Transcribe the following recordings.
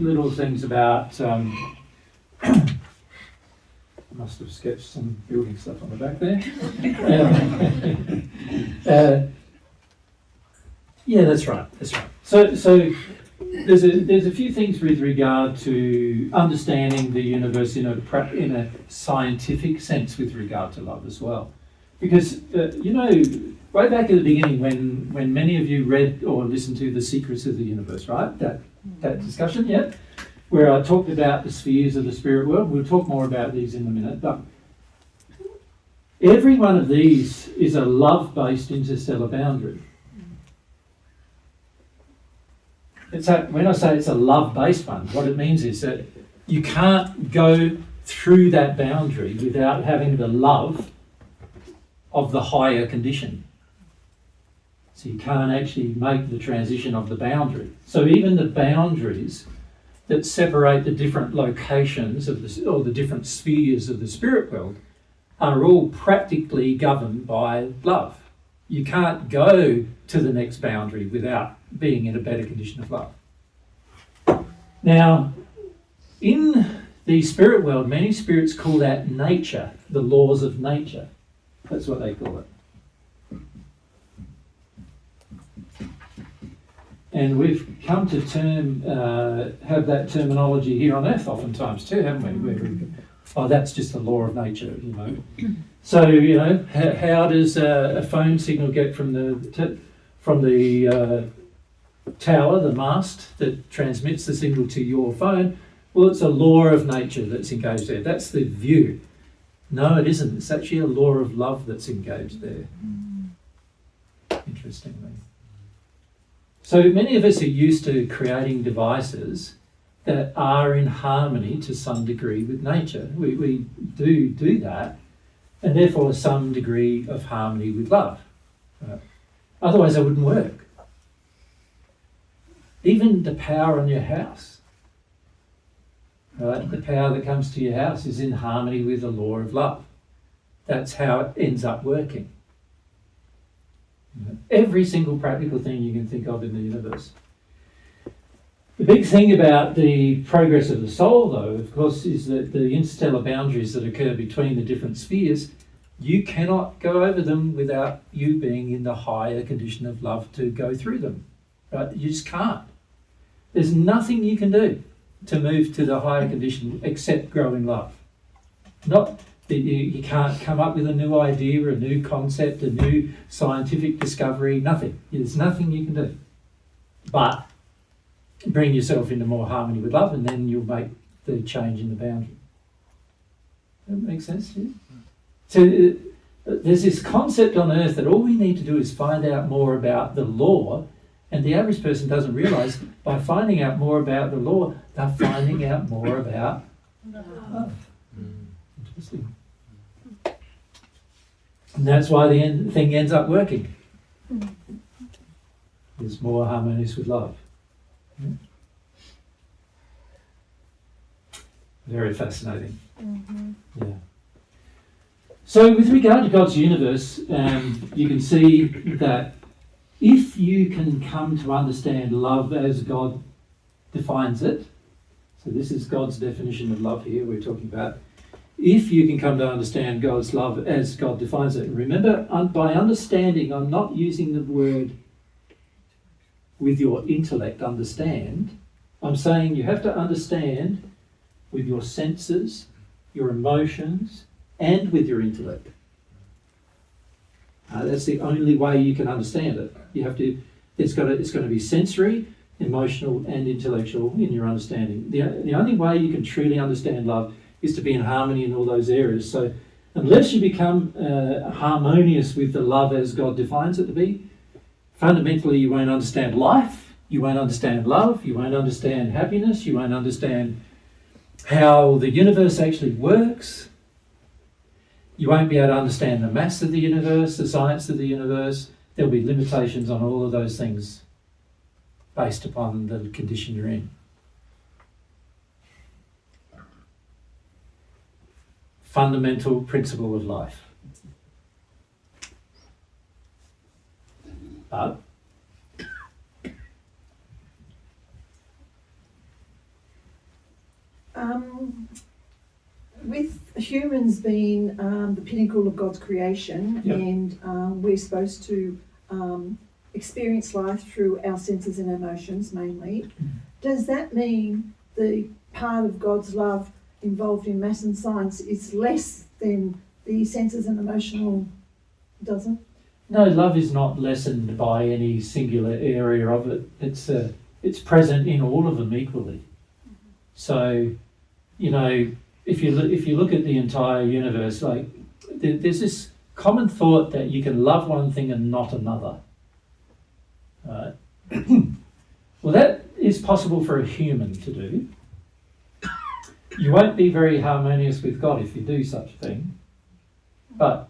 little things about. I must have sketched some building stuff on the back there. Yeah, that's right. So there's a few things with regard to understanding the universe in a scientific sense with regard to love as well, because right back at the beginning when many of you read or listened to The Secrets of the Universe, right? That discussion, yeah, where I talked about the spheres of the spirit world. We'll talk more about these in a minute, but every one of these is a love-based interstellar boundary. When I say it's a love-based one, what it means is that you can't go through that boundary without having the love of the higher condition. So you can't actually make the transition of the boundary. So even the boundaries that separate the different locations of or the different spheres of the spirit world are all practically governed by love. You can't go to the next boundary without being in a better condition of love. Now, in the spirit world, many spirits call that nature, the laws of nature. That's what they call it. And we've come to have that terminology here on Earth oftentimes too, haven't we? Oh, that's just the law of nature, So, how does a phone signal get from the tower, the mast that transmits the signal to your phone? Well, it's a law of nature that's engaged there. That's the view. No, it isn't. It's actually a law of love that's engaged there. Interestingly. So many of us are used to creating devices that are in harmony to some degree with nature. We do that, and therefore some degree of harmony with love. Otherwise, it wouldn't work. Even the power on your house, right? The power that comes to your house is in harmony with the law of love. That's how it ends up working. Every single practical thing you can think of in the universe. The big thing about the progress of the soul, though, of course, is that the interstellar boundaries that occur between the different spheres, you cannot go over them without you being in the higher condition of love to go through them. Right? You just can't. There's nothing you can do to move to the higher condition except grow in love. You can't come up with a new idea, a new concept, a new scientific discovery, nothing. There's nothing you can do. But bring yourself into more harmony with love, and then you'll make the change in the boundary. That makes sense to you? So there's this concept on Earth that all we need to do is find out more about the law, and the average person doesn't realise by finding out more about the law, they're finding out more about love. Interesting. And that's why the thing ends up working. It's more harmonious with love. Very fascinating. Yeah. So with regard to God's universe, you can see that if you can come to understand love as God defines it, so this is God's definition of love here we're talking about, if you can come to understand God's love as God defines it. Remember, by understanding, I'm not using the word with your intellect, understand. I'm saying you have to understand with your senses, your emotions, and with your intellect. That's the only way you can understand it. You have to. It's going to be sensory, emotional, and intellectual in your understanding. The only way you can truly understand love is to be in harmony in all those areas. So, unless you become harmonious with the love as God defines it to be, fundamentally you won't understand life. You won't understand love. You won't understand happiness. You won't understand how the universe actually works. You won't be able to understand the mass of the universe, the science of the universe. There'll be limitations on all of those things based upon the condition you're in. Fundamental principle of life. But with humans being the pinnacle of God's creation, Yep. and we're supposed to experience life through our senses and emotions mainly, does that mean the part of God's love involved in math and science is less than the senses and emotional doesn't? No, love is not lessened by any singular area of it. It's present in all of them equally. So, you know, if you look at the entire universe, like there's this common thought that you can love one thing and not another. Right? Well, that is possible for a human to do. You won't be very harmonious with God if you do such a thing. But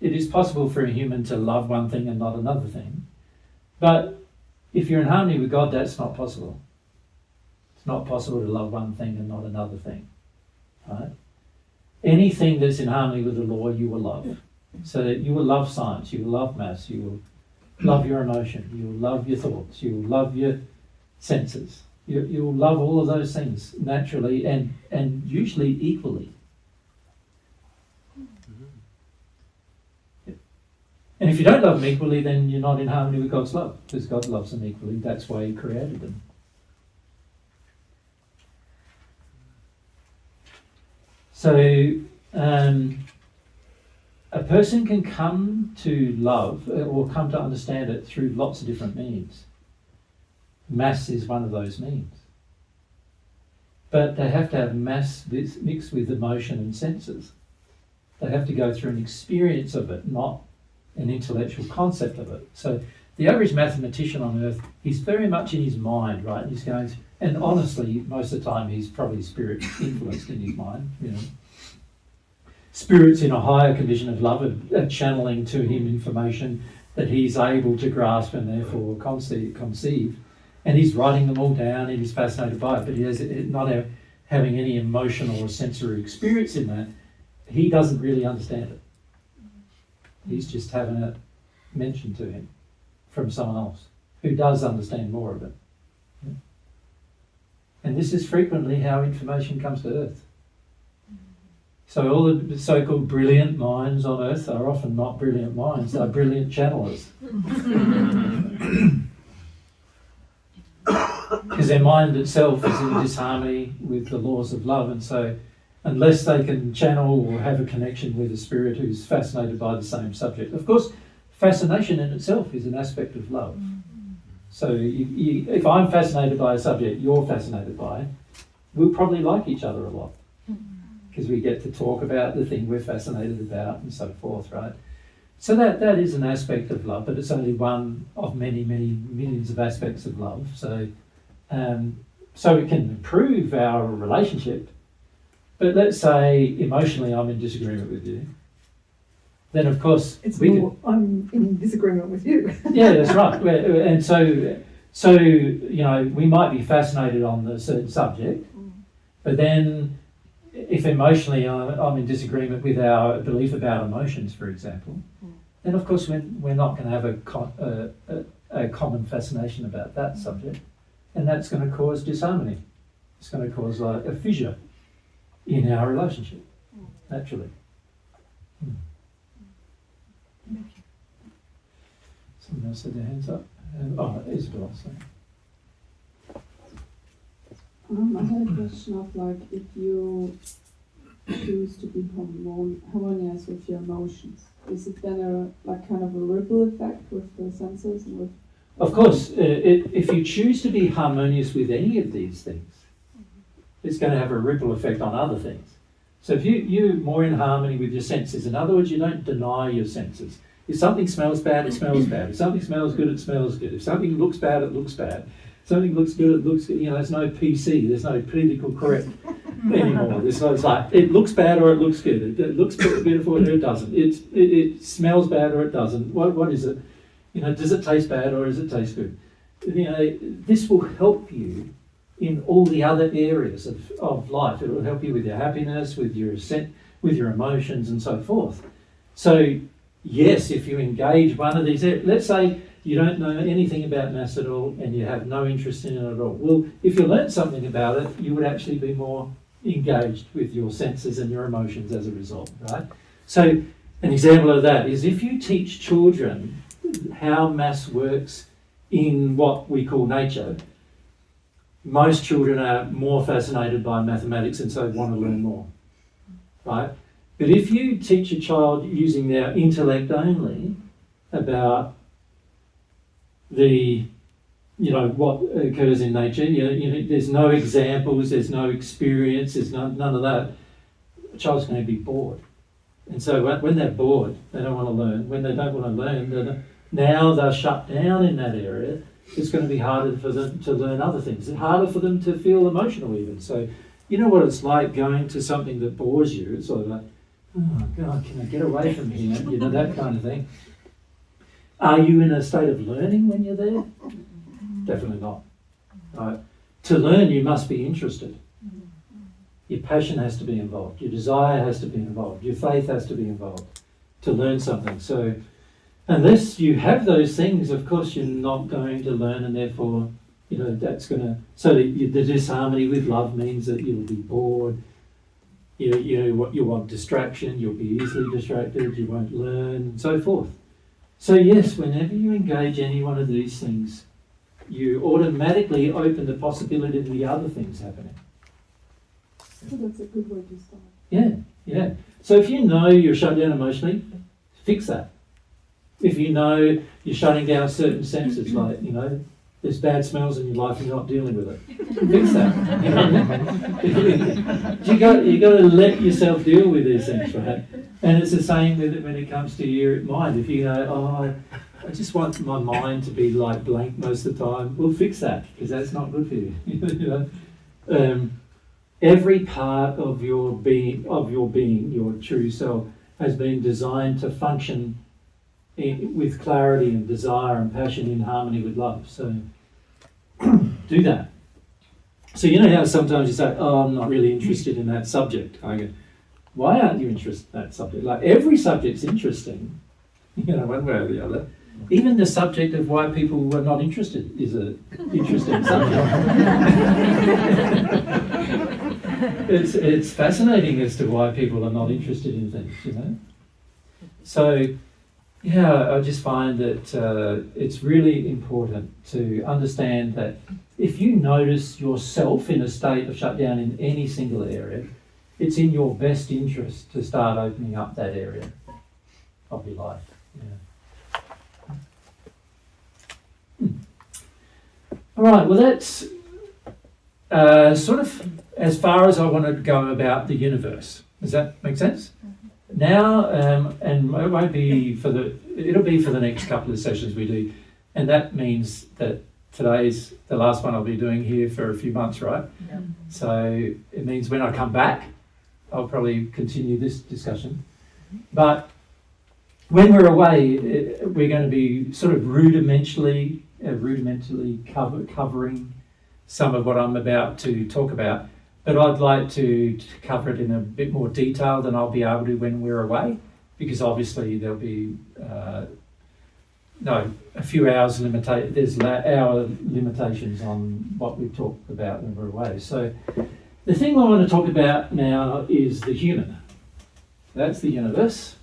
it is possible for a human to love one thing and not another thing. But if you're in harmony with God, that's not possible. It's not possible to love one thing and not another thing. Right? Anything that's in harmony with the law, you will love. So that you will love science, you will love maths, you will love your emotion, you will love your thoughts, you will love your senses. You will love all of those things naturally and usually equally. And if you don't love them equally, then you're not in harmony with God's love, because God loves them equally. That's why He created them. So, a person can come to love or come to understand it through lots of different means. Maths is one of those means. But they have to have maths mixed with emotion and senses. They have to go through an experience of it, not an intellectual concept of it. So the average mathematician on earth, he's very much in his mind, right? He's going, and honestly, most of the time he's probably spirit influenced in his mind, you know. Spirits in a higher condition of love are channeling to him information that he's able to grasp and therefore conceive. And he's writing them all down and he's fascinated by it, but he has not having any emotional or sensory experience in that. He doesn't really understand it. He's just having it mentioned to him from someone else who does understand more of it. Yeah. And this is frequently how information comes to Earth. So all the so-called brilliant minds on Earth are often not brilliant minds, they're brilliant channelers. Because their mind itself is in disharmony with the laws of love, and so unless they can channel or have a connection with a spirit who's fascinated by the same subject. Of course, fascination in itself is an aspect of love. So if I'm fascinated by a subject you're fascinated by, we'll probably like each other a lot. Because we get to talk about the thing we're fascinated about and so forth, right? So that is an aspect of love, but it's only one of many, many millions of aspects of love. So it can improve our relationship. But let's say emotionally I'm in disagreement with you. Then of course I'm in disagreement with you. Yeah, that's right. And so you know, we might be fascinated on a certain subject, but then if emotionally I'm in disagreement with our belief about emotions, for example, then of course we're not going to have a common fascination about that subject, and that's going to cause disharmony. It's going to cause like a fissure in our relationship, naturally. Someone else had their hands up. Isabel, sorry. I had a question of like, if you choose to be harmonious with your emotions, is it then kind of a ripple effect with the senses and with? Of course, if you choose to be harmonious with any of these things, it's going to have a ripple effect on other things. So if you're more in harmony with your senses, in other words, you don't deny your senses. If something smells bad, it smells bad. If something smells good, it smells good. If something looks bad, it looks bad. If something looks good, it looks good. You know, there's no PC, there's no political correct anymore. It's like, it looks bad or it looks good. It looks beautiful or it doesn't. It smells bad or it doesn't. What is it? You know, does it taste bad or does it taste good? You know, this will help you in all the other areas of life. It will help you with your happiness, with your emotions and so forth. So yes, if you engage one of these, let's say you don't know anything about maths at all and you have no interest in it at all. Well, if you learn something about it, you would actually be more engaged with your senses and your emotions as a result, right? So an example of that is if you teach children how maths works in what we call nature, most children are more fascinated by mathematics and so want to learn more, right? But if you teach a child using their intellect only about what occurs in nature, there's no examples, there's no experience, there's none of that, a child's going to be bored. And so when they're bored, they don't want to learn. When they don't want to learn, now they're shut down in that area. It's going to be harder for them to learn other things. It's harder for them to feel emotional even. So you know what it's like going to something that bores you. It's sort of like, oh God, can I get away from here? That kind of thing. Are you in a state of learning when you're there? Definitely not. Right? To learn, you must be interested. Your passion has to be involved. Your desire has to be involved. Your faith has to be involved to learn something. So unless you have those things, of course, you're not going to learn, and therefore, that's going to... So the disharmony with love means that you'll be bored. You want distraction. You'll be easily distracted. You won't learn, and so forth. So yes, whenever you engage any one of these things, you automatically open the possibility of the other things happening. So that's a good way to start. Yeah. So if you know you're shut down emotionally, fix that. If you know you're shutting down certain senses, like, there's bad smells in your life and you're not dealing with it, fix that. You got to let yourself deal with these things, right? And it's the same with it when it comes to your mind. If you go, I just want my mind to be like blank most of the time, well, fix that, because that's not good for you. Every part of your being, your true self, has been designed to function with clarity and desire and passion in harmony with love. So do that. So you know how sometimes you say, I'm not really interested in that subject. I go, why aren't you interested in that subject? Like every subject's interesting, one way or the other. Even the subject of why people were not interested is an interesting subject. It's fascinating as to why people are not interested in things, So, I just find that it's really important to understand that if you notice yourself in a state of shutdown in any single area, it's in your best interest to start opening up that area of your life. All right, well, that's sort of as far as I want to go about the universe. Does that make sense? Now, and it won't be it'll be for the next couple of sessions we do, and that means that today's the last one I'll be doing here for a few months, right? Yeah. So it means when I come back, I'll probably continue this discussion. But when we're away, we're going to be sort of rudimentally covering some of what I'm about to talk about. But I'd like to cover it in a bit more detail than I'll be able to when we're away, because obviously there'll be a few hours there's hour limitations on what we talk about when we're away. So the thing I want to talk about now is the human. That's the universe.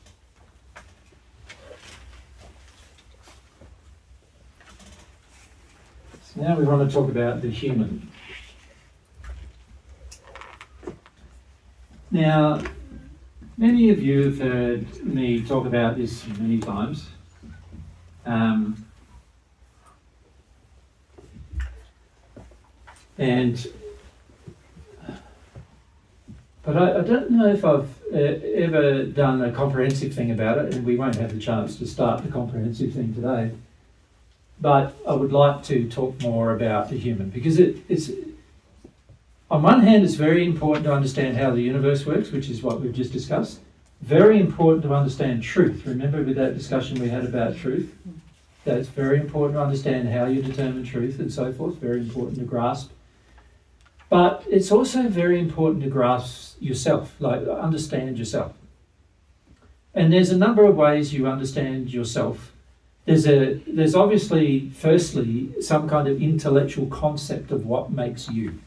So now we want to talk about the human. Now, many of you have heard me talk about this many times. But I don't know if I've ever done a comprehensive thing about it, and we won't have the chance to start the comprehensive thing today. But I would like to talk more about the human, because it's on one hand, it's very important to understand how the universe works, which is what we've just discussed. Very important to understand truth. Remember with that discussion we had about truth? That's very important to understand how you determine truth and so forth. Very important to grasp. But it's also very important to grasp yourself, like understand yourself. And there's a number of ways you understand yourself. There's obviously, firstly, some kind of intellectual concept of what makes you.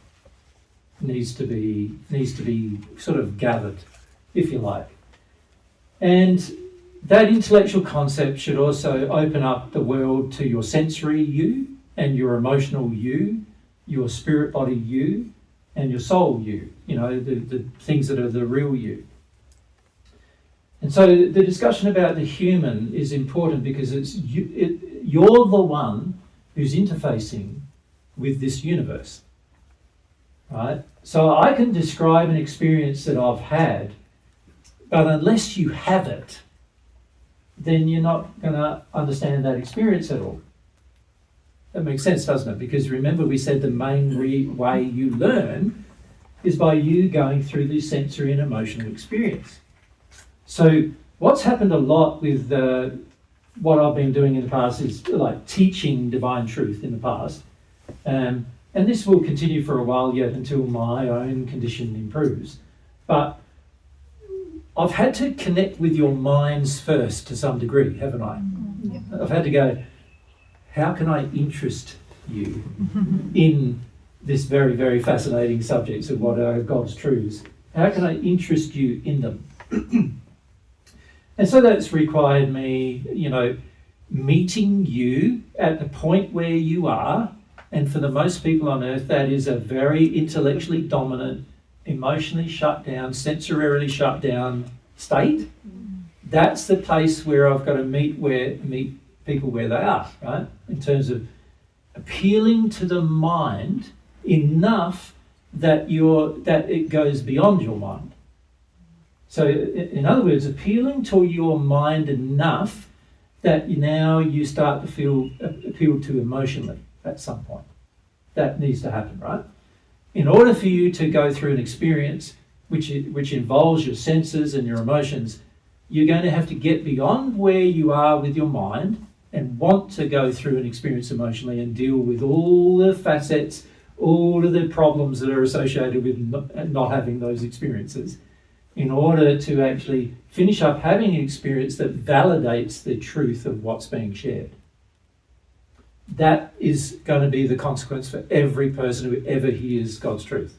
needs to be sort of gathered, if you like. And that intellectual concept should also open up the world to your sensory you and your emotional you, your spirit body you, and your soul you, the things that are the real you. And so the discussion about the human is important because you're the one who's interfacing with this universe, right? So I can describe an experience that I've had, but unless you have it, then you're not going to understand that experience at all. That makes sense, doesn't it? Because remember we said the main way you learn is by you going through this sensory and emotional experience. So what's happened a lot with what I've been doing in the past is like teaching divine truth in the past. And this will continue for a while yet until my own condition improves. But I've had to connect with your minds first to some degree, haven't I? Yeah. I've had to go, how can I interest you in this very, very fascinating subjects of what are God's truths? How can I interest you in them? And so that's required me, meeting you at the point where you are. And for the most people on earth, that is a very intellectually dominant, emotionally shut down, sensorially shut down state. That's the place where I've got to meet people where they are, right? In terms of appealing to the mind enough that it goes beyond your mind. So in other words, appealing to your mind enough that now you start to feel appealed to emotionally at some point. That needs to happen, right? In order for you to go through an experience which involves your senses and your emotions, you're going to have to get beyond where you are with your mind and want to go through an experience emotionally and deal with all the facets, all of the problems that are associated with not having those experiences, in order to actually finish up having an experience that validates the truth of what's being shared. That is going to be the consequence for every person who ever hears God's truth.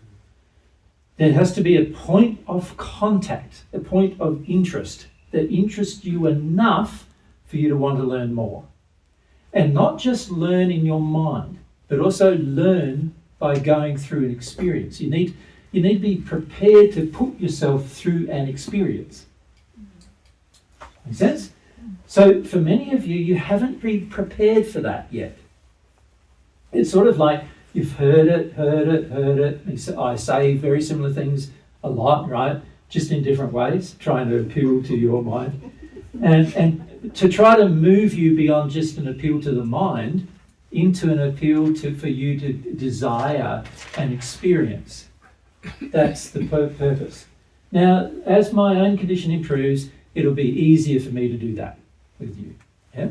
There has to be a point of contact, a point of interest that interests you enough for you to want to learn more. And not just learn in your mind, but also learn by going through an experience. You need to be prepared to put yourself through an experience. Make sense? So for many of you, you haven't been prepared for that yet. It's sort of like you've heard it. I say very similar things a lot, right? Just in different ways, trying to appeal to your mind. And to try to move you beyond just an appeal to the mind into an appeal for you to desire an experience. That's the purpose. Now, as my own condition improves, it'll be easier for me to do that with you. Yeah?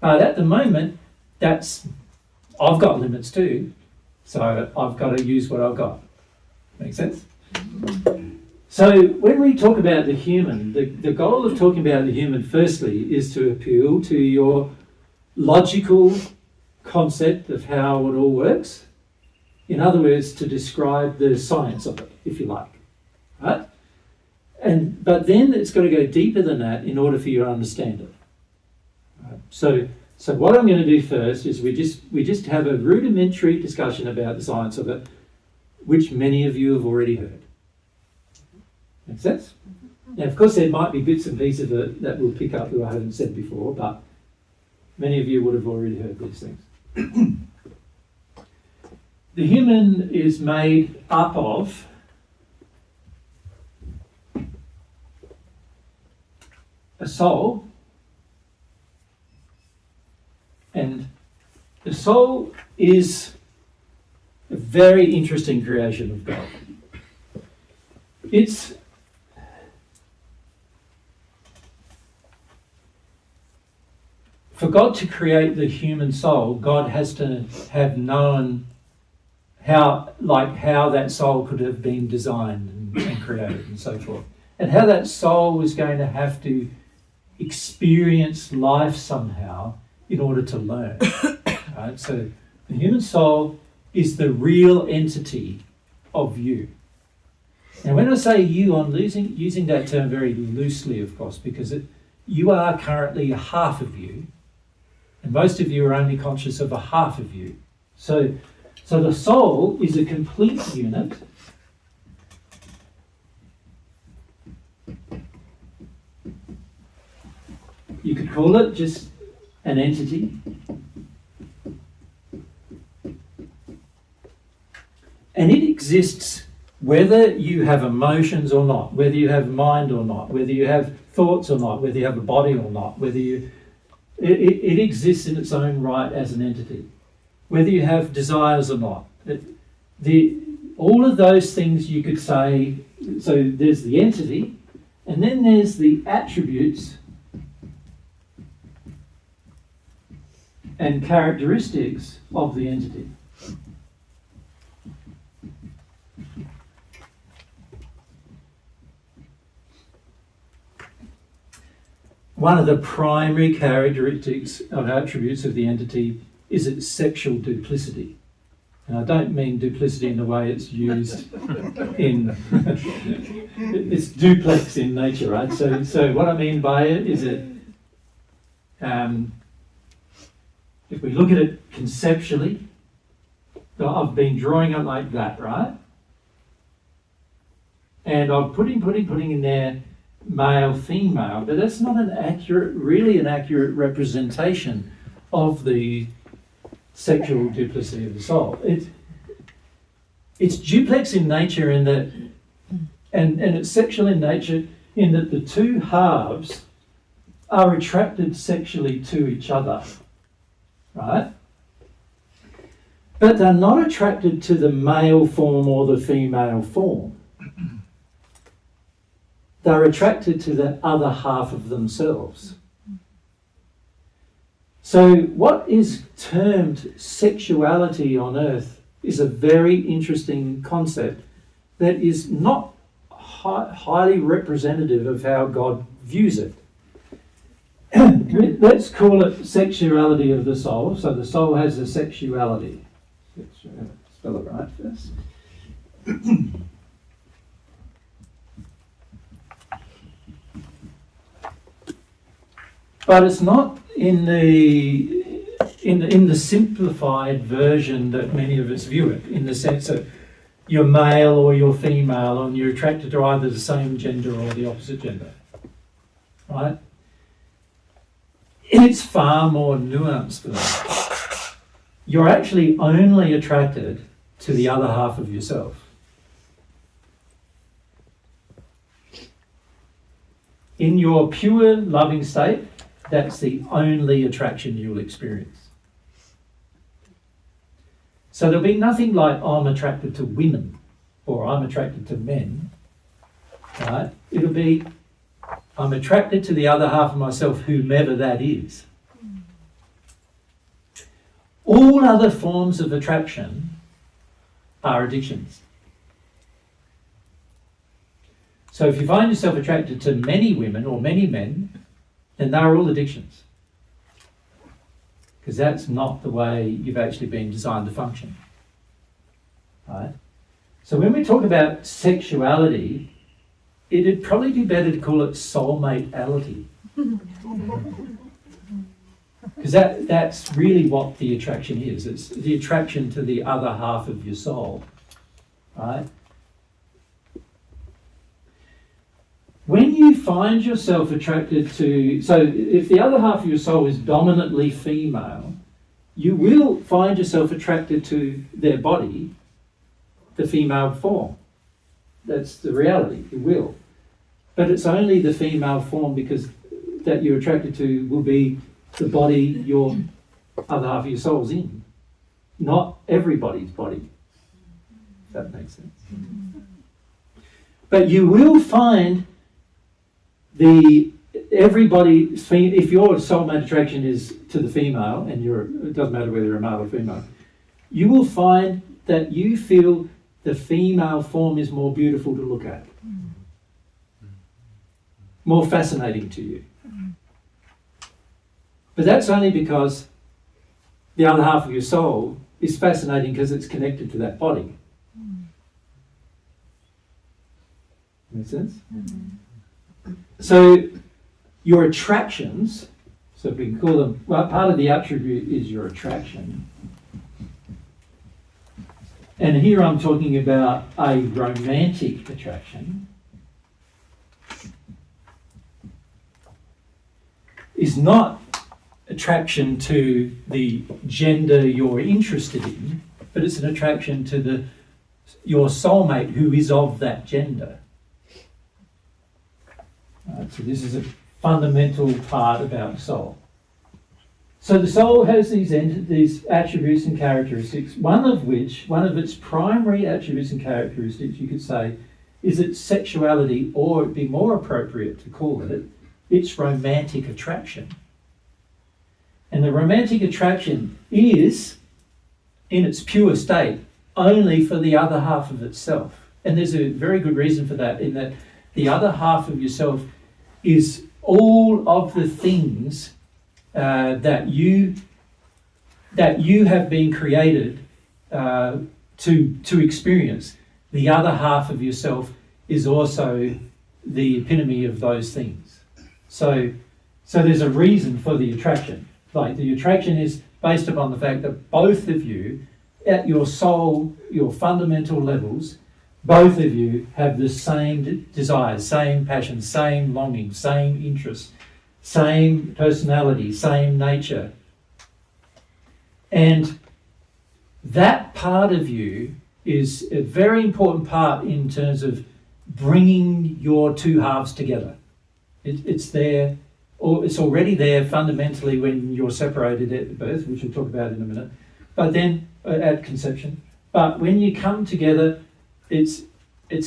But at the moment, I've got limits too, so I've got to use what I've got. Make sense? So when we talk about the human, the goal of talking about the human, firstly, is to appeal to your logical concept of how it all works. In other words, to describe the science of it, if you like, right? But then it's got to go deeper than that in order for you to understand it. Right? So what I'm going to do first is we just have a rudimentary discussion about the science of it, which many of you have already heard. Make sense? Now, of course, there might be bits and pieces of it that we'll pick up that I haven't said before, but many of you would have already heard these things. The human is made up of a soul, and the soul is a very interesting creation of God. It's for God to create the human soul, God has to have known how that soul could have been designed and created and so forth. And how that soul was going to have to experience life somehow in order to learn. Right? So the human soul is the real entity of you. Now, when I say you, I'm using that term very loosely, of course, because you are currently a half of you, and most of you are only conscious of a half of you. So the soul is a complete unit. You could call it just an entity. And it exists whether you have emotions or not, whether you have mind or not, whether you have thoughts or not, whether you have a body or not, it exists in its own right as an entity, whether you have desires or not. All of those things you could say, so there's the entity, and then there's the attributes and characteristics of the entity. One of the primary characteristics of attributes of the entity is its sexual duplicity. And I don't mean duplicity in the way it's used in... it's duplex in nature, right? So what I mean by it is that if we look at it conceptually, I've been drawing it like that, right? And I'm putting in there male, female, but that's not an accurate representation of the sexual duplicity of the soul. It's duplex in nature in that, and it's sexual in nature in that the two halves are attracted sexually to each other, right? But they're not attracted to the male form or the female form. They're attracted to the other half of themselves. So what is termed sexuality on earth is a very interesting concept that is not highly representative of how God views it. Let's call it sexuality of the soul. So the soul has a sexuality. Spell it right first. But it's not in the simplified version that many of us view it, in the sense that you're male or you're female and you're attracted to either the same gender or the opposite gender, right? It's far more nuanced than that. You're actually only attracted to the other half of yourself. In your pure loving state, that's the only attraction you'll experience. So there'll be nothing like, oh, I'm attracted to women or I'm attracted to men, right? It'll be, I'm attracted to the other half of myself, whomever that is. All other forms of attraction are addictions. So if you find yourself attracted to many women or many men, then they're all addictions. Because that's not the way you've actually been designed to function. Right? So when we talk about sexuality, it'd probably be better to call it soulmate-ality. Because that's really what the attraction is. It's the attraction to the other half of your soul. Right? When you find yourself attracted to, so if the other half of your soul is dominantly female, you will find yourself attracted to their body, the female form. That's the reality, you will. But it's only the female form because that you're attracted to will be the body your other half of your soul's in, not everybody's body. If that makes sense. But you will find if your soulmate attraction is to the female, and it doesn't matter whether you're a male or female, you will find that you feel the female form is more beautiful to look at, more fascinating to you. But that's only because the other half of your soul is fascinating because it's connected to that body. Make sense? So your attractions, so if we can call them, well, part of the attribute is your attraction. And here I'm talking about a romantic attraction. Is not attraction to the gender you're interested in, but it's an attraction to your soulmate who is of that gender. So this is a fundamental part about soul. So the soul has these attributes and characteristics, one of its primary attributes and characteristics, you could say, is its sexuality, or it'd be more appropriate to call it its romantic attraction. And the romantic attraction is, in its pure state, only for the other half of itself. And there's a very good reason for that, in that the other half of yourself is all of the things that you have been created to experience. The other half of yourself is also the epitome of those things. So there's a reason for the attraction. Like, the attraction is based upon the fact that both of you, at your soul, your fundamental levels, both of you have the same desires, same passions, same longings, same interests, same personality, same nature. And that part of you is a very important part in terms of bringing your two halves together. It's there, or it's already there fundamentally when you're separated at birth, which we'll talk about in a minute, but then at conception. But when you come together, it's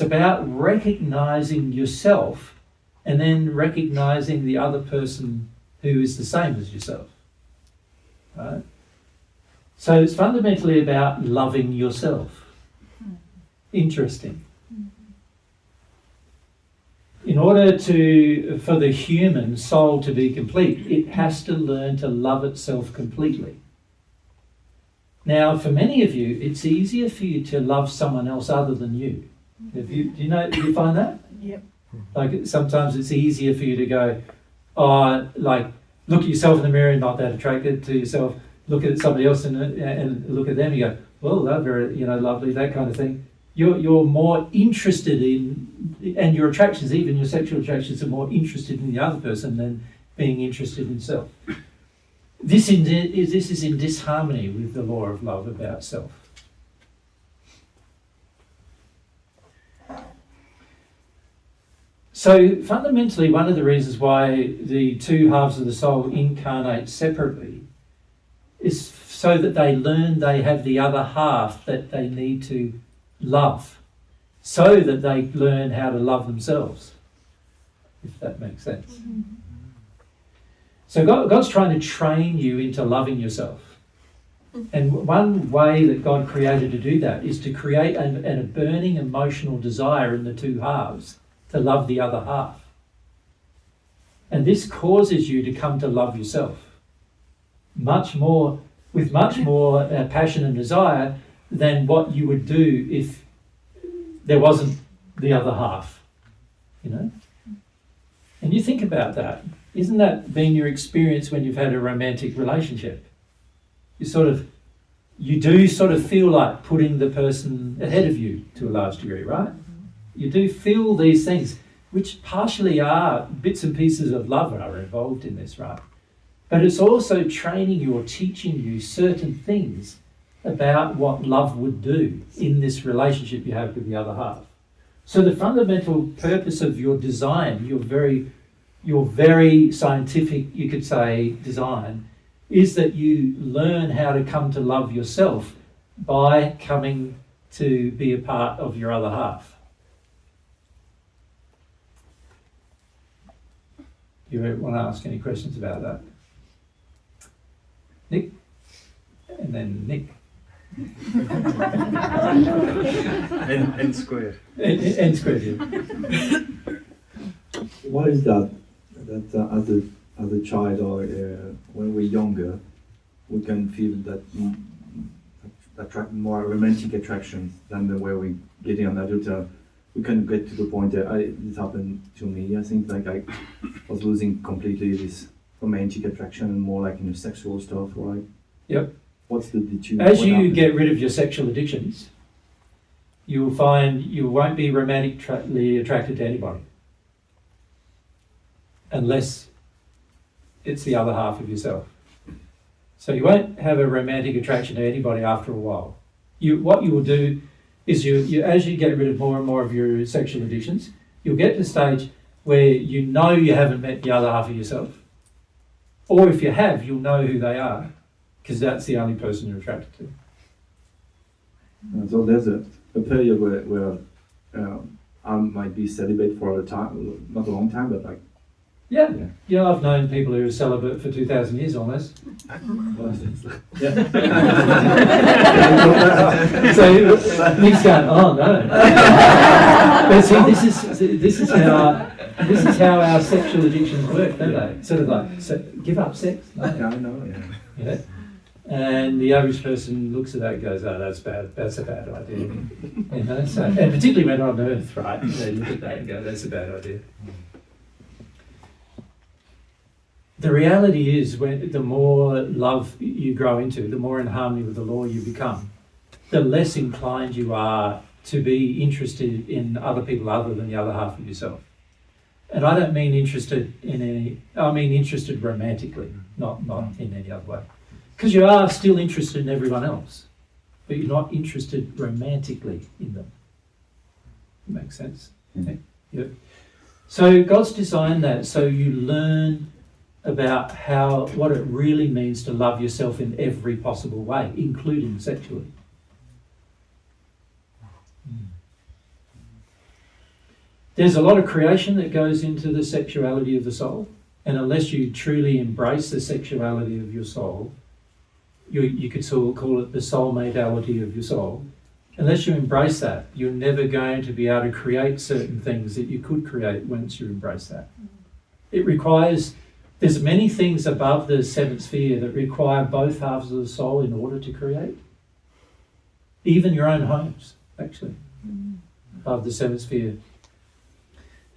about recognizing yourself and then recognizing the other person who is the same as yourself. Right? So it's fundamentally about loving yourself. Interesting. In order for the human soul to be complete, it has to learn to love itself completely. Now, for many of you, it's easier for you to love someone else other than you. Do you find that? Yep. Like, sometimes it's easier for you to go, like, look at yourself in the mirror and not that attracted to yourself. Look at somebody else and look at them and you go, well, they're very, lovely, that kind of thing. You're more interested in, and your attractions, even your sexual attractions, are more interested in the other person than being interested in self. This is in disharmony with the law of love about self. So fundamentally, one of the reasons why the two halves of the soul incarnate separately is so that they learn they have the other half that they need to love, so that they learn how to love themselves, if that makes sense. Mm-hmm. So God's trying to train you into loving yourself. And one way that God created to do that is to create a burning emotional desire in the two halves to love the other half. And this causes you to come to love yourself with much more passion and desire than what you would do if there wasn't the other half, And you think about that. Isn't that been your experience when you've had a romantic relationship? You do feel like putting the person ahead of you to a large degree, right? You do feel these things, which partially are bits and pieces of love are involved in this, right? But it's also training you or teaching you certain things about what love would do in this relationship you have with the other half. So the fundamental purpose of your design, your very scientific, you could say, design, is that you learn how to come to love yourself by coming to be a part of your other half. You want to ask any questions about that? Nick? And then Nick. N squared. N squared, yeah. What is that as a child or when we're younger, we can feel that attract more romantic attraction than the way we get in adulthood. we can get to the point that it happened to me. I think like I was losing completely this romantic attraction and more like sexual stuff. Right? Yep. What's the two? As what you happened? get rid of your sexual addictions, you will find you won't be romantically attracted to anybody. Unless it's the other half of yourself. So you won't have a romantic attraction to anybody after a while. What you will do is you as you get rid of more and more of your sexual addictions, you'll get to the stage where you know you haven't met the other half of yourself. Or if you have, you'll know who they are, because that's the only person you're attracted to. So there's a period where I might be celibate for a time, not a long time, but like. Yeah, I've known people who are celibate for 2,000 years almost. Yeah. So Nick's going, oh no. But see, this is how our sexual addictions work, don't they? Sort of like, give up sex. No. Yeah, I know. Yeah. Yeah. And the average person looks at that and goes, oh, that's bad. That's a bad idea. You know, so, and particularly when on Earth, right? They look at that and go, that's a bad idea. The reality is, when the more love you grow into, the more in harmony with the law you become, the less inclined you are to be interested in other people other than the other half of yourself. And I don't mean interested I mean interested romantically, not in any other way. Because you are still interested in everyone else, but you're not interested romantically in them. Makes sense? Mm-hmm. Yep. So God's designed that so you learn about what it really means to love yourself in every possible way, including sexually. There's a lot of creation that goes into the sexuality of the soul, and unless you truly embrace the sexuality of your soul, you could sort of call it the soulmateality of your soul. Unless you embrace that, you're never going to be able to create certain things that you could create once you embrace that. It requires, there's many things above the seventh sphere that require both halves of the soul in order to create. Even your own homes, actually, above the seventh sphere.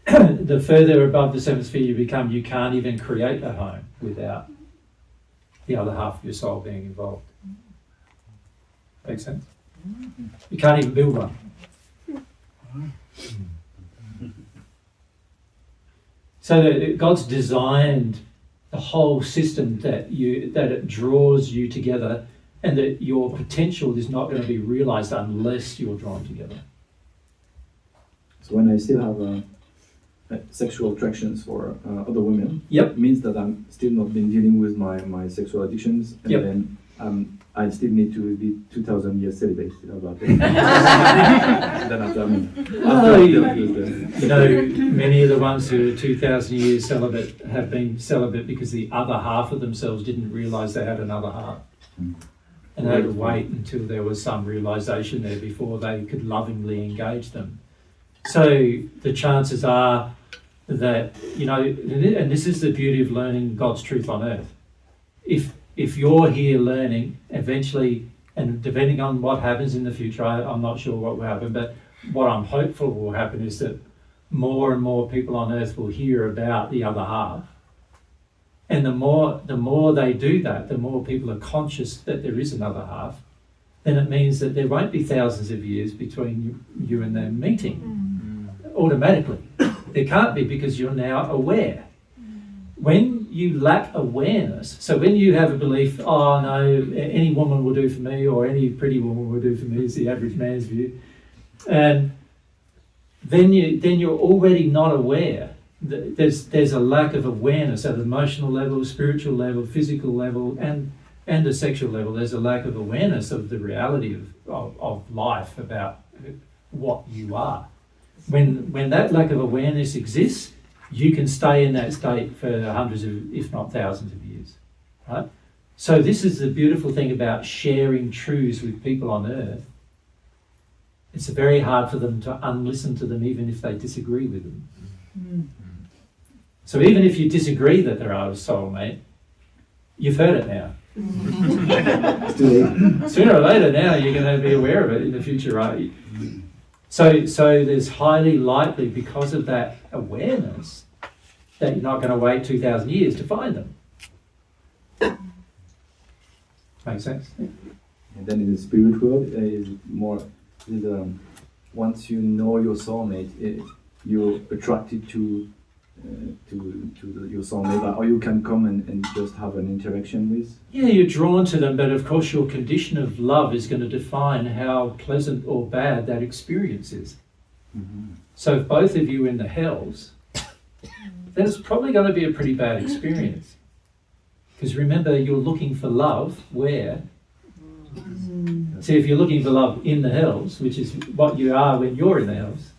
The further above the seventh sphere you become, you can't even create a home without the other half of your soul being involved. Make sense? You can't even build one. So God's designed the whole system that it draws you together, and that your potential is not going to be realised unless you're drawn together. So when I still have sexual attractions for other women, Yep. it means that I'm still not been dealing with my sexual addictions, and Yep. then I still need to be 2,000 years celibate about it. Then after, You know, many of the ones who are 2,000 years celibate have been celibate because the other half of themselves didn't realise they had another half. And they had to wait until there was some realisation there before they could lovingly engage them. So the chances are that, you know, and this is the beauty of learning God's truth on earth. If you're here learning, eventually, and depending on what happens in the future, I'm not sure what will happen, but what I'm hopeful will happen is that more and more people on earth will hear about the other half. And the more they do that, the more people are conscious that there is another half, then it means that there won't be thousands of years between you and them meeting automatically. There can't be, because you're now aware. When you lack awareness, so when you have a belief, oh no, any woman will do for me, or any pretty woman will do for me, is the average man's view, and then you're already not aware. There's a lack of awareness at an emotional level, spiritual level, physical level, and a sexual level. There's a lack of awareness of the reality of life, about what you are. When that lack of awareness exists, you can stay in that state for hundreds of, if not thousands of years, right? So this is the beautiful thing about sharing truths with people on earth. It's very hard for them to unlisten to them, even if they disagree with them. So even if you disagree that there are a soulmate, you've heard it now. Sooner or later now, you're going to be aware of it in the future, right? So there's highly likely, because of that awareness, that you're not going to wait 2,000 years to find them. Makes sense? And then in the spirit world, is more once you know your soulmate, you're attracted to your soulmate, or you can come and just have an interaction with. Yeah, you're drawn to them, but of course your condition of love is going to define how pleasant or bad that experience is. Mm-hmm. So if both of you are in the hells, then it's probably going to be a pretty bad experience. Because remember, you're looking for love where? See, if you're looking for love in the hells, which is what you are when you're in the hells,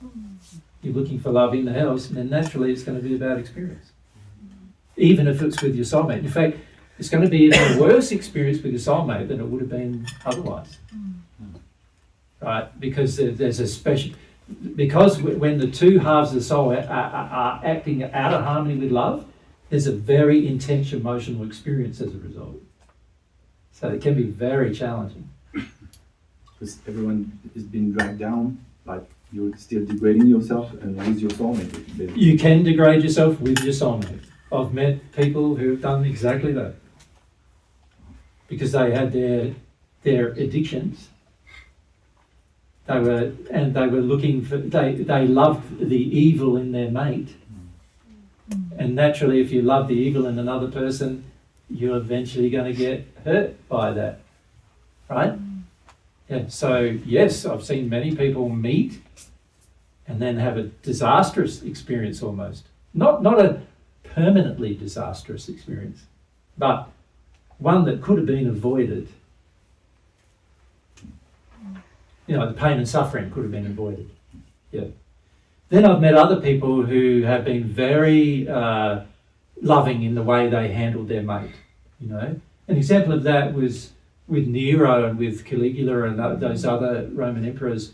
you're looking for love in the hells, and then naturally it's going to be a bad experience. Even if it's with your soulmate. In fact, it's going to be even a worse experience with your soulmate than it would have been otherwise. Right? Because there's a special... Because when the two halves of the soul are acting out of harmony with love, there's a very intense emotional experience as a result. So it can be very challenging. Because everyone is being dragged down, but you're still degrading yourself and with your soulmate. You can degrade yourself with your soulmate. I've met people who have done exactly that. Because they had their addictions. They were looking for, they loved the evil in their mate. And naturally, if you love the evil in another person, you're eventually going to get hurt by that. Right? Yeah. So, yes, I've seen many people meet and then have a disastrous experience almost. Not a permanently disastrous experience, but one that could have been avoided. You know, the pain and suffering could have been avoided. Yeah. Then I've met other people who have been very loving in the way they handled their mate. You know, an example of that was with Nero and with Caligula and those other Roman emperors.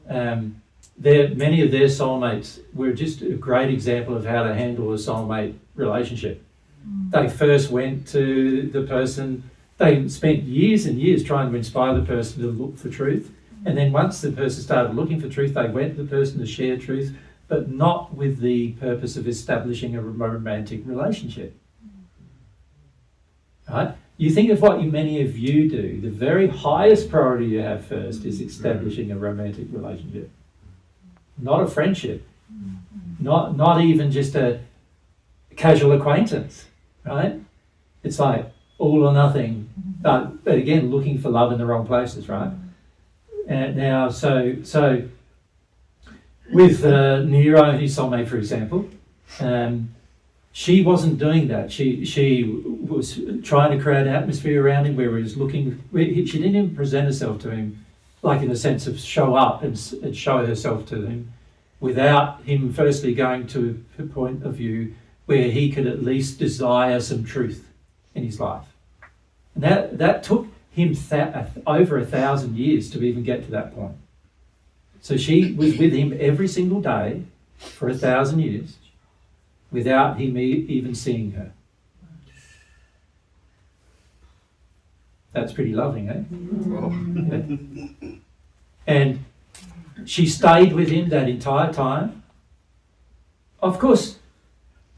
Many of their soulmates were just a great example of how to handle a soulmate relationship. They first went to the person, they spent years and years trying to inspire the person to look for truth. And then once the person started looking for truth, they went to the person to share truth, but not with the purpose of establishing a romantic relationship. Right? You think of what many of you do, the very highest priority you have first is establishing a romantic relationship. Not a friendship. Not even just a casual acquaintance, right? It's like all or nothing, but again, looking for love in the wrong places, right? And now, so with Nero and his soulmate, for example, she wasn't doing that. She was trying to create an atmosphere around him where he was looking. She didn't even present herself to him, like in a sense of show up and show herself to him, without him firstly going to a point of view where he could at least desire some truth in his life. And that took him over 1,000 years to even get to that point. So she was with him every single day for 1,000 years without him even seeing her. That's pretty loving, eh? Yeah. And she stayed with him that entire time. Of course,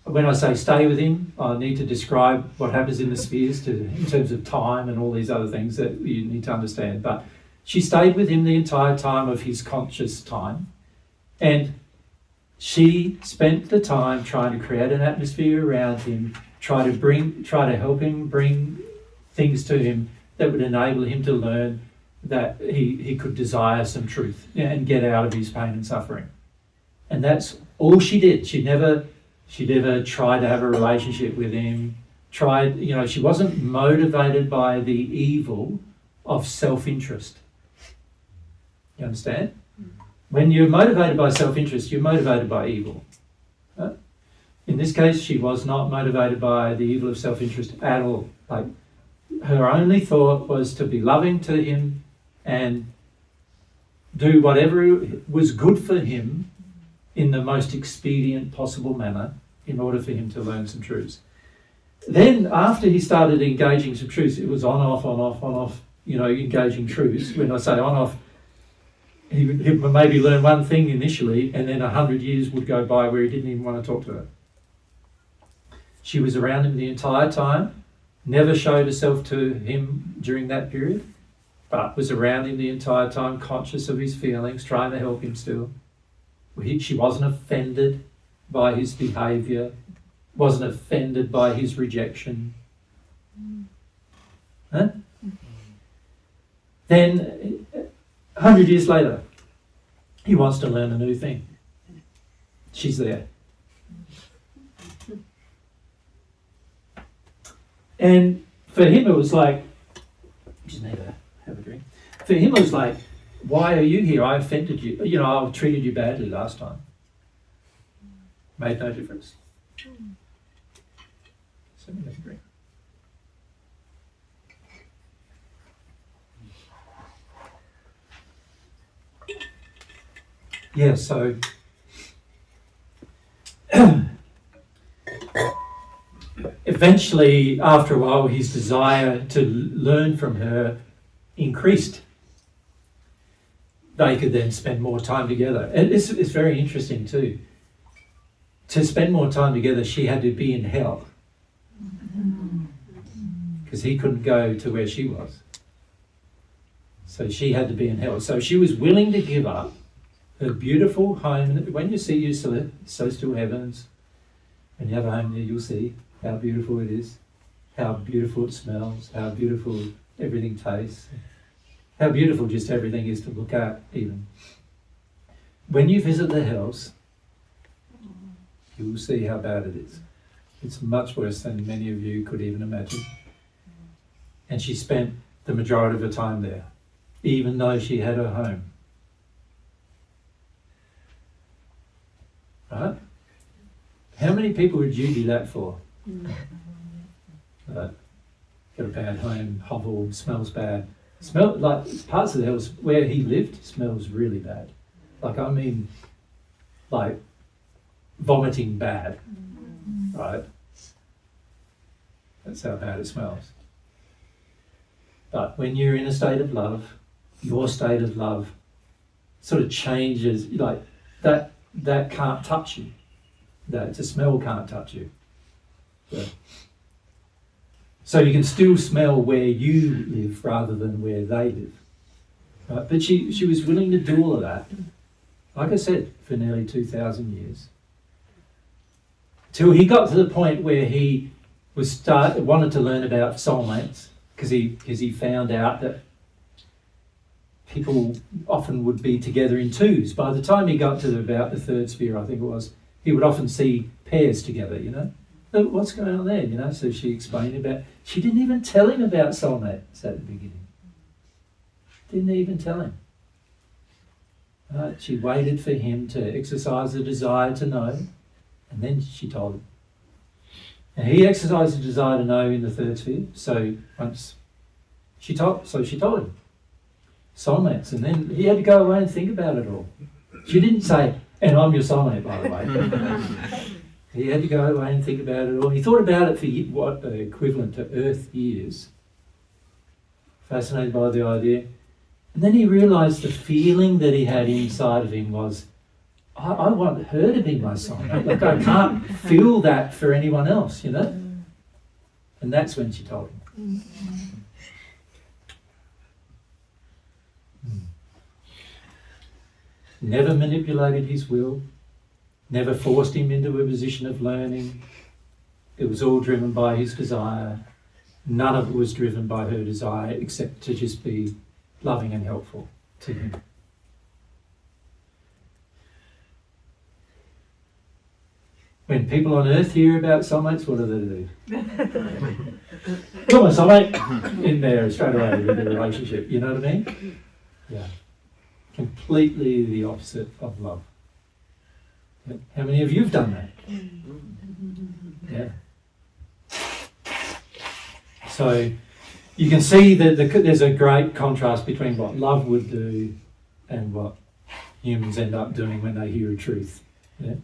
when I say stay with him, I need to describe what happens in the spheres in terms of time and all these other things that you need to understand. But she stayed with him the entire time of his conscious time. And she spent the time trying to create an atmosphere around him, try to help him bring things to him that would enable him to learn that he could desire some truth and get out of his pain and suffering. And that's all she did. She never tried to have a relationship with him. She wasn't motivated by the evil of self-interest. You understand? When you're motivated by self-interest, you're motivated by evil. Right? In this case, she was not motivated by the evil of self-interest at all. Like, her only thought was to be loving to him and do whatever was good for him in the most expedient possible manner in order for him to learn some truths. Then after he started engaging some truths, it was on, off, engaging truths. When I say on, off, he would maybe learn one thing initially, and then 100 years would go by where he didn't even want to talk to her. She was around him the entire time, never showed herself to him during that period, but was around him the entire time, conscious of his feelings, trying to help him still. She wasn't offended by his behaviour, wasn't offended by his rejection. Huh? Then, 100 years later, he wants to learn a new thing. She's there. And for him it was like, just need to have a drink. For him it was like, why are you here? I offended you. You know, I treated you badly last time. Made no difference. So let me have a drink. Yeah, so eventually, after a while, his desire to learn from her increased. They could then spend more time together. And it's very interesting too. To spend more time together, she had to be in hell. Because he couldn't go to where she was. So she had to be in hell. So she was willing to give up her beautiful home. When you see your celestial heavens, when you have a home there, you'll see how beautiful it is, how beautiful it smells, how beautiful everything tastes, how beautiful just everything is to look at even. When you visit the hells, you will see how bad it is. It's much worse than many of you could even imagine. And she spent the majority of her time there, even though she had her home. Right? How many people would you do that for? Got a bad home, hovel, smells bad. Smell like parts of the house where he lived smells really bad. Like I mean, like vomiting bad, right? That's how bad it smells. But when you're in a state of love, your state of love sort of changes. Like that can't touch you. The smell can't touch you. So you can still smell where you live rather than where they live. Right? But she was willing to do all of that, like I said, for nearly 2,000 years. Till he got to the point where he wanted to learn about soulmates, because he found out that people often would be together in twos. By the time he got to about the third sphere, I think it was, he would often see pairs together, you know. What's going on there, you know? So she explained about, she didn't even tell him about soulmates at the beginning. Didn't even tell him. Right? She waited for him to exercise the desire to know, and then she told him. And he exercised the desire to know in the third sphere, so she told him. Soulmates, and then he had to go away and think about it all. She didn't say, and I'm your soulmate, by the way. He had to go away and think about it all. He thought about it for what equivalent to Earth years. Fascinated by the idea. And then he realised the feeling that he had inside of him was, I want her to be my soulmate. Like I can't feel that for anyone else, you know? And that's when she told him. Never manipulated his will, never forced him into a position of learning. It was all driven by his desire. None of it was driven by her desire except to just be loving and helpful to him. When people on earth hear about soulmates, what do? Come on, soulmate! In there straight away with the relationship, you know what I mean? Yeah. Completely the opposite of love. How many of you have done that? Yeah. So you can see that there's a great contrast between what love would do and what humans end up doing when they hear a truth. Yeah.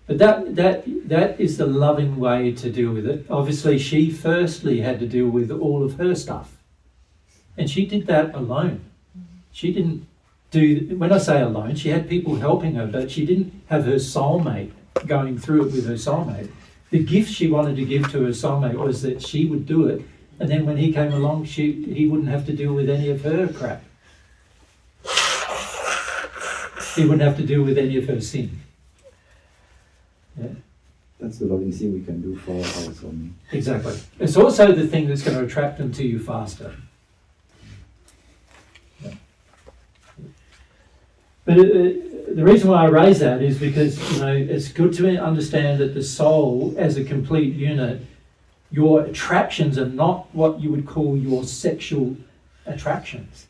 But that is the loving way to deal with it. Obviously, she firstly had to deal with all of her stuff, and she did that alone. She didn't do, when I say alone, she had people helping her, but she didn't have her soulmate going through it with her soulmate. The gift she wanted to give to her soulmate was that she would do it, and then when he came along, he wouldn't have to deal with any of her crap. He wouldn't have to deal with any of her sin. Yeah. That's the loving thing we can do for our soulmate. Exactly. It's also the thing that's going to attract them to you faster. Yeah. But the reason why I raise that is because, you know, it's good to understand that the soul, as a complete unit, your attractions are not what you would call your sexual attractions.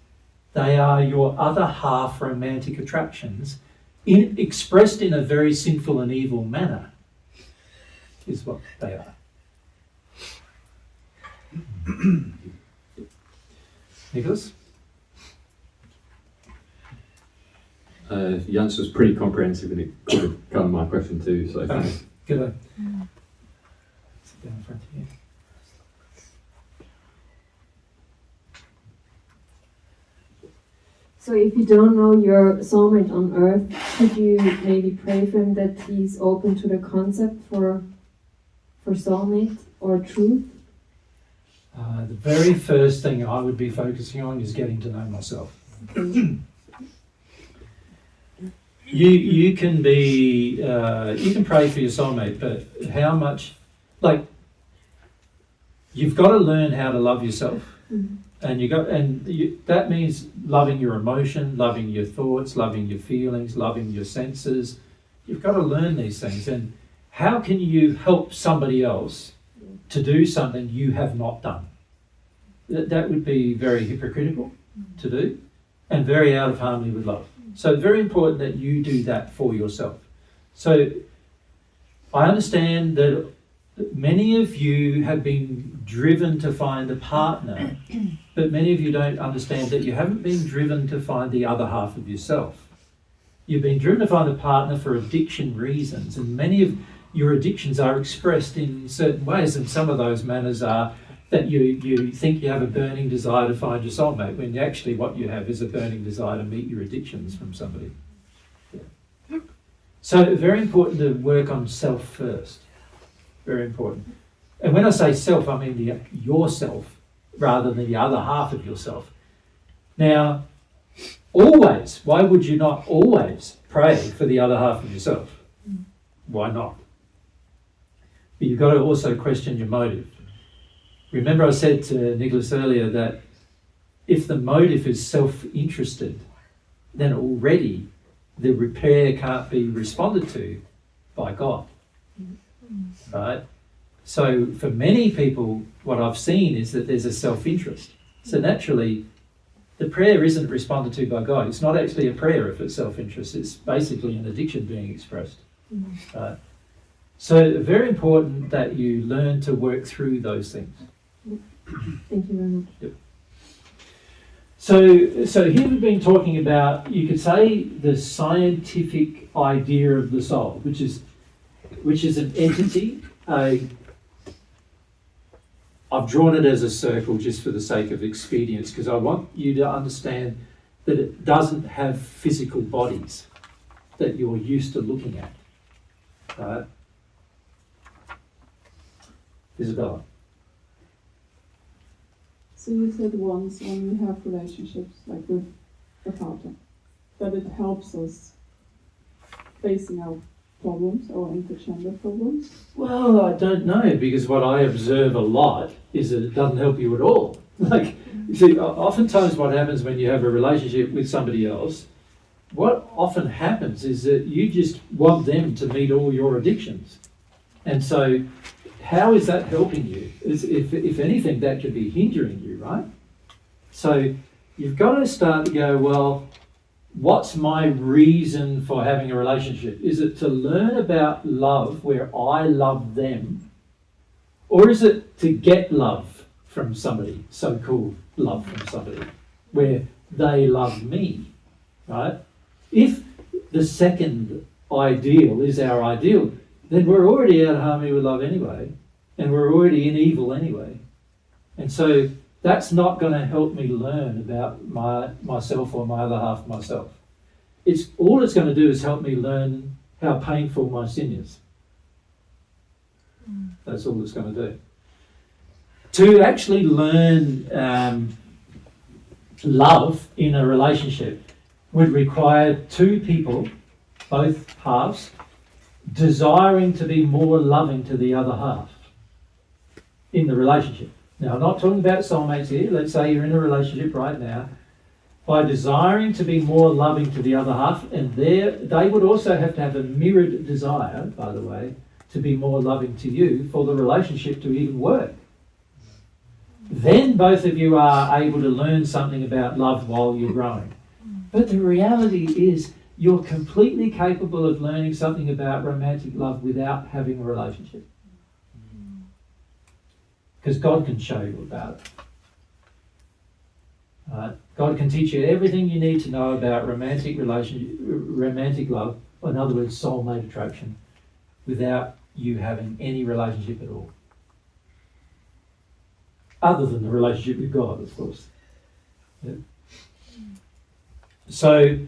They are your other half romantic attractions, expressed in a very sinful and evil manner, is what they are. Nicholas? The answer was pretty comprehensive and it could have covered my question too, so thanks. Good. Sit down in front of you. So if you don't know your soulmate on earth, could you maybe pray for him that he's open to the concept for soulmate or truth? The very first thing I would be focusing on is getting to know myself. You can be you can pray for your soulmate, but how much, like, you've got to learn how to love yourself. Mm-hmm. And that means loving your emotion, loving your thoughts, loving your feelings, loving your senses. You've got to learn these things. And how can you help somebody else to do something you have not done? That would be very hypocritical to do and very out of harmony with love. So very important that you do that for yourself. So I understand that many of you have been driven to find a partner, but many of you don't understand that you haven't been driven to find the other half of yourself. You've been driven to find a partner for addiction reasons, and many of your addictions are expressed in certain ways, and some of those manners are that you think you have a burning desire to find your soulmate, when actually what you have is a burning desire to meet your addictions from somebody. Yeah. So very important to work on self first. Very important. And when I say self, I mean yourself rather than the other half of yourself. Now, always, why would you not always pray for the other half of yourself? Why not? But you've got to also question your motive. Remember I said to Nicholas earlier that if the motive is self-interested, then already the repair can't be responded to by God. Right? So for many people, what I've seen is that there's a self-interest. So naturally, the prayer isn't responded to by God. It's not actually a prayer if it's self-interest. It's basically an addiction being expressed. Right? So very important that you learn to work through those things. Thank you very much. Yep. So here we've been talking about, you could say, the scientific idea of the soul, which is an entity. I've drawn it as a circle just for the sake of expedience, because I want you to understand that it doesn't have physical bodies that you're used to looking at. Right? Isabella. So you said once when we have relationships, like with a partner, that it helps us facing our problems, our intergender problems? Well, I don't know, because what I observe a lot is that it doesn't help you at all. Like, you see, oftentimes what happens when you have a relationship with somebody else, what often happens is that you just want them to meet all your addictions. And so how is that helping you? If anything, that could be hindering you, right? So you've got to start to go, well, what's my reason for having a relationship? Is it to learn about love where I love them? Or is it to get love from somebody, so-called love from somebody, where they love me, right? If the second ideal is our ideal, then we're already out of harmony with love anyway, and we're already in evil anyway. And so that's not going to help me learn about myself or my other half of myself. All it's going to do is help me learn how painful my sin is. That's all it's going to do. To actually learn love in a relationship would require two people, both halves, desiring to be more loving to the other half in the relationship. Now, I'm not talking about soulmates here. Let's say you're in a relationship right now. By desiring to be more loving to the other half, and they would also have to have a mirrored desire, by the way, to be more loving to you for the relationship to even work. Then both of you are able to learn something about love while you're growing. But the reality is you're completely capable of learning something about romantic love without having a relationship. Because God can show you about it. God can teach you everything you need to know about romantic love, or in other words, soulmate attraction, without you having any relationship at all. Other than the relationship with God, of course. Yeah. So,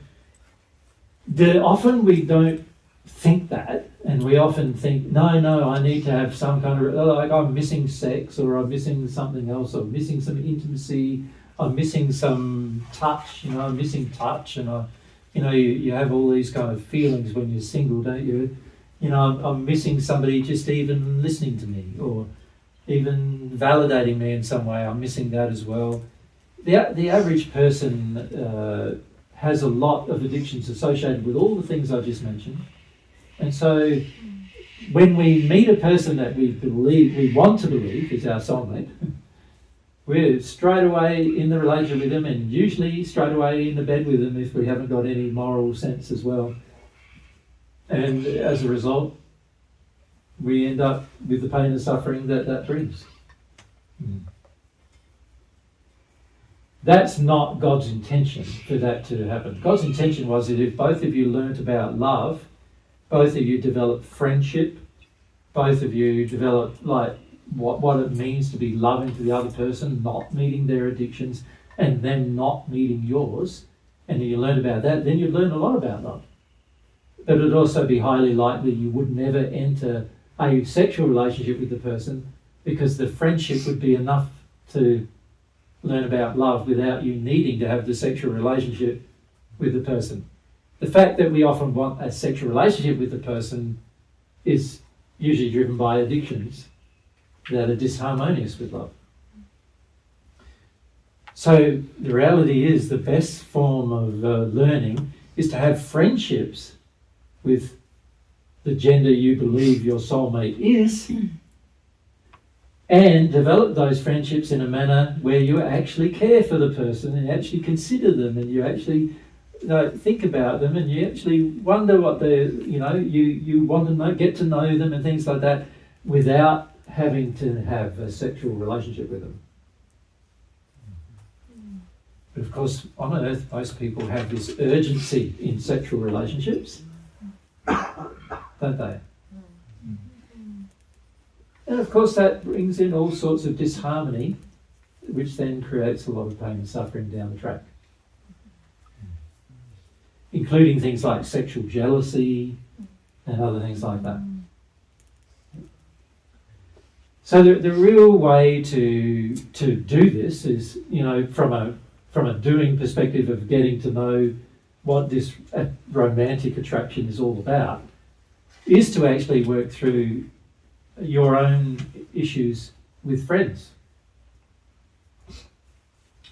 often we don't think that, and we often think, no, I need to have some kind of, like I'm missing sex, or I'm missing something else, or I'm missing some intimacy, I'm missing some touch, I'm missing touch, and you have all these kind of feelings when you're single, don't you? I'm missing somebody just even listening to me, or even validating me in some way. I'm missing that as well. The average person has a lot of addictions associated with all the things I just mentioned. And so when we meet a person that we want to believe is our soulmate, we're straight away in the relationship with them, and usually straight away in the bed with them if we haven't got any moral sense as well. And as a result, we end up with the pain and suffering that brings. That's not God's intention for that to happen. God's intention was that if both of you learnt about love, both of you developed friendship, both of you developed what it means to be loving to the other person, not meeting their addictions, and them not meeting yours, and you learn about that, then you'd learn a lot about love. But it'd also be highly likely you would never enter a sexual relationship with the person, because the friendship would be enough to learn about love without you needing to have the sexual relationship with the person. The fact that we often want a sexual relationship with the person is usually driven by addictions that are disharmonious with love. So the reality is the best form of learning is to have friendships with the gender you believe your soulmate is, and develop those friendships in a manner where you actually care for the person and actually consider them, and you actually think about them, and you actually wonder what they're, you want to get to know them and things like that, without having to have a sexual relationship with them. But of course, on earth, most people have this urgency in sexual relationships, don't they? And of course that brings in all sorts of disharmony, which then creates a lot of pain and suffering down the track. Including things like sexual jealousy and other things like that. So the real way to do this is, from a doing perspective of getting to know what this romantic attraction is all about, is to actually work through your own issues with friends.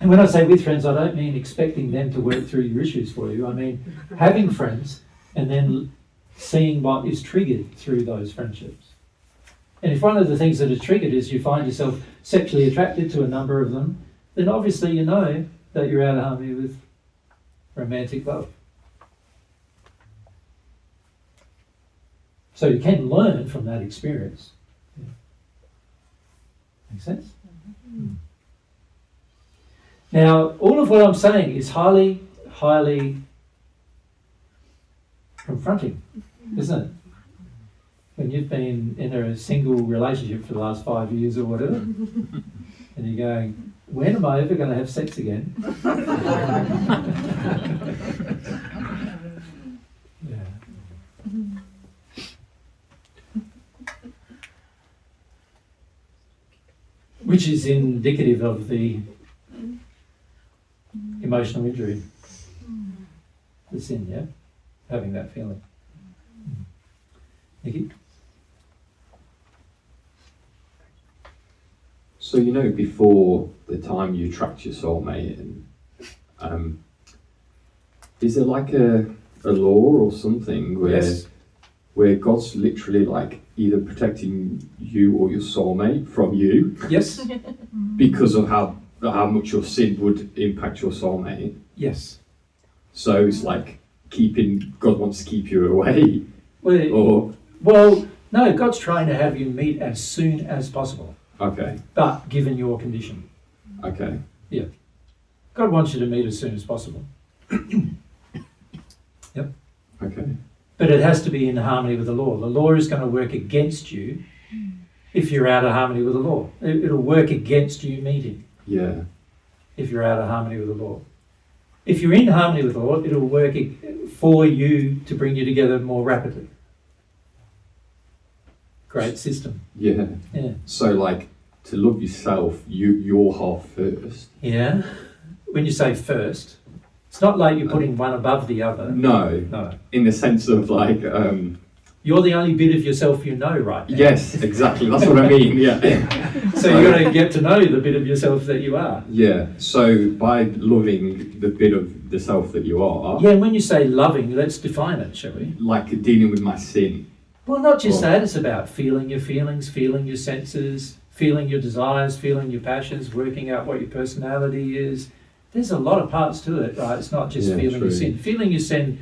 And when I say with friends, I don't mean expecting them to work through your issues for you. I mean having friends and then seeing what is triggered through those friendships. And if one of the things that is triggered is you find yourself sexually attracted to a number of them, then obviously you know that you're out of harmony with romantic love. So you can learn from that experience. Yeah. Make sense? Mm-hmm. Now, all of what I'm saying is highly, highly confronting, isn't it? When you've been in a single relationship for the last 5 years or whatever, and you're going, when am I ever going to have sex again? Yeah. Which is indicative of the emotional injury, the sin, yeah? Having that feeling. Nikki? So you know, before the time you attract your soulmate, and is there like a law or something where Yes. where God's literally like either protecting you or your soulmate from you Yes? because of how much your sin would impact your soulmate? Yes. So it's like God wants to keep you away, or Well, no, God's trying to have you meet as soon as possible, okay, but given your condition. okay, God wants you to meet as soon as possible. okay, But it has to be in harmony with the law. The law is going to work against you if you're out of harmony with the law. It'll work against you meeting yeah, if you're out of harmony with the law. If you're in harmony with the law, it'll work for you to bring you together more rapidly. Great system. yeah. Yeah. So like to love yourself, your half first. Yeah. When you say first, it's not like you're putting one above the other. No, No. in the sense of like, You're the only bit of yourself you know right now. yes, exactly. That's what I mean. Yeah, So you've got to get to know the bit of yourself that you are. yeah. So by loving the bit of the self that you are, Yeah, and when you say loving, let's define it, shall we? like dealing with my sin. Well, not just Well- that, it's about feeling your feelings, feeling your senses, feeling your desires, feeling your passions, working out what your personality is. There's a lot of parts to it, right? It's not just Yeah, feeling your true. sin. Feeling your sin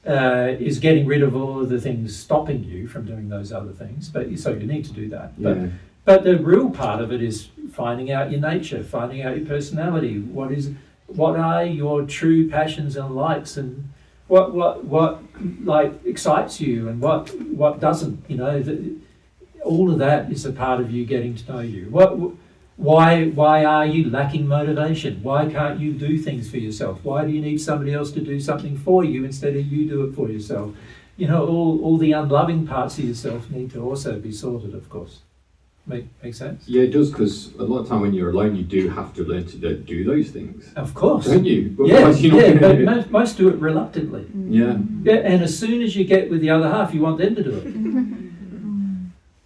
is getting rid of all of the things stopping you from doing those other things. So you need to do that. Yeah, But the real part of it is finding out your nature, finding out your personality. What are your true passions and likes, and what like excites you, and what doesn't. You know, all of that is a part of you getting to know you. Why are you lacking motivation? Why can't you do things for yourself? Why do you need somebody else to do something for you instead of you do it for yourself? You know, all the unloving parts of yourself need to also be sorted, of course. Make sense? yeah. It does, because a lot of time when you're alone, you do have to learn to do those things, Of course. don't you? Yeah, Otherwise you're not yeah, gonna but do it. most do it reluctantly. Yeah, Yeah, and as soon as you get with the other half, you want them to do it.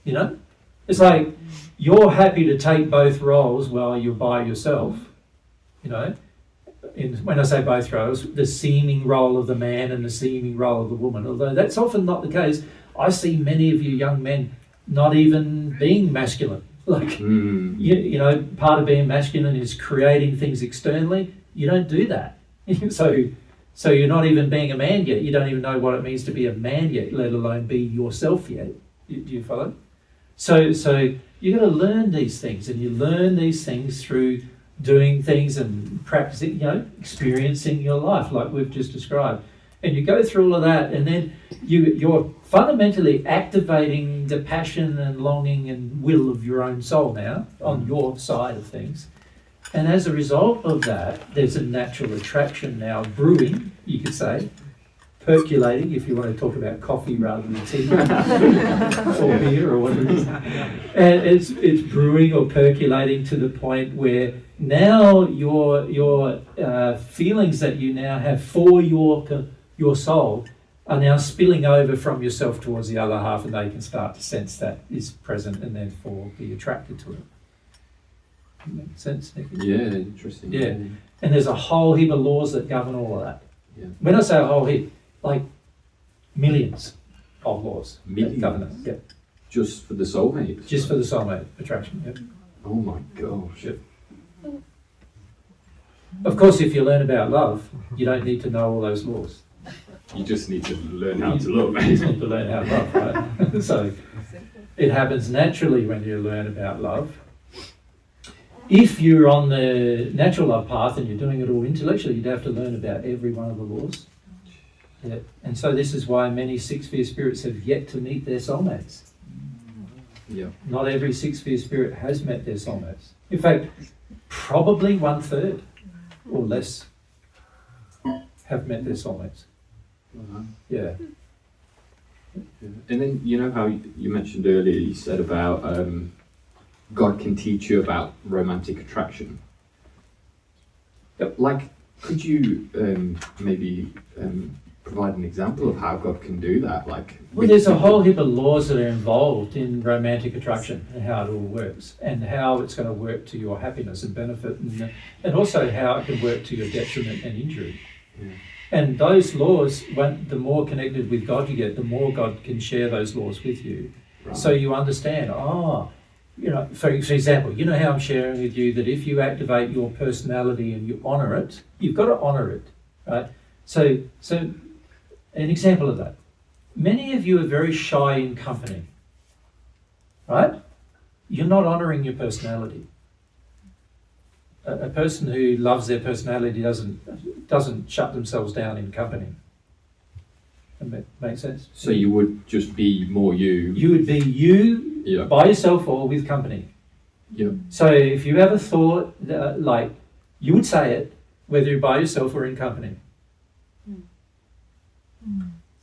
You know? It's like you're happy to take both roles while you're by yourself, you know? When I say both roles, the seeming role of the man and the seeming role of the woman, although that's often not the case. I see many of you young men not even being masculine. Like, you know, part of being masculine is creating things externally. You don't do that. So you're not even being a man yet. You don't even know what it means to be a man yet, let alone be yourself yet. Do you follow? So you got to learn these things, and you learn these things through doing things and practicing, you know, experiencing your life like we've just described. And you go through all of that, and then you're fundamentally activating the passion and longing and will of your own soul now on your side of things. And as a result of that, there's a natural attraction now brewing, you could say, percolating, if you want to talk about coffee rather than tea or beer or whatever it is. And it's brewing or percolating to the point where now your feelings that you now have for your soul are now spilling over from yourself towards the other half, and they can start to sense that is present and therefore be attracted to it. Make sense, Nicky? yeah. Interesting. Yeah. And there's a whole heap of laws that govern all of that. Yeah. When I say a whole heap, like millions of laws that Millions? govern it. Yeah. Just for the soulmate. Just for the soulmate attraction. Yeah. Oh my gosh. Of course, if you learn about love, you don't need to know all those laws. You just need to learn how to love. You just need to learn how to love, right? So it happens naturally when you learn about love. If you're on the natural love path and you're doing it all intellectually, you'd have to learn about every one of the laws. Yeah. And so this is why many six-sphere spirits have yet to meet their soulmates. Yeah. Not every six-sphere spirit has met their soulmates. In fact, probably 1/3 or less have met their soulmates. Yeah. And then you know how you mentioned earlier, you said about God can teach you about romantic attraction. Like, could you maybe provide an example of how God can do that? Like, Well, there's a whole heap of laws that are involved in romantic attraction and how it all works, and how it's going to work to your happiness and benefit, and also how it can work to your detriment and injury. Yeah. And those laws, the more connected with God you get, the more God can share those laws with you. Right. So you understand, for example, you know how I'm sharing with you that if you activate your personality and you honour it, you've got to honour it, right? So an example of that. Many of you are very shy in company, right? You're not honouring your personality. A person who loves their personality doesn't shut themselves down in company. That makes sense? So you would just be more you. You would be you by yourself or with company. Yeah. So if you have a thought, like, you would say it, whether you're by yourself or in company.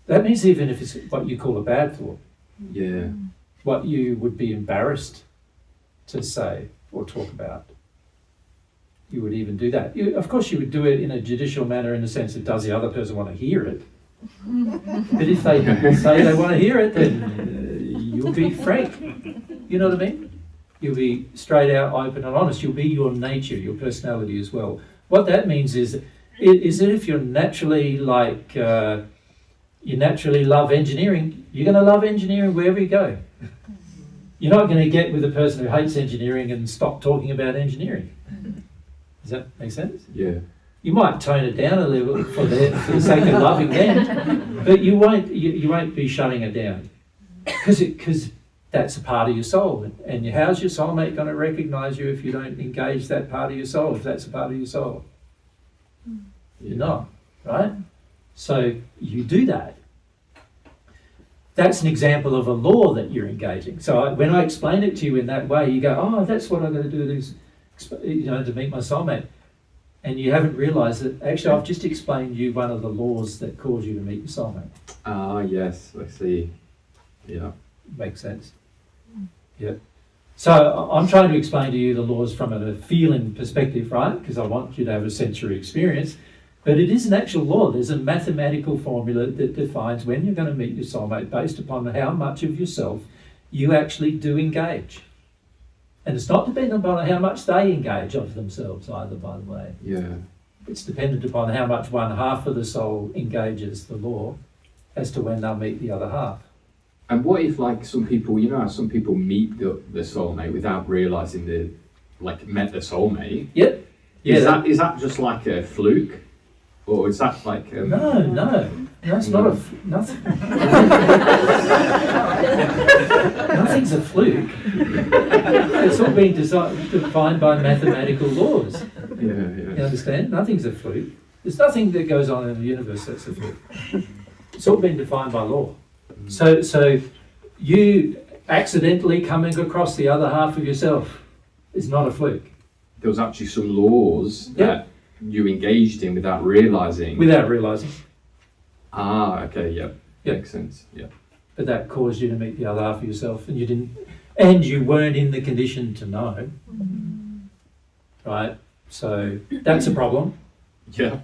That means even if it's what you call a bad thought, Yeah. what you would be embarrassed to say or talk about, you would even do that. Of course, you would do it in a judicial manner in the sense of, does the other person want to hear it? But if they say they want to hear it, then you'll be frank. You know what I mean? You'll be straight out, open and honest. You'll be your nature, your personality as well. What that means is that if you're naturally like, you naturally love engineering, you're going to love engineering wherever you go. You're not going to get with a person who hates engineering and stop talking about engineering. Does that make sense? Yeah. You might tone it down a little for the sake of loving them, but you won't be shutting it down, because that's a part of your soul. And how's your soulmate going to recognise you if you don't engage that part of your soul? If that's a part of your soul, you're not, right? So you do that. That's an example of a law that you're engaging. So when I explain it to you in that way, you go, "Oh, that's what I'm going to do to meet my soulmate." And you haven't realised that actually I've just explained you one of the laws that cause you to meet your soulmate. Ah, yes, I see. Yeah. Makes sense? Yeah. So I'm trying to explain to you the laws from a feeling perspective, right? Because I want you to have a sensory experience. But it is an actual law. There's a mathematical formula that defines when you're going to meet your soulmate based upon how much of yourself you actually do engage. And it's not dependent upon how much they engage of themselves either, by the way. Yeah. It's dependent upon how much one half of the soul engages the law as to when they'll meet the other half. And what if, like, some people, you know how some people meet the soulmate without realising they, like, met the soulmate? Yep. Yeah. Is that just like a fluke? Or is that like... No, it's not nothing. Nothing's a fluke. It's all been defined by mathematical laws. Yeah. You understand? Nothing's a fluke. There's nothing that goes on in the universe that's a fluke. It's all been defined by law. So you accidentally coming across the other half of yourself is not a fluke. There was actually some laws that you engaged in without realising. Without realising. Ah, okay, yep. Yep. Makes sense, yeah. But that caused you to meet the other half of yourself, and you weren't in the condition to know. Right? So that's a problem. Yeah.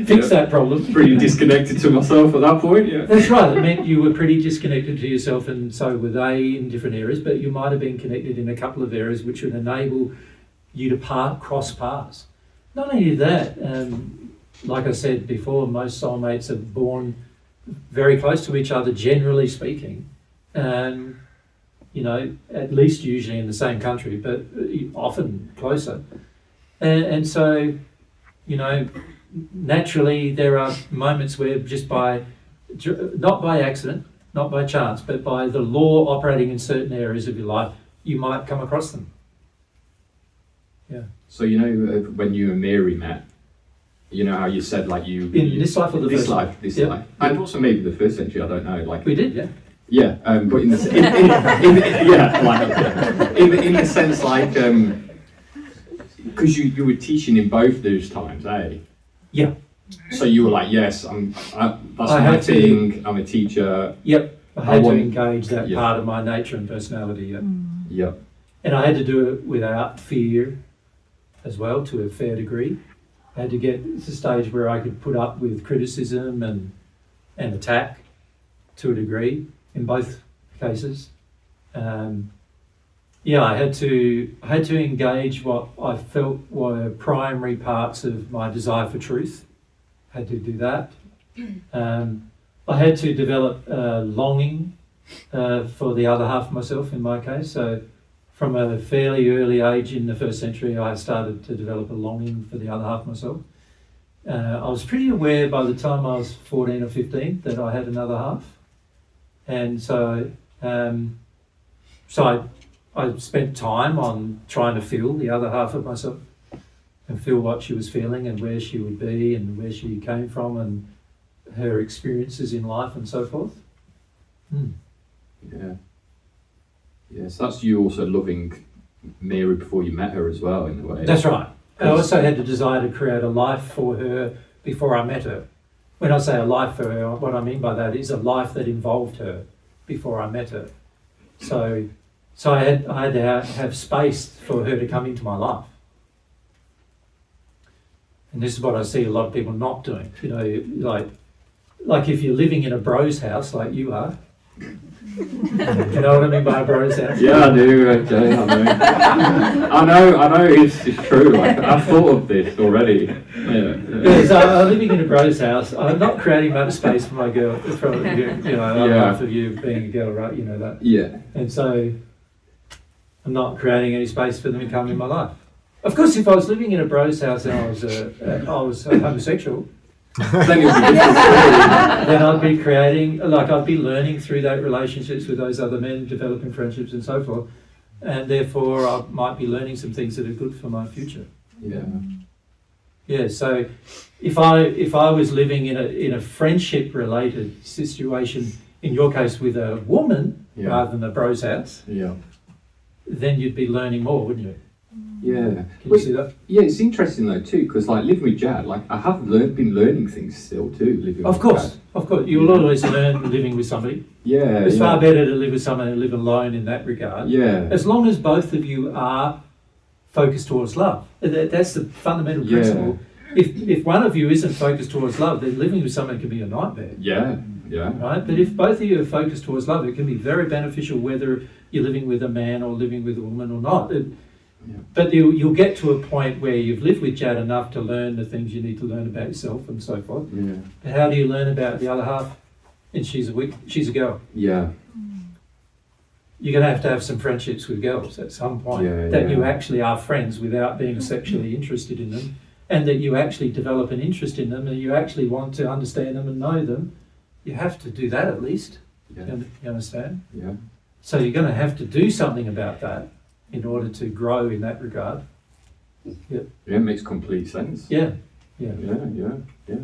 Fix that problem. Pretty disconnected to myself at that point, yeah. That's right. It meant you were pretty disconnected to yourself, and so were they in different areas, but you might have been connected in a couple of areas which would enable you to cross paths. Not only that, like I said before, most soulmates are born very close to each other, generally speaking. At least usually in the same country, but often closer. And so, naturally there are moments where just not by accident, not by chance, but by the law operating in certain areas of your life, you might come across them. Yeah. So when you and Mary met, you know how you said like you... In this life or the first life? This life. And also maybe the first century, I don't know. Like we did, yeah. Yeah, but in the sense like because you were teaching in both those times, eh? Yeah. So you were like, yes, that's I my had to- thing. I'm a teacher. Yep. I I had to want- engage that yeah. part of my nature and personality. Yep. Yep. And I had to do it without fear as well, to a fair degree. I had to get to a stage where I could put up with criticism and attack to a degree in both cases. I had to engage what I felt were primary parts of my desire for truth. I had to do that. I had to develop longing for the other half of myself in my case. So from a fairly early age in the first century, I started to develop a longing for the other half of myself. I was pretty aware by the time I was 14 or 15 that I had another half. And so I spent time on trying to feel the other half of myself and feel what she was feeling and where she would be and where she came from and her experiences in life and so forth. Yeah. Yes, that's you also loving Mary before you met her as well, in a way. That's right. I also had the desire to create a life for her before I met her. When I say a life for her, what I mean by that is a life that involved her before I met her. So I had to have space for her to come into my life. And this is what I see a lot of people not doing. You know, like if you're living in a bro's house like you are, you know what I mean by a bro's house? Yeah, I do. Okay, I know. It's true. Like, I've thought of this already. Yeah. So I'm living in a bro's house. I'm not creating much space for my girl. For half of you being a girl, right? You know that. Yeah. And so I'm not creating any space for them to come in my life. Of course, if I was living in a bro's house and I was homosexual, Then it would be different story. then I'd be creating, I'd be learning through those relationships with those other men, developing friendships and so forth, and therefore I might be learning some things that are good for my future. Yeah. Yeah. So if I was living in a friendship related situation, in your case with a woman rather than a bro's house, Yeah. then you'd be learning more, wouldn't you? Yeah. Can you see that? Yeah, it's interesting though too, because like living with Jad, like I have been learning things still too. Living Of with course, Jad. you'll always learn living with somebody. Yeah. It's far better to live with someone and live alone in that regard. Yeah. As long as both of you are focused towards love. That's the fundamental principle. If one of you isn't focused towards love, then living with someone can be a nightmare. Yeah. Yeah. Right? But if both of you are focused towards love, it can be very beneficial whether you're living with a man or living with a woman or not. But you'll get to a point where you've lived with Jad enough to learn the things you need to learn about yourself and so forth. Yeah. But how do you learn about the other half? And she's a girl. Yeah. You're going to have some friendships with girls at some point you actually are friends without being sexually interested in them, and that you actually develop an interest in them and you actually want to understand them and know them. You have to do that at least. Yeah. You understand? Yeah. So you're going to have to do something about that in order to grow in that regard. Yeah, it makes complete sense. Yeah. Yeah.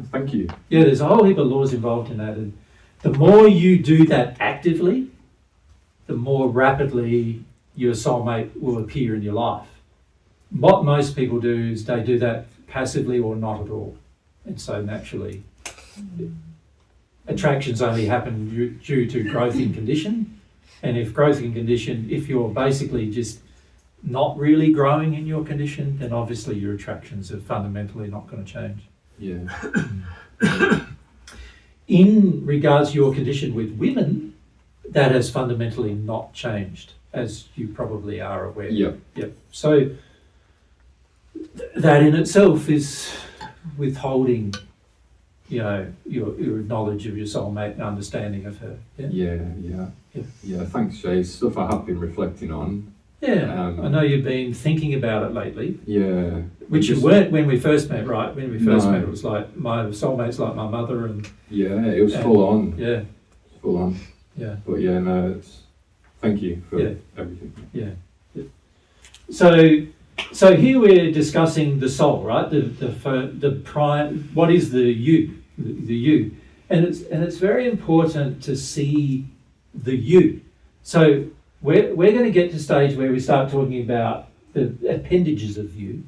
Thank you. Yeah, there's a whole heap of laws involved in that, and the more you do that actively, the more rapidly your soulmate will appear in your life. What most people do is they do that passively or not at all, and so naturally attractions only happen due to growth in condition, and if you're basically just not really growing in your condition, then obviously your attractions are fundamentally not going to change. Yeah. In regards to your condition with women, that has fundamentally not changed, as you probably are aware. Yep. So that in itself is withholding, your knowledge of your soulmate and understanding of her. Yeah. Thanks, Jay. Stuff I have been reflecting on. Yeah, I know you've been thinking about it lately. Yeah. Which you weren't when we first met, right? When we first met, it was like my soulmate's like my mother, and it was full on. Yeah. Full on. Yeah. But thank you for everything. Yeah. So here we're discussing the soul, right? The prime. What is the you? The you, and it's very important to see the you. So we're going to get to a stage where we start talking about the appendages of you,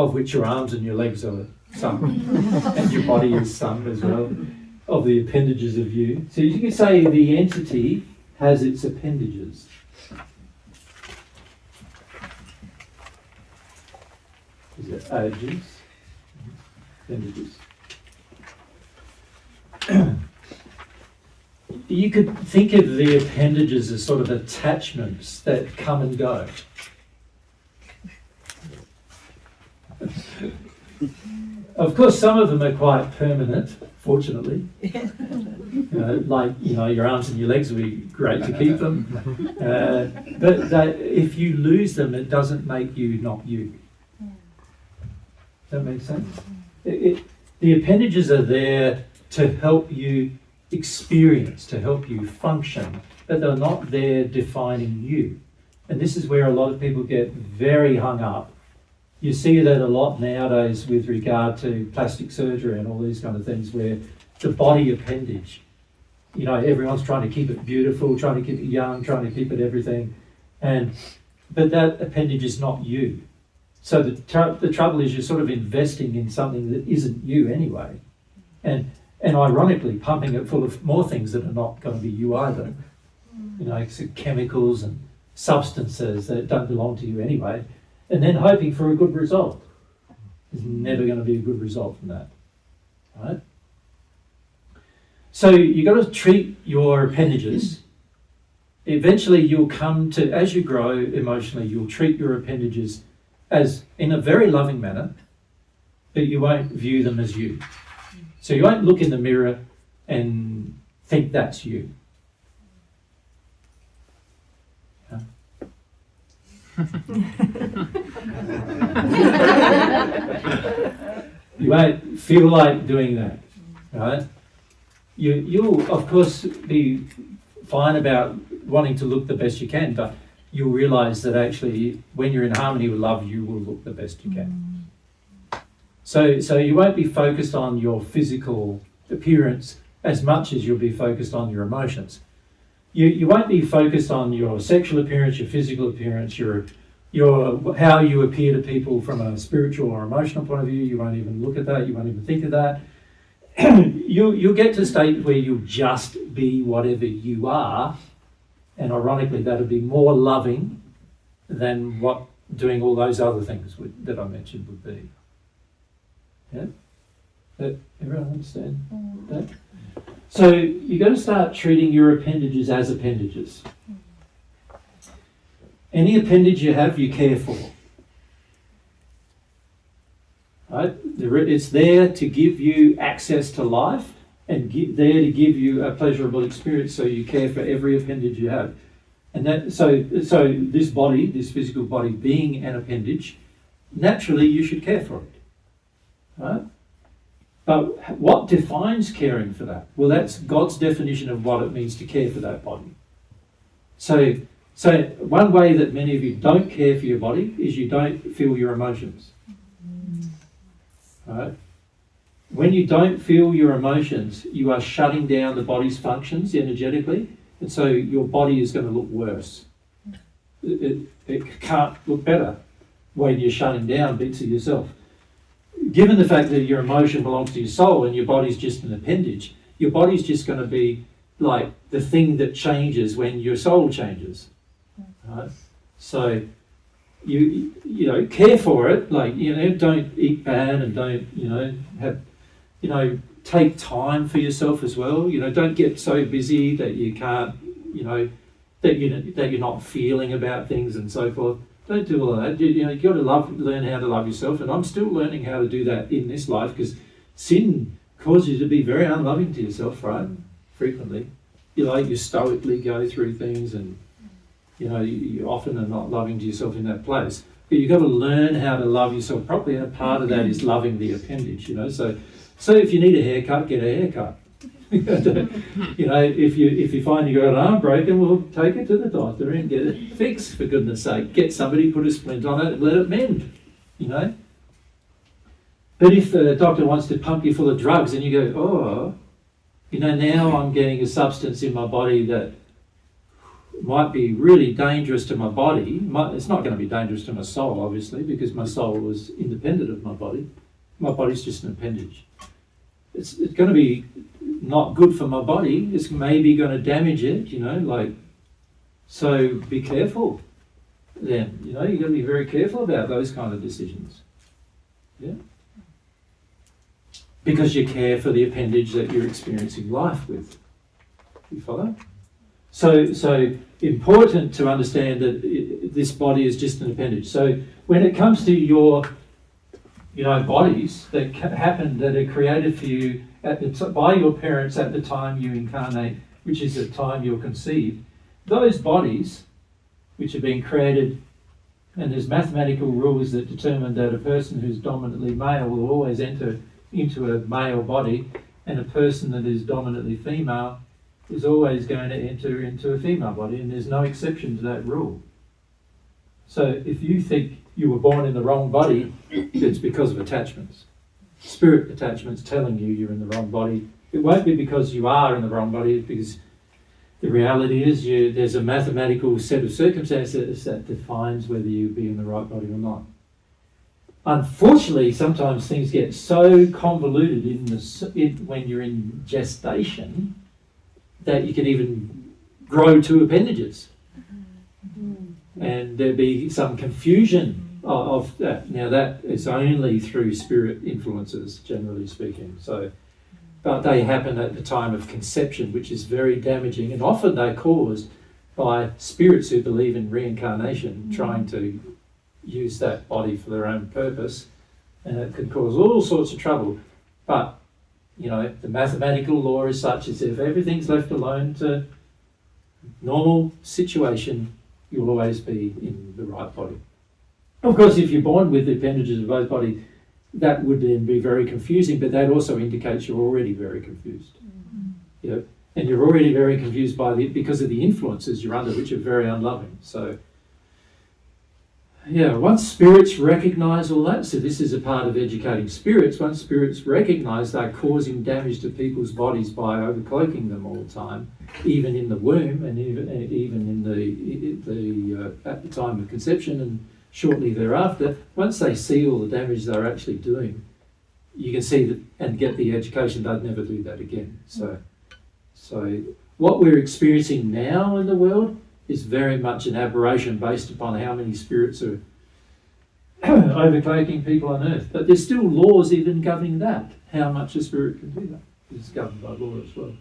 of which your arms and your legs are some, and your body is some as well, of the appendages of you. So you can say the entity has its appendages. Is it appendages? Appendages. You could think of the appendages as sort of attachments that come and go. Of course, some of them are quite permanent, fortunately. Your arms and your legs would be great to keep them. But if you lose them, it doesn't make you not you. Does that make sense? The appendages are there to help you experience, to help you function, but they're not there defining you. And this is where a lot of people get very hung up. You see that a lot nowadays with regard to plastic surgery and all these kind of things, where the body appendage, everyone's trying to keep it beautiful, trying to keep it young, trying to keep it everything, but that appendage is not you. So the trouble is you're sort of investing in something that isn't you anyway, and ironically pumping it full of more things that are not going to be you either. So chemicals and substances that don't belong to you anyway, and then hoping for a good result. There's never going to be a good result from that, right? So you've got to treat your appendages. Eventually you'll come to, as you grow emotionally, you'll treat your appendages as in a very loving manner, but you won't view them as you. So you won't look in the mirror and think that's you. Yeah. You won't feel like doing that, right? You'll of course be fine about wanting to look the best you can, but you'll realise that actually when you're in harmony with love, you will look the best you can. So you won't be focused on your physical appearance as much as you'll be focused on your emotions. You won't be focused on your sexual appearance, your physical appearance, your how you appear to people from a spiritual or emotional point of view. You won't even look at that. You won't even think of that. You'll get to a state where you'll just be whatever you are, and ironically, that'll be more loving than what doing all those other things that I mentioned would be. Yeah? Everyone understand that? So you've got to start treating your appendages as appendages. Any appendage you have, you care for. Right? It's there to give you access to life and there to give you a pleasurable experience, so you care for every appendage you have. And that so this body, this physical body being an appendage, naturally you should care for it. Right? But what defines caring for that? Well, that's God's definition of what it means to care for that body. So one way that many of you don't care for your body is you don't feel your emotions. Right? When you don't feel your emotions, you are shutting down the body's functions energetically, and so your body is going to look worse. It can't look better when you're shutting down bits of yourself. Given the fact that your emotion belongs to your soul and your body's just an appendage, your body's just going to be like the thing that changes when your soul changes. Right? So you care for it, don't eat bad and don't take time for yourself as well. Don't get so busy that you can't, that you're not feeling about things and so forth. Don't do all that. You've got to learn how to love yourself, and I'm still learning how to do that in this life, because sin causes you to be very unloving to yourself, right? Frequently. You stoically go through things, and you often are not loving to yourself in that place. But you've got to learn how to love yourself properly, and a part of that is loving the appendage, So if you need a haircut, get a haircut. If you find you got an arm broken, well, take it to the doctor and get it fixed, for goodness sake. Get somebody, put a splint on it and let it mend, But if the doctor wants to pump you full of drugs and you go, now I'm getting a substance in my body that might be really dangerous to my body. It's not going to be dangerous to my soul, obviously, because my soul is independent of my body. My body's just an appendage. It's going to be not good for my body. It's maybe going to damage it, so be careful then. You've got to be very careful about those kind of decisions. Yeah? Because you care for the appendage that you're experiencing life with. You follow? So important to understand that this body is just an appendage. So when it comes to your, bodies that happen, that are created for you by your parents at the time you incarnate, which is the time you're conceived, those bodies which have been created, and there's mathematical rules that determine that a person who's dominantly male will always enter into a male body, and a person that is dominantly female is always going to enter into a female body, and there's no exception to that rule. So if you think you were born in the wrong body, it's because of attachments. Spirit attachments telling you you're in the wrong body. It won't be because you are in the wrong body, it's because the reality is there's a mathematical set of circumstances that defines whether you'll be in the right body or not. Unfortunately, sometimes things get so convoluted when you're in gestation that you can even grow two appendages. And there'd be some confusion of that. Now that is only through spirit influences, generally speaking. But they happen at the time of conception, which is very damaging, and often they're caused by spirits who believe in reincarnation, trying to use that body for their own purpose, and it can cause all sorts of trouble. But the mathematical law is such as if everything's left alone to normal situation, you'll always be in the right body. Of course, if you're born with the appendages of both bodies, that would then be very confusing, but that also indicates you're already very confused. And you're already very confused because of the influences you're under, which are very unloving. So, once spirits recognize all that, so this is a part of educating spirits, once spirits recognize they're causing damage to people's bodies by overcloaking them all the time, even in the womb and even in the at the time of conception and shortly thereafter, once they see all the damage they're actually doing, you can see that and get the education they'd never do that again. So what we're experiencing now in the world is very much an aberration based upon how many spirits are overcloaking people on earth. But there's still laws even governing that, how much a spirit can do that. It's governed by law as well.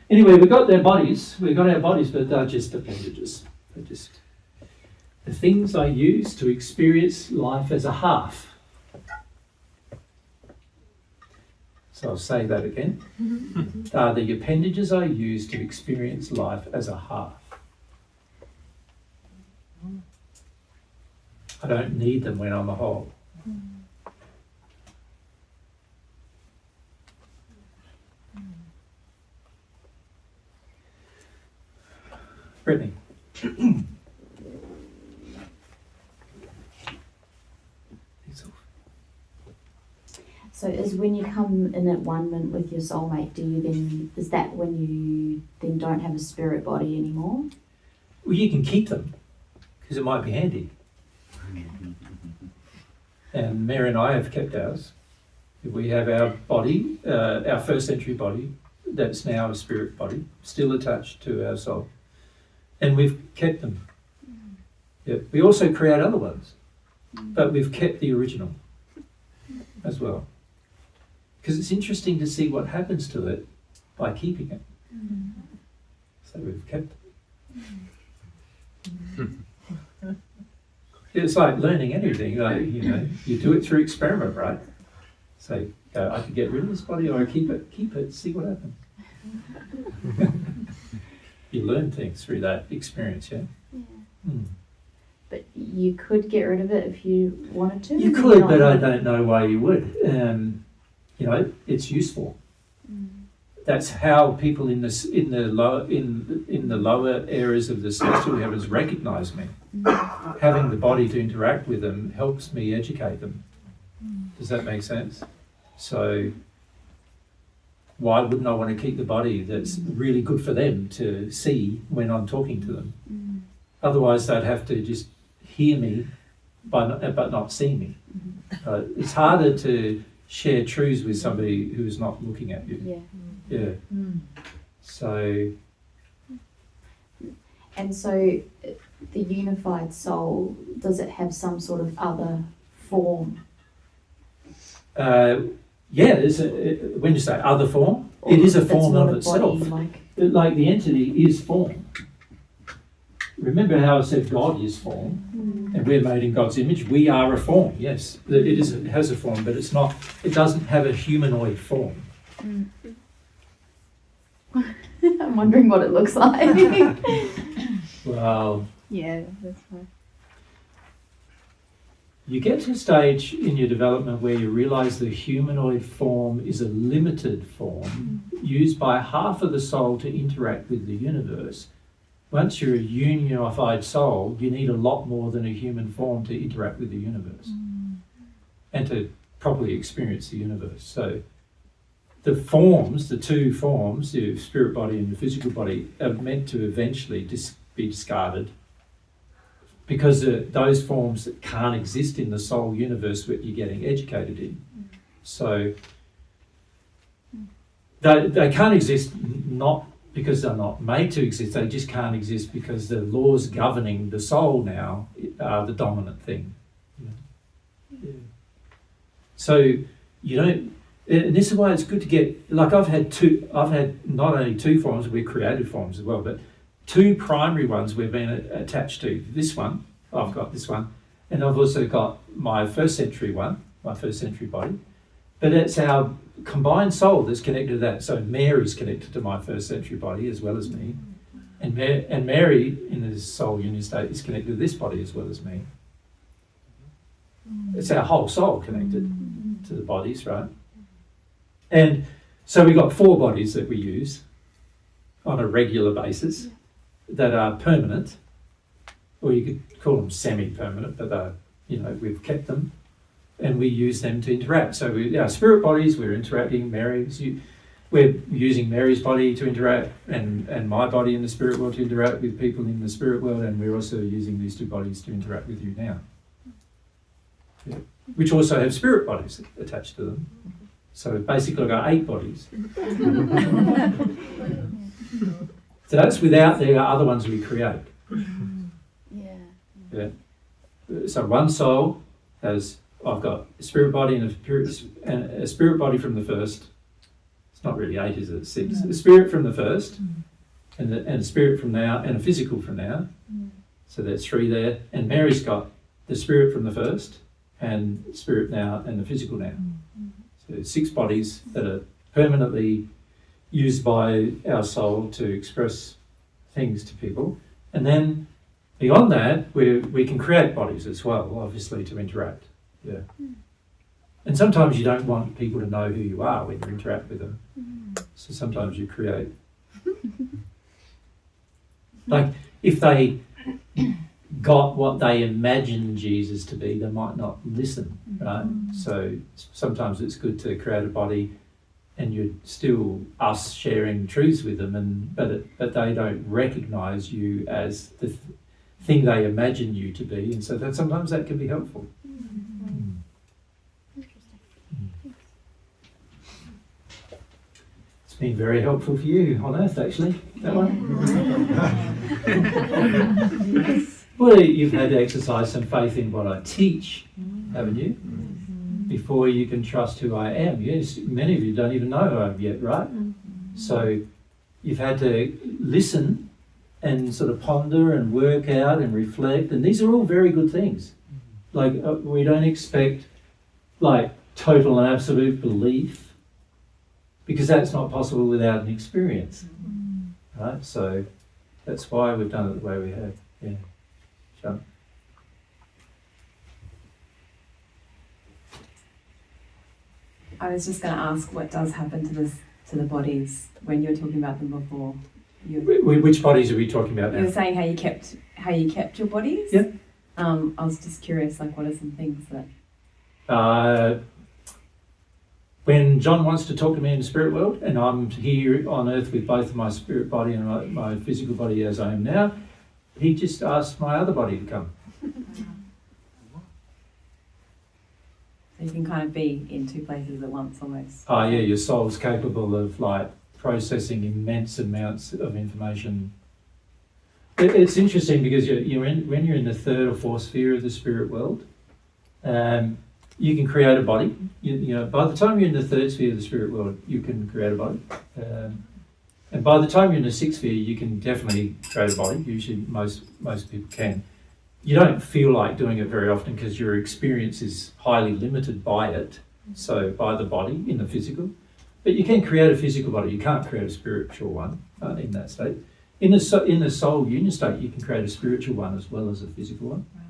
Anyway, we've got our bodies, but they're just appendages. They're just the things I use to experience life as a half. So I'll say that again. They are the appendages I use to experience life as a half. I don't need them when I'm a whole. Brittany. So is when you come in at-onement with your soulmate, is that when you then don't have a spirit body anymore? Well, you can keep them, because it might be handy. And Mary and I have kept ours. We have our body, our first century body, that's now a spirit body, still attached to our soul. And we've kept them. Yeah. We also create other ones, but we've kept the original as well. Because it's interesting to see what happens to it by keeping it. So we've kept it. It's like learning anything. You do it through experiment, right? So I could get rid of this body or I keep it, see what happens. You learn things through that experience, yeah? But you could get rid of it if you wanted to? You could, but I don't know why you would. It's useful. That's how people in the lower areas of the celestial heavens recognise me. Having the body to interact with them helps me educate them. Does that make sense? So, why wouldn't I want to keep the body that's really good for them to see when I'm talking to them? Otherwise, they'd have to just hear me but not see me. It's harder to share truths with somebody who's not looking at you. Yeah. So. And so, the unified soul, does it have some sort of other form? Yeah, when you say other form, it is a form of itself. Like the entity is form. Remember how I said God is form, and we're made in God's image. We are a form. Yes, it has a form, but it's not. It doesn't have a humanoid form. I'm wondering what it looks like. Well, Yeah, that's right. you get to a stage in your development where you realize the humanoid form is a limited form used by half of the soul to interact with the universe. Once you're a unified soul, you need a lot more than a human form to interact with the universe and to properly experience the universe. So the forms, the two forms, the spirit body and the physical body, are meant to eventually be discarded, because those forms that can't exist in the soul universe that you're getting educated in. So they can't exist not because they're not made to exist, they just can't exist because the laws governing the soul now are the dominant thing. Yeah. So you don't, and this is why it's good to get, like I've had not only two forms, we're created forms as well, but two primary ones we've been attached to. This one, I've got this one, and I've also got my first century one, my first century body. But it's our combined soul that's connected to that. So Mary's connected to my first century body as well as me. And Mary, in the soul union state, is connected to this body as well as me. It's our whole soul connected to the bodies, right? And so we've got 4 bodies that we use on a regular basis that are permanent, or you could call them semi-permanent, but we've kept them and we use them to interact. So our spirit bodies, we're interacting. We're using Mary's body to interact, and my body in the spirit world to interact with people in the spirit world, and we're also using these 2 bodies to interact with you now. Yeah. Which also have spirit bodies attached to them. So basically I've got 8 bodies. So that's without the other ones we create. Yeah. So one soul has, I've got a spirit body and a spirit body from the first. It's not really 8, is it? It's 6. A spirit from the first, and a spirit from now, and a physical from now. So there's 3 there. And Mary's got the spirit from the first, and spirit now, and the physical now. So 6 bodies that are permanently used by our soul to express things to people. And then beyond that, we can create bodies as well, obviously, to interact. Yeah. And sometimes you don't want people to know who you are when you interact with them. So sometimes you create. Like, if they got what they imagined Jesus to be, they might not listen, right? So sometimes it's good to create a body and you're still us sharing truths with them, but they don't recognise you as the thing they imagine you to be, and so that sometimes that can be helpful. It's been very helpful for you on Earth, actually, that one. Well, you've had to exercise some faith in what I teach, haven't you? Before you can trust who I am. Yes, many of you don't even know who I am yet, right? So you've had to listen and sort of ponder and work out and reflect, and these are all very good things. Like, we don't expect like total and absolute belief, because that's not possible without an experience, right? So that's why we've done it the way we have. Yeah. Sure. I was just going to ask, what does happen to the bodies when you were talking about them before? Which bodies are we talking about now? You were saying how you kept your bodies. Yep. I was just curious, like, what are some things that? when John wants to talk to me in the spirit world, and I'm here on earth with both my spirit body and my physical body as I am now, he just asks my other body to come. So you can kind of be in two places at once almost. Oh yeah, your soul's capable of like processing immense amounts of information. It's interesting because when you're in the third or fourth sphere of the spirit world, you can create a body. You know, by the time you're in the third sphere of the spirit world, you can create a body. And by the time you're in the sixth sphere, you can definitely create a body. Usually most people can. You don't feel like doing it very often because your experience is highly limited by it, so by the body in the physical. But you can create a physical body. You can't create a spiritual one in that state. In the soul union state, you can create a spiritual one as well as a physical one. Wow.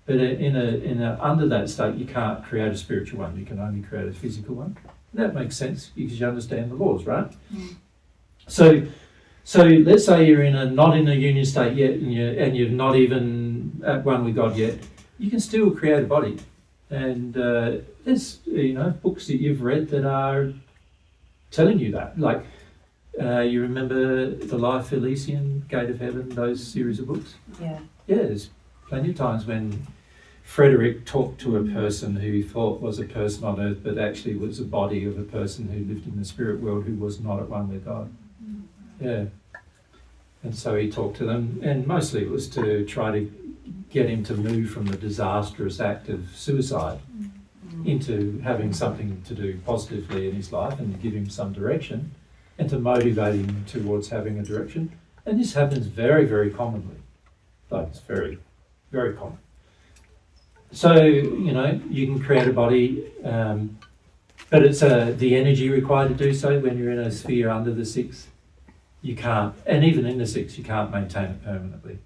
But under that state, you can't create a spiritual one. You can only create a physical one. And that makes sense because you understand the laws, right? Mm. So let's say you're not in a union state yet, and you're not even at one with God yet. You can still create a body, and there's books that you've read that are telling you that. Like you remember The Life Elysian, Gate of Heaven, those series of books. Yeah. Yeah, there's plenty of times when Frederick talked to a person who he thought was a person on earth, but actually was a body of a person who lived in the spirit world who was not at one with God. Yeah. And so he talked to them, and mostly it was to try to get him to move from the disastrous act of suicide into having something to do positively in his life and give him some direction and to motivate him towards having a direction. And this happens very, very commonly. Like, it's very, very common. So, you can create a body, but it's the energy required to do so when you're in a sphere under the sixth. You can't, and even in the sixth, you can't maintain it permanently.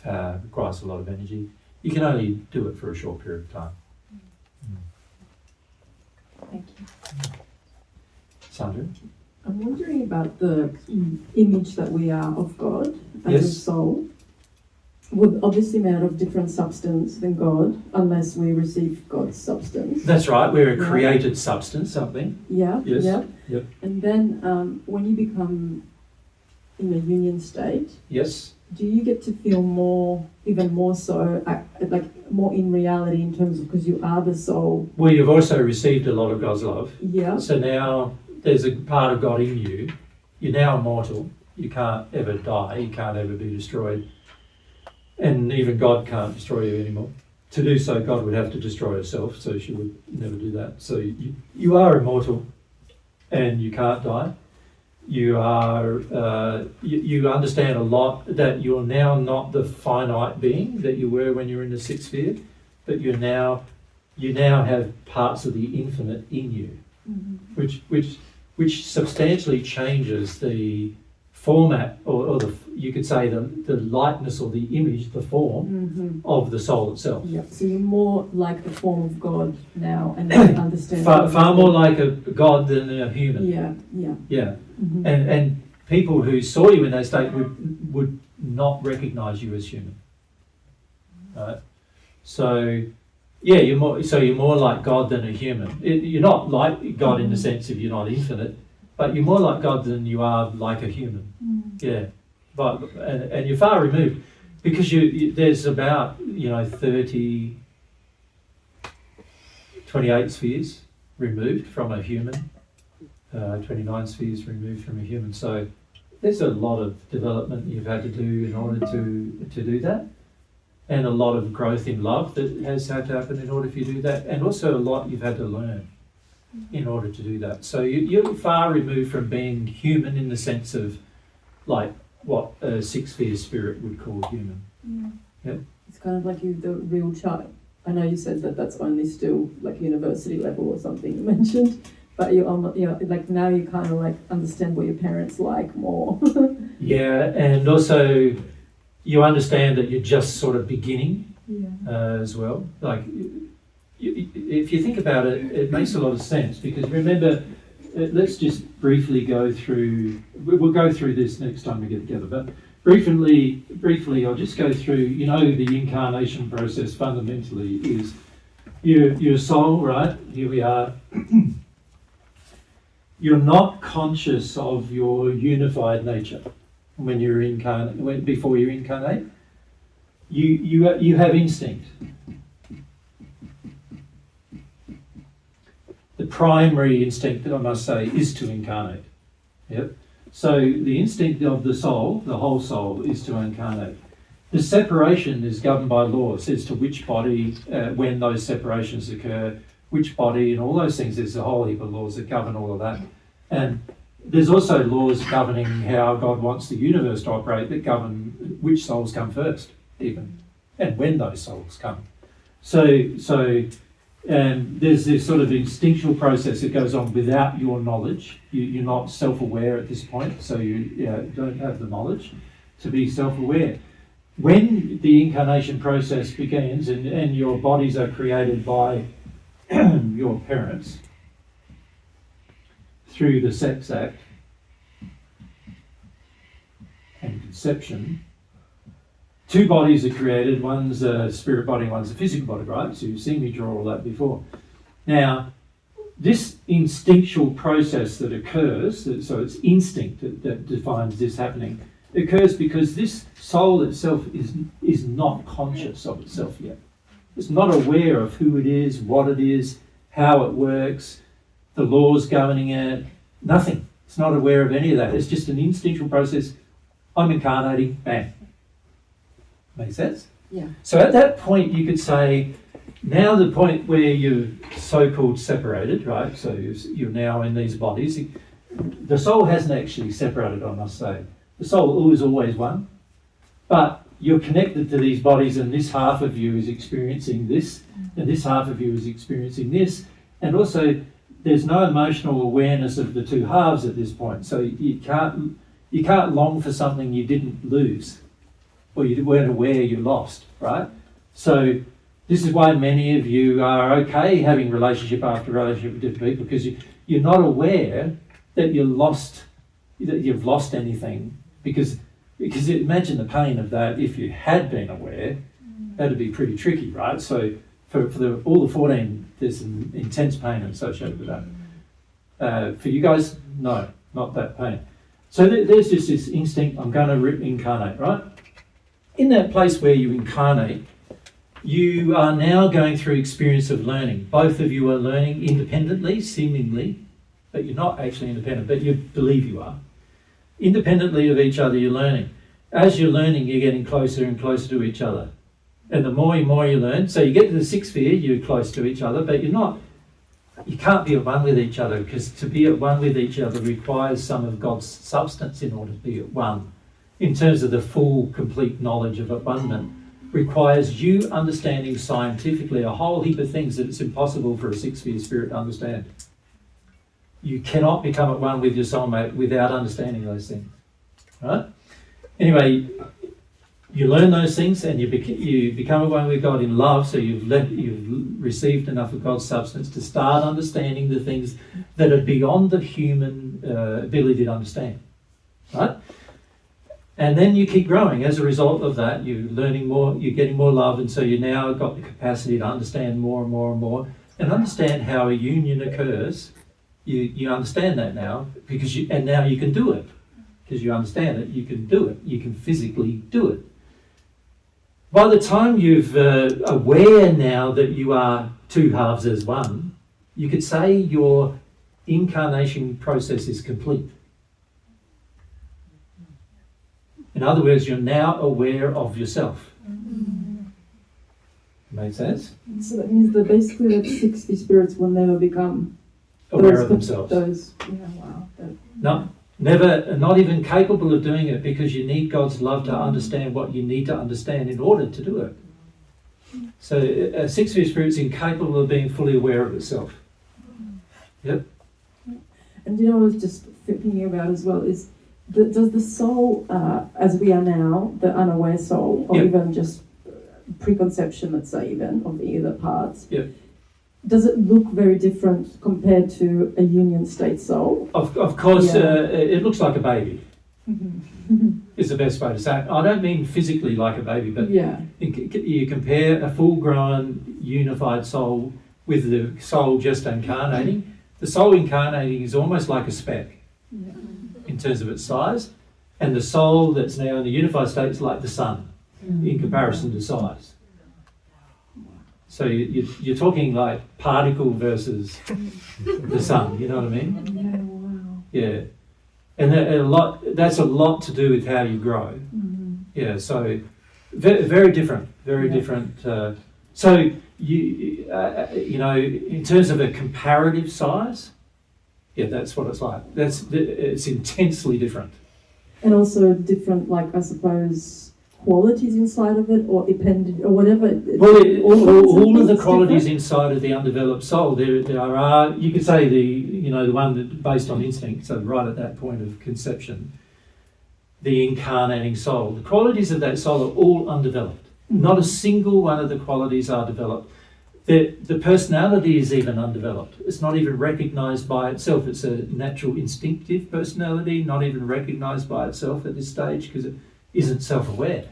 It requires a lot of energy. You can only do it for a short period of time. Thank you. Sandra? I'm wondering about the image that we are of God as Yes. a soul. We're obviously made of different substance than God, unless we receive God's substance. That's right, we're a Yeah. created substance, something. Yeah, Yes. yeah. Yep. And then when you become in a union state, Yes. do you get to feel more, even more so, like more in reality in terms of, because you are the soul? Well, you've also received a lot of God's love. Yeah. So now there's a part of God in you. You're now immortal. You can't ever die. You can't ever be destroyed. And even God can't destroy you anymore. To do so, God would have to destroy herself, so she would never do that. So you are immortal and you can't die. You are, you understand a lot that you're now not the finite being that you were when you were in the sixth sphere, but you now have parts of the infinite in you, which substantially changes the format, or you could say the lightness or the image, the form of the soul itself. Yeah. So you're more like the form of God now, and you understand. Far more like a God than a human. Yeah, yeah. Yeah. And people who saw you in that state would not recognise you as human. Right? So yeah, you're more like God than a human. You're not like God in the sense of you're not infinite, but you're more like God than you are like a human. Yeah, but and you're far removed because there's about 30, 28 spheres removed from a human, 29 spheres removed from a human. So there's a lot of development you've had to do in order to do that, and a lot of growth in love that has had to happen in order for you to do that, and also a lot you've had to learn in order to do that. So you're far removed from being human in the sense of like what a six sphere spirit would call human. It's kind of like you, the real child. I know you said that that's only still like university level or something you mentioned, but like now you kind of like understand what your parents like more. Yeah, and also you understand that you're just sort of beginning as well. Like if you think about it, it makes a lot of sense because remember, let's just briefly go through. We'll go through this next time we get together, but briefly, I'll just go through. The incarnation process fundamentally is your soul, right? Here we are. you're not conscious of your unified nature when you're before you incarnate. You have instinct. The primary instinct, I must say, is to incarnate. Yep. So the instinct of the soul, the whole soul, is to incarnate. The separation is governed by laws as to which body, when those separations occur, which body, and all those things. There's a whole heap of laws that govern all of that. And there's also laws governing how God wants the universe to operate that govern which souls come first, even, and when those souls come. So there's this sort of instinctual process that goes on without your knowledge. You're not self-aware at this point, so you don't have the knowledge to be self-aware. When the incarnation process begins and your bodies are created by your parents through the sex act and conception, two bodies are created. One's a spirit body, one's a physical body, right? So you've seen me draw all that before. Now, this instinctual process that occurs, so it's instinct that defines this happening, occurs because this soul itself is not conscious of itself yet. It's not aware of who it is, what it is, how it works, the laws governing it, nothing. It's not aware of any of that. It's just an instinctual process. I'm incarnating, bang. Make sense? Yeah. So at that point you could say, now the point where you're so-called separated, right? So you're now in these bodies. The soul hasn't actually separated, I must say. The soul is always one. But you're connected to these bodies, and this half of you is experiencing this, and this half of you is experiencing this. And also, there's no emotional awareness of the two halves at this point. So you can't long for something you didn't lose, or you weren't aware you lost, right? So this is why many of you are okay having relationship after relationship with different people, because you're not aware that you've lost anything, because imagine the pain of that. If you had been aware, that'd be pretty tricky, right? So for all the 14, there's some intense pain associated with that. For you guys, no, not that pain. So there's just this instinct, I'm going to incarnate, right? In that place where you incarnate, you are now going through experience of learning. Both of you are learning independently, seemingly, but you're not actually independent, but you believe you are. Independently of each other, you're learning. As you're learning, you're getting closer and closer to each other. And the more you learn, so you get to the sixth sphere, you're close to each other, but you can't be at one with each other, because to be at one with each other requires some of God's substance in order to be at one. In terms of the full, complete knowledge of at-onement, requires you understanding scientifically a whole heap of things that it's impossible for a sixth sphere spirit to understand. You cannot become at one with your soulmate without understanding those things, right? Anyway, you learn those things and you become at one with God in love, so you've received enough of God's substance to start understanding the things that are beyond the human ability to understand, right? And then you keep growing. As a result of that, you're learning more, you're getting more love, and so you now got the capacity to understand more and more and more, and understand how a union occurs. You understand that now, and now you can do it. Because you understand it, you can do it. You can physically do it. By the time you're aware now that you are two halves as one, you could say your incarnation process is complete. In other words, you're now aware of yourself. Make sense? So that means that basically that 60 spirits will never become aware of themselves. Wow. Never, not even capable of doing it, because you need God's love to understand what you need to understand in order to do it. So a sixth sphere spirit is incapable of being fully aware of itself. Yep. And I was just thinking about as well is, does the soul, as we are now, the unaware soul, or even just preconception, let's say, even of either parts, does it look very different compared to a union state soul? Of course, it looks like a baby. Is the best way to say it. I don't mean physically like a baby, but you compare a full-grown, unified soul with the soul just incarnating. The soul incarnating is almost like a speck in terms of its size, and the soul that's now in the unified state is like the sun in comparison to size. So you're talking like particle versus the sun, you know what I mean? Yeah. And that's a lot to do with how you grow. Yeah, so very different, very different. So you know, in terms of a comparative size, yeah, that's what it's like. It's intensely different. And also different, like, I suppose, qualities inside of it, or dependent, or whatever. All of the qualities inside of the undeveloped soul, there are, you could say the one that based on instinct, so right at that point of conception, the incarnating soul. The qualities of that soul are all undeveloped. Not a single one of the qualities are developed. The personality is even undeveloped. It's not even recognised by itself. It's a natural instinctive personality, not even recognised by itself at this stage because it isn't self-aware.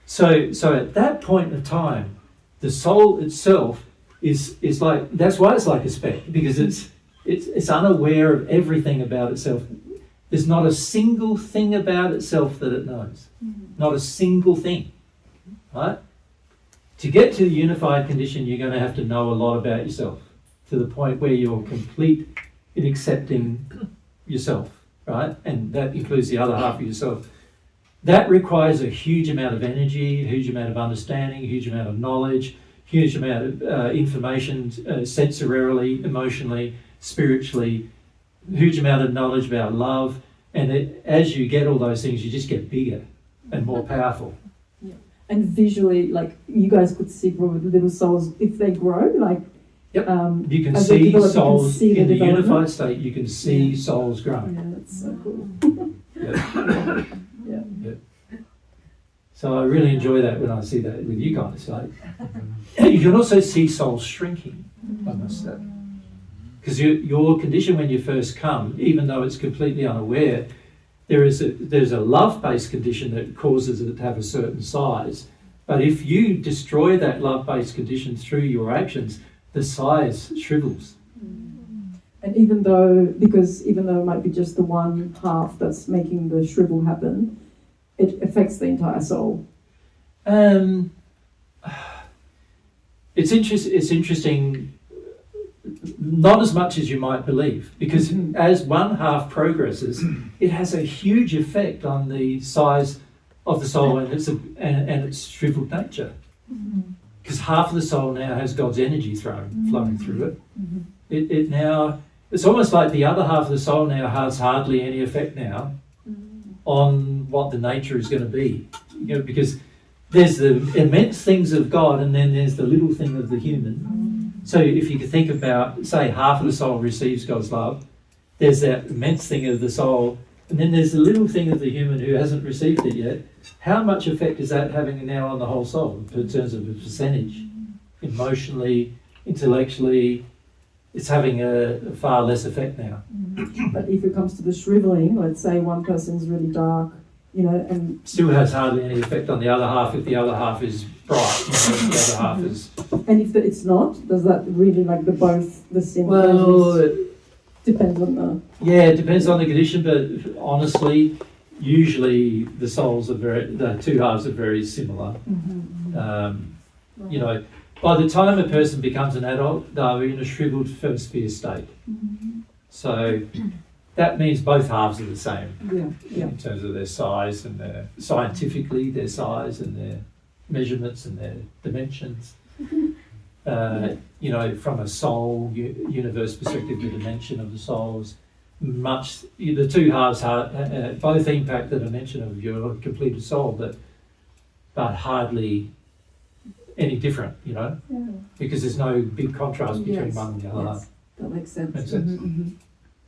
So at that point of time, the soul itself is like, that's why it's like a speck, because it's unaware of everything about itself. There's not a single thing about itself that it knows. Not a single thing. Right? To get to the unified condition, you're going to have to know a lot about yourself to the point where you're complete in accepting yourself, right? And that includes the other half of yourself. That requires a huge amount of energy, a huge amount of understanding, a huge amount of knowledge, huge amount of information, sensorially, emotionally, spiritually, huge amount of knowledge about love. And as you get all those things, you just get bigger and more powerful. And visually, like, you guys could see probably the little souls if they grow, like. Yep. You can as they see develop, souls you can see in the development. unified state. You can see souls grow. Yeah, that's so cool. Yeah. So I really enjoy that when I see that with you guys. Like, you can also see souls shrinking, I must say, because your condition when you first come, even though it's completely unaware, there's a love-based condition that causes it to have a certain size. But if you destroy that love-based condition through your actions, the size shrivels. And even though it might be just the one half that's making the shrivel happen, it affects the entire soul. It's interesting. Not as much as you might believe, because as one half progresses, it has a huge effect on the size of the soul and its shriveled nature. Because half of the soul now has God's energy flowing through it. It's almost like the other half of the soul now has hardly any effect now on what the nature is going to be. You know, because there's the immense things of God and then there's the little thing of the human. So if you could think about, say, half of the soul receives God's love, there's that immense thing of the soul, and then there's the little thing of the human who hasn't received it yet. How much effect is that having now on the whole soul in terms of a percentage? Emotionally, intellectually, it's having a far less effect now. But if it comes to the shriveling, let's say one person's really dark, you know, and still has hardly any effect on the other half if the other half is bright. The other half is. And if it's not, does that really like the same? Well, it depends on the. Yeah, it depends on the condition, but honestly, usually the two halves are very similar. You know, by the time a person becomes an adult, they're in a shriveled first sphere state. So that means both halves are the same in terms of their size and scientifically their size and their measurements and their dimensions. You know, from a soul universe perspective, the dimension of the souls, the two halves both impact the dimension of your completed soul, but hardly any different, you know, because there's no big contrast between one and the other half. That makes sense. Makes sense.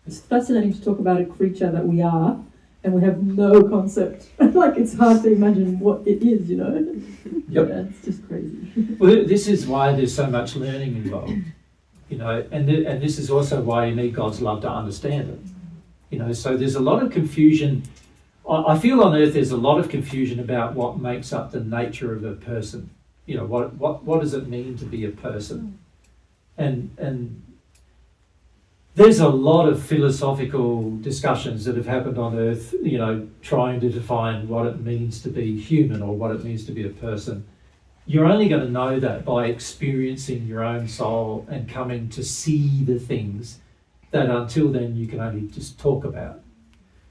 It's fascinating to talk about a creature that we are, and we have no concept. Like, it's hard to imagine what it is, you know? Yep. Yeah, it's just crazy. Well, this is why there's so much learning involved, you know, and this is also why you need God's love to understand it. You know, so there's a lot of confusion. I feel on earth there's a lot of confusion about what makes up the nature of a person. You know, what does it mean to be a person? And there's a lot of philosophical discussions that have happened on Earth, you know, trying to define what it means to be human or what it means to be a person. You're only going to know that by experiencing your own soul and coming to see the things that until then you can only just talk about.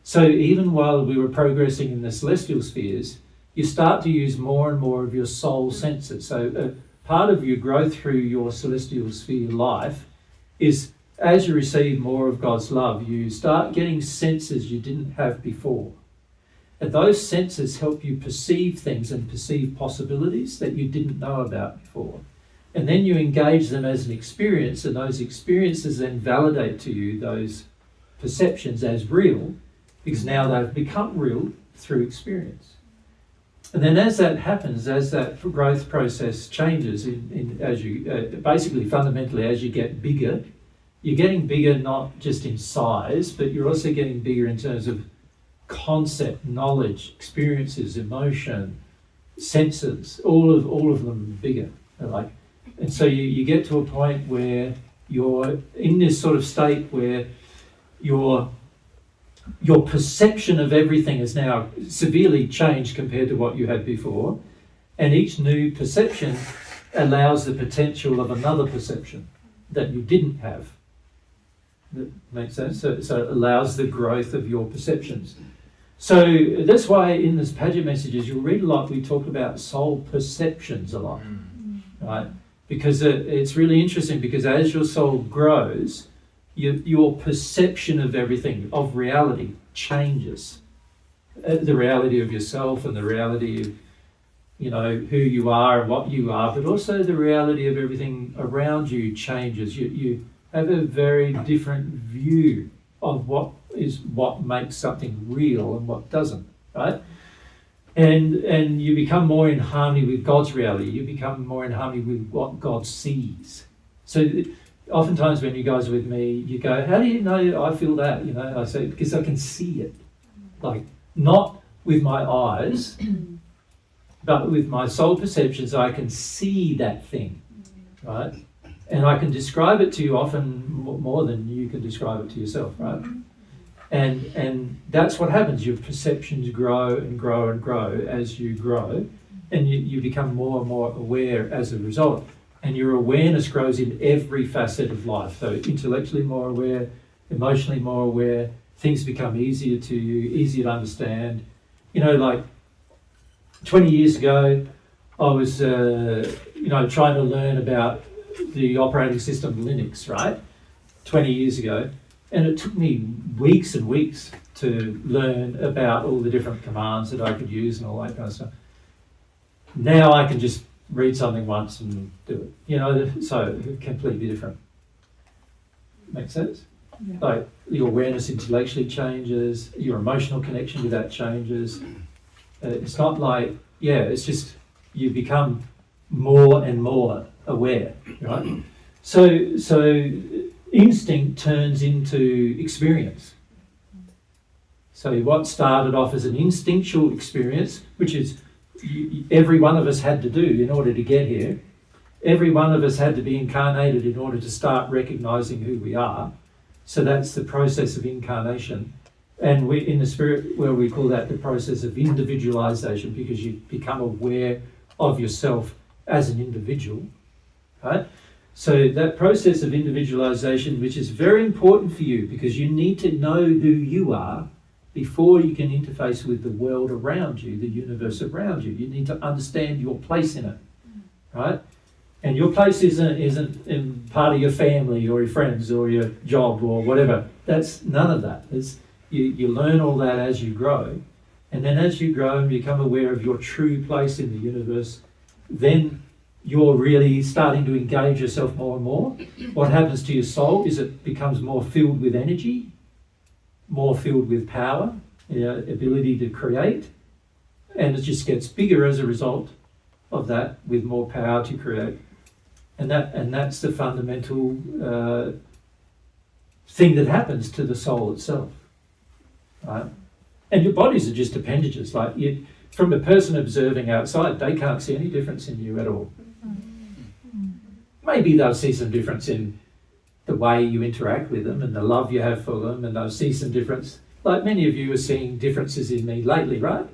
So even while we were progressing in the celestial spheres, you start to use more and more of your soul senses. So part of your growth through your celestial sphere life is, as you receive more of God's love, you start getting senses you didn't have before. And those senses help you perceive things and perceive possibilities that you didn't know about before. And then you engage them as an experience, and those experiences then validate to you those perceptions as real, because now they've become real through experience. And then as that happens, as that growth process changes, as you basically fundamentally as you get bigger, you're getting bigger not just in size, but you're also getting bigger in terms of concept, knowledge, experiences, emotion, senses, all of them bigger. And so you get to a point where you're in this sort of state where your perception of everything is now severely changed compared to what you had before, and each new perception allows the potential of another perception that you didn't have. That makes sense? So it allows the growth of your perceptions. So that's why in this Paget messages you'll read a lot, we talk about soul perceptions a lot, right? Because it's really interesting, because as your soul grows, your perception of everything, of reality, changes. The reality of yourself and the reality of, you know, who you are and what you are, but also the reality of everything around you changes. You have a very different view of what makes something real and what doesn't, right? And you become more in harmony with God's reality. You become more in harmony with what God sees. So oftentimes when you guys are with me, you go, how do you know I feel that? You know, I say, because I can see it. Like, not with my eyes, but with my soul perceptions, I can see that thing, right? And I can describe it to you often more than you can describe it to yourself, right? And that's what happens. Your perceptions grow and grow and grow as you grow, and you become more and more aware as a result. And your awareness grows in every facet of life. So intellectually more aware, emotionally more aware, things become easier to you, easier to understand. You know, like 20 years ago, I was, trying to learn about the operating system Linux, right? 20 years ago. And it took me weeks and weeks to learn about all the different commands that I could use and all that kind of stuff. Now I can just read something once and do it. You know, so completely different. Make sense? Yeah. Like your awareness intellectually changes, your emotional connection to that changes. It's not like, it's just you become more and more aware, right? So instinct turns into experience. So what started off as an instinctual experience, which is every one of us had to do in order to get here. Every one of us had to be incarnated in order to start recognizing who we are. So that's the process of incarnation. And we, in the spirit world, we call that the process of individualization, because you become aware of yourself as an individual, right? So that process of individualization, which is very important for you, because you need to know who you are before you can interface with the world around you, the universe around you. You need to understand your place in it, right? And your place isn't in part of your family or your friends or your job or whatever. That's none of that. You learn all that as you grow. And then as you grow and become aware of your true place in the universe, then you're really starting to engage yourself more and more. What happens to your soul is it becomes more filled with energy, more filled with power, ability to create, and it just gets bigger as a result of that, with more power to create. And that's the fundamental thing that happens to the soul itself, right? And your bodies are just appendages. Like from a person observing outside, they can't see any difference in you at all. Maybe they'll see some difference in the way you interact with them and the love you have for them, and they'll see some difference. Like many of you are seeing differences in me lately, right?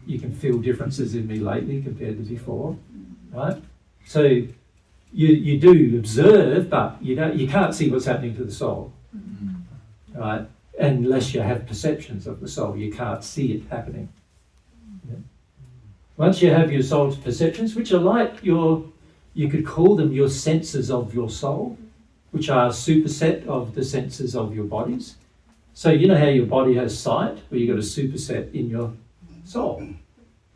You can feel differences in me lately compared to before, right? So you do observe, but you can't see what's happening to the soul, right? Unless you have perceptions of the soul, you can't see it happening. Yeah. Once you have your soul's perceptions, which are like you could call them your senses of your soul, which are a superset of the senses of your bodies. So you know how your body has sight? Well, you've got a superset in your soul.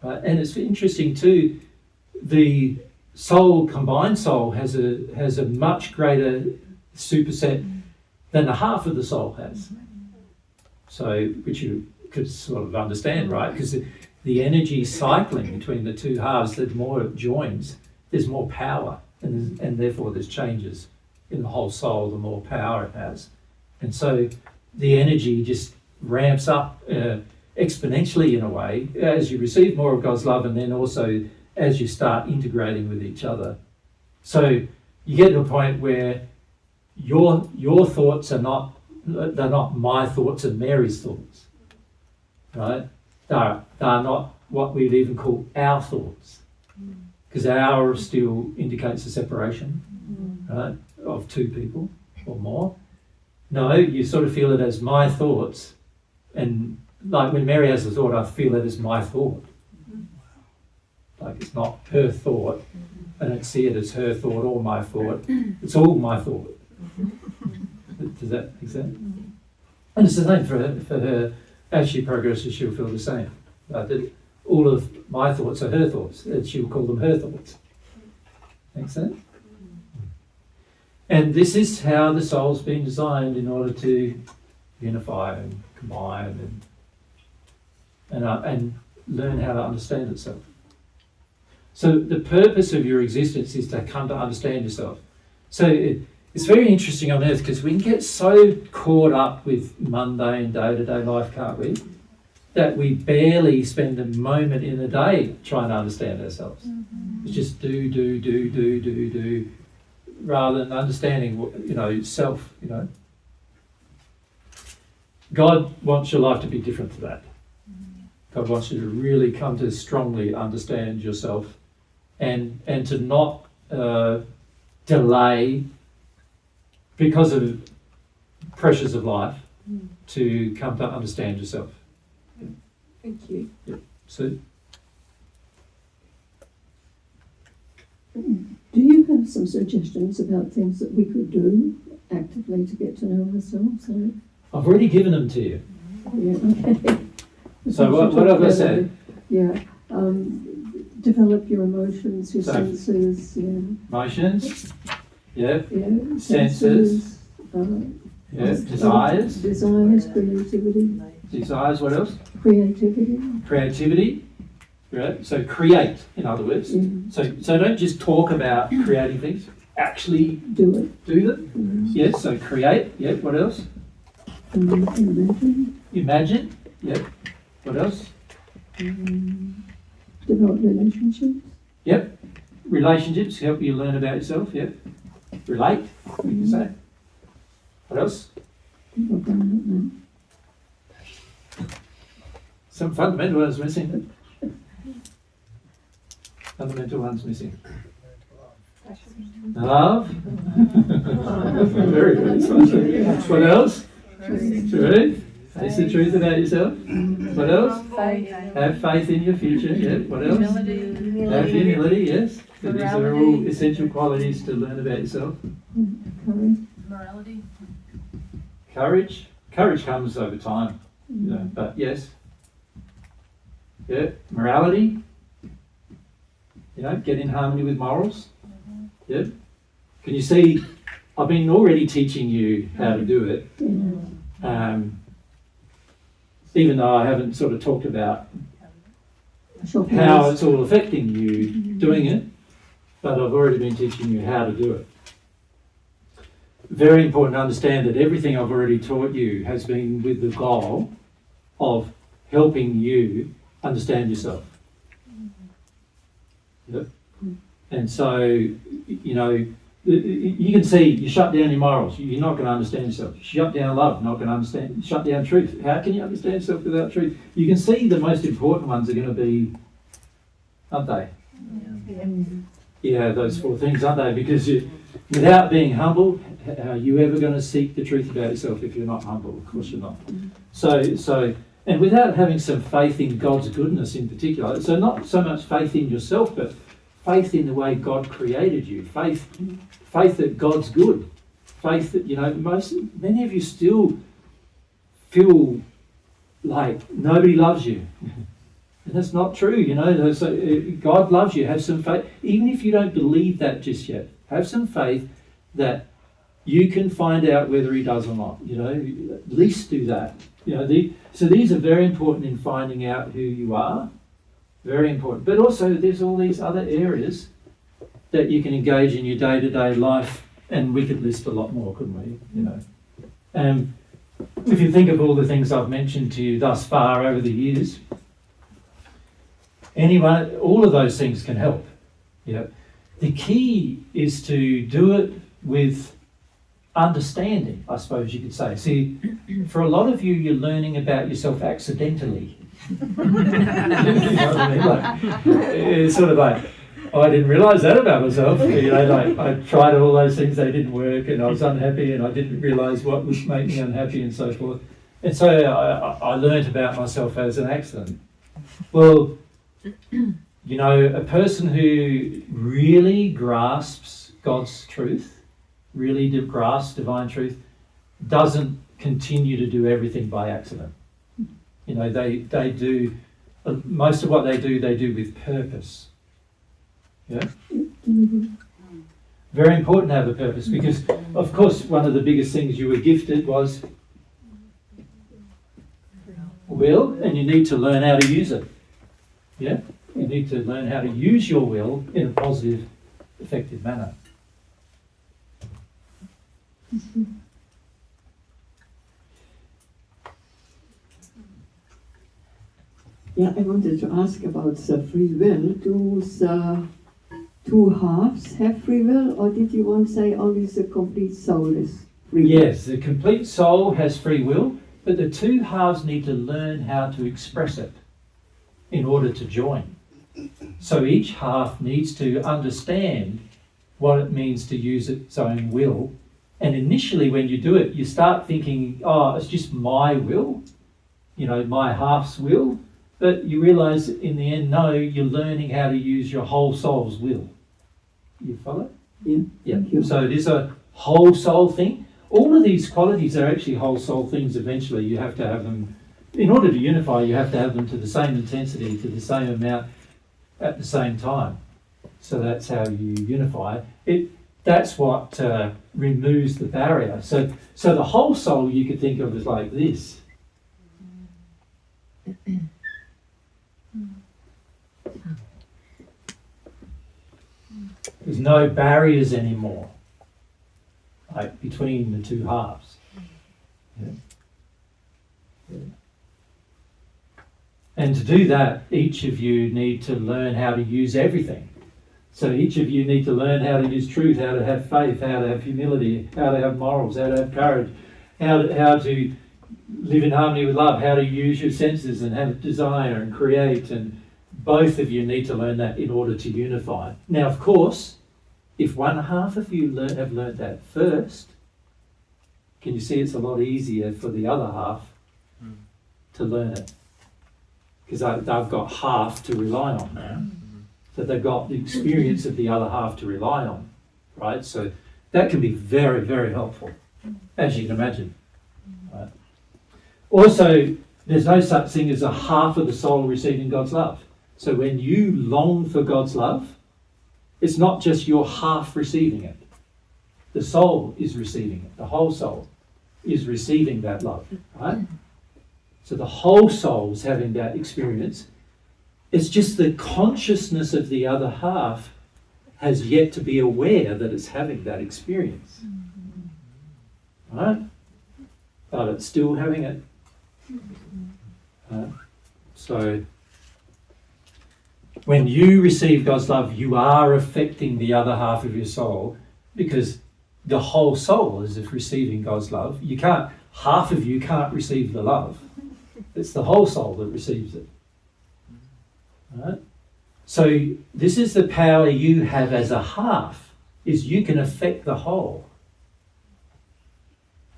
Right? And it's interesting too, the soul, combined soul, has a much greater superset than the half of the soul has. So, which you could sort of understand, right? Because the energy cycling between the two halves, the more it joins, there's more power, and therefore there's changes in the whole soul, the more power it has. And so the energy just ramps up exponentially in a way as you receive more of God's love, and then also as you start integrating with each other. So you get to a point where your thoughts they're not my thoughts and Mary's thoughts, right? They're not what we'd even call our thoughts, because our still indicates a separation, right, of two people or more. No, you sort of feel it as my thoughts, and like when Mary has a thought, I feel it as my thought. Like it's not her thought, I don't see it as her thought or my thought. It's all my thought. Does that make sense? And it's the same for her. As she progresses, she'll feel the same. That all of my thoughts are her thoughts, and she'll call them her thoughts. Make sense? And this is how the soul's been designed in order to unify and combine and learn how to understand itself. So the purpose of your existence is to come to understand yourself. So it's very interesting on earth because we can get so caught up with mundane day-to-day life, can't we? That we barely spend a moment in a day trying to understand ourselves. It's just do, rather than understanding what, self, God wants your life to be different to that. God wants you to really come to strongly understand yourself and to not delay because of pressures of life to come to understand yourself. Thank you. Yep. So, do you have some suggestions about things that we could do actively to get to know ourselves? I've already given them to you. Yeah, okay. So what have I said? Yeah. Develop your emotions, your So, senses. Yeah. Emotions. Yeah. Yeah. Senses. Yeah. Desires. Desires, creativity. Desires. What else? Creativity. Creativity. Right. So create, in other words. Yeah. So don't just talk about creating things. Actually Do it. do them. Yes. So create. Yeah. What else? Imagine. Imagine. Yeah. What else? Develop relationships. Yep. Relationships help you learn about yourself. Yep. Relate. We can say. What else? I've done Some fundamental ones missing. Fundamental ones missing. Love. Very good. What else? Truth. It's the truth about yourself. What else? Have faith in your future. Yeah. What else? Have humility. Yes. So these are all essential qualities to learn about yourself. Morality. Courage. Courage comes over time. But yes. Yeah. Morality. Get in harmony with morals. Yeah. Can you see? I've been already teaching you how to do it. Even though I haven't sort of talked about how it's all affecting you doing it, but I've already been teaching you how to do it. Very important to understand that everything I've already taught you has been with the goal of helping you understand yourself. Yep. And so, You can see you shut down your morals, you're not going to understand yourself. You shut down love, not going to understand. You shut down truth. How can you understand yourself without truth? You can see the most important ones are going to be, aren't they? Yeah, those four things, aren't they? Because without being humble, how are you ever going to seek the truth about yourself if you're not humble? Of course you're not. So, and without having some faith in God's goodness in particular, so not so much faith in yourself, but faith in the way God created you, faith that God's good, faith that, many of you still feel like nobody loves you. And that's not true, So God loves you. Have some faith. Even if you don't believe that just yet, have some faith that you can find out whether he does or not. At least do that. So these are very important in finding out who you are. Very important. But also there's all these other areas that you can engage in your day-to-day life, and we could list a lot more, couldn't we? If you think of all the things I've mentioned to you thus far over the years, all of those things can help. The key is to do it with understanding, I suppose you could say. See, for a lot of you, you're learning about yourself accidentally. You know what I mean? It's sort of like, I didn't realise that about myself. I tried all those things, they didn't work, and I was unhappy, and I didn't realise what would make me unhappy, and so forth. And so I learnt about myself as an accident. Well, a person who really grasps God's truth, really grasps divine truth, doesn't continue to do everything by accident. They do, most of what they do with purpose. Yeah? Very important to have a purpose, because, of course, one of the biggest things you were gifted was will, and you need to learn how to use it. Yeah? You need to learn how to use your will in a positive, effective manner. Yeah, I wanted to ask about the free will. Do the two halves have free will, or did you want to say only the complete soul is free will? Yes, the complete soul has free will, but the two halves need to learn how to express it in order to join. So each half needs to understand what it means to use its own will. And initially when you do it, you start thinking, it's just my will, my half's will. But you realise in the end, no, you're learning how to use your whole soul's will. You follow? Yeah. So it is a whole soul thing. All of these qualities are actually whole soul things eventually. You have to have them, in order to unify, you have to have them to the same intensity, to the same amount, at the same time. So that's how you unify. That's what removes the barrier. So the whole soul you could think of as like this. There's no barriers anymore, like between the two halves. Yeah. And to do that, each of you need to learn how to use everything. So each of you need to learn how to use truth, how to have faith, how to have humility, how to have morals, how to have courage, how to live in harmony with love, how to use your senses and have desire and create. And both of you need to learn that in order to unify. Now, of course, if one half of you have learned that first, can you see it's a lot easier for the other half to learn it? Because they've got half to rely on now. So they've got the experience of the other half to rely on, right? So that can be very, very helpful, as you can imagine. Right? Also, there's no such thing as a half of the soul receiving God's love. So when you long for God's love, it's not just your half receiving it. The soul is receiving it. The whole soul is receiving that love, right? So the whole soul is having that experience. It's just the consciousness of the other half has yet to be aware that it's having that experience. Right? But it's still having it. So when you receive God's love, you are affecting the other half of your soul because the whole soul is if receiving God's love. You can't, half of you can't receive the love. It's the whole soul that receives it. Right? So this is the power you have as a half, is you can affect the whole.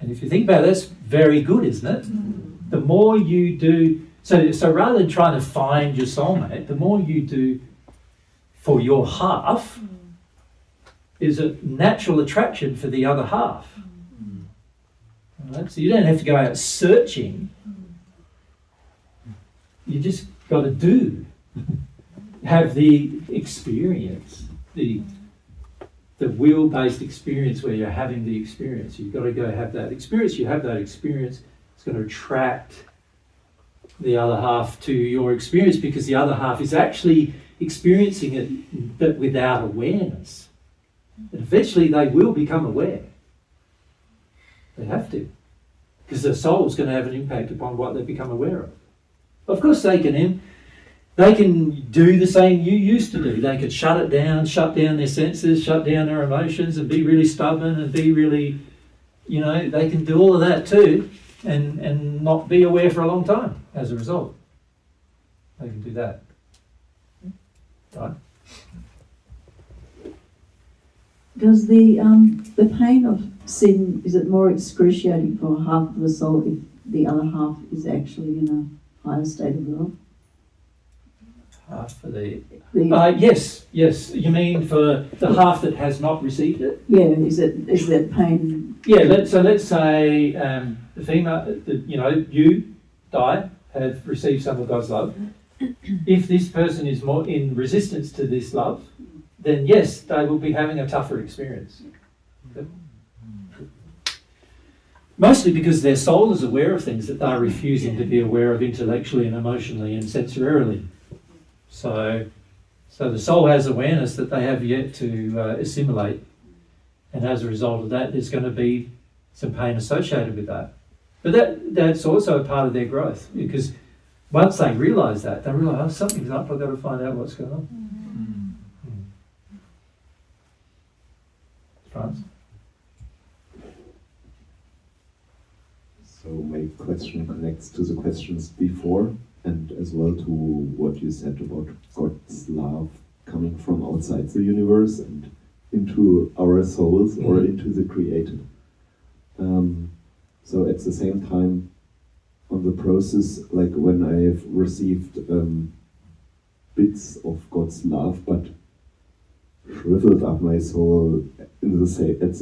And if you think about it, that's very good, isn't it? The more you do, so rather than trying to find your soulmate, the more you do for your half is a natural attraction for the other half. Right? So you don't have to go out searching. You just got to do. Have the experience, the will-based experience where you're having the experience. You've got to go have that experience. You have that experience. It's going to attract the other half to your experience because the other half is actually experiencing it but without awareness. And eventually they will become aware. They have to. Because their soul is going to have an impact upon what they become aware of. Of course they can do the same you used to do. They could shut down their senses, shut down their emotions and be really stubborn and be really, they can do all of that too and not be aware for a long time as a result. They can do that. Right? Does the pain of sin, is it more excruciating for half of the soul if the other half is actually in a higher state of love? Half for yes. You mean for the half that has not received it? Yeah, is that pain? Yeah. Let's say the female, you, Di, have received some of God's love. If this person is more in resistance to this love, then yes, they will be having a tougher experience. Okay? Mostly because their soul is aware of things that they're refusing to be aware of intellectually and emotionally and sensorially. So the soul has awareness that they have yet to assimilate, and as a result of that, there's going to be some pain associated with that. But that's also a part of their growth, because once they realise that, they realise, something's up, I've got to find out what's going on. France? So my question connects to the questions before, and as well to what you said about God's love coming from outside the universe and into our souls or into the created. So at the same time, on the process, like when I've received bits of God's love, but shriveled up my soul at the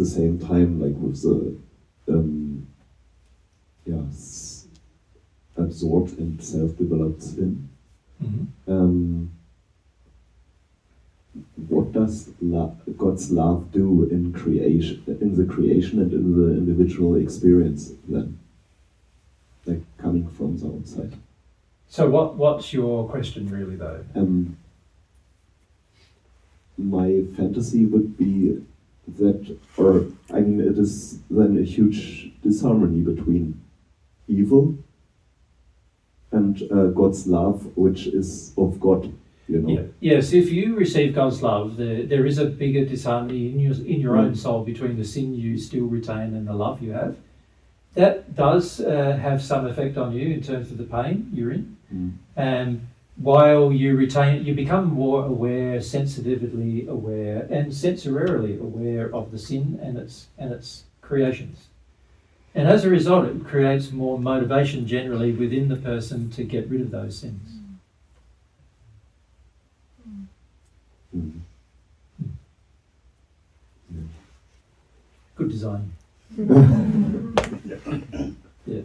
same time, like with the absorbed and self-developed sin. Mm-hmm. What does God's love do in the creation and in the individual experience then? Like coming from the outside. So what's your question really though? My fantasy would be that, it is then a huge disharmony between evil and God's love, which is of God, Yeah. Yes, if you receive God's love, there is a bigger disharmony in your own soul between the sin you still retain and the love you have. That does have some effect on you in terms of the pain you're in. And while you retain it, you become more aware, sensitively aware, and sensorially aware of the sin and its creations. And as a result, it creates more motivation generally within the person to get rid of those sins. Good design. Yeah.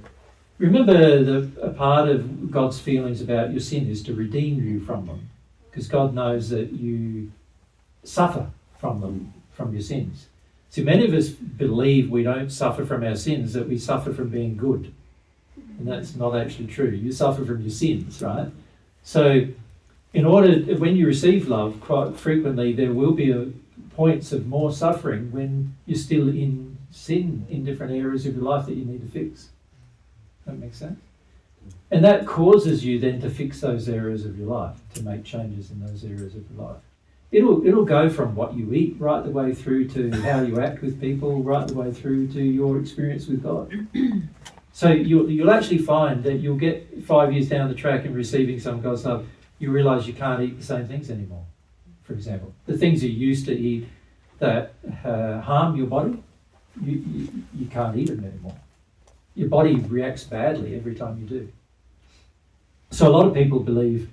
Remember, a part of God's feelings about your sin is to redeem you from them, because God knows that you suffer from them, from your sins. See, many of us believe we don't suffer from our sins, that we suffer from being good. And that's not actually true. You suffer from your sins, right? So, when you receive love, quite frequently there will be points of more suffering when you're still in sin in different areas of your life that you need to fix. That makes sense? And that causes you then to fix those areas of your life, to make changes in those areas of your life. it'll go from what you eat right the way through to how you act with people, right the way through to your experience with God. So you'll actually find that you'll get 5 years down the track in receiving some God's love, you realise you can't eat the same things anymore. For example, the things you used to eat that harm your body, you can't eat them anymore. Your body reacts badly every time you do. So a lot of people believe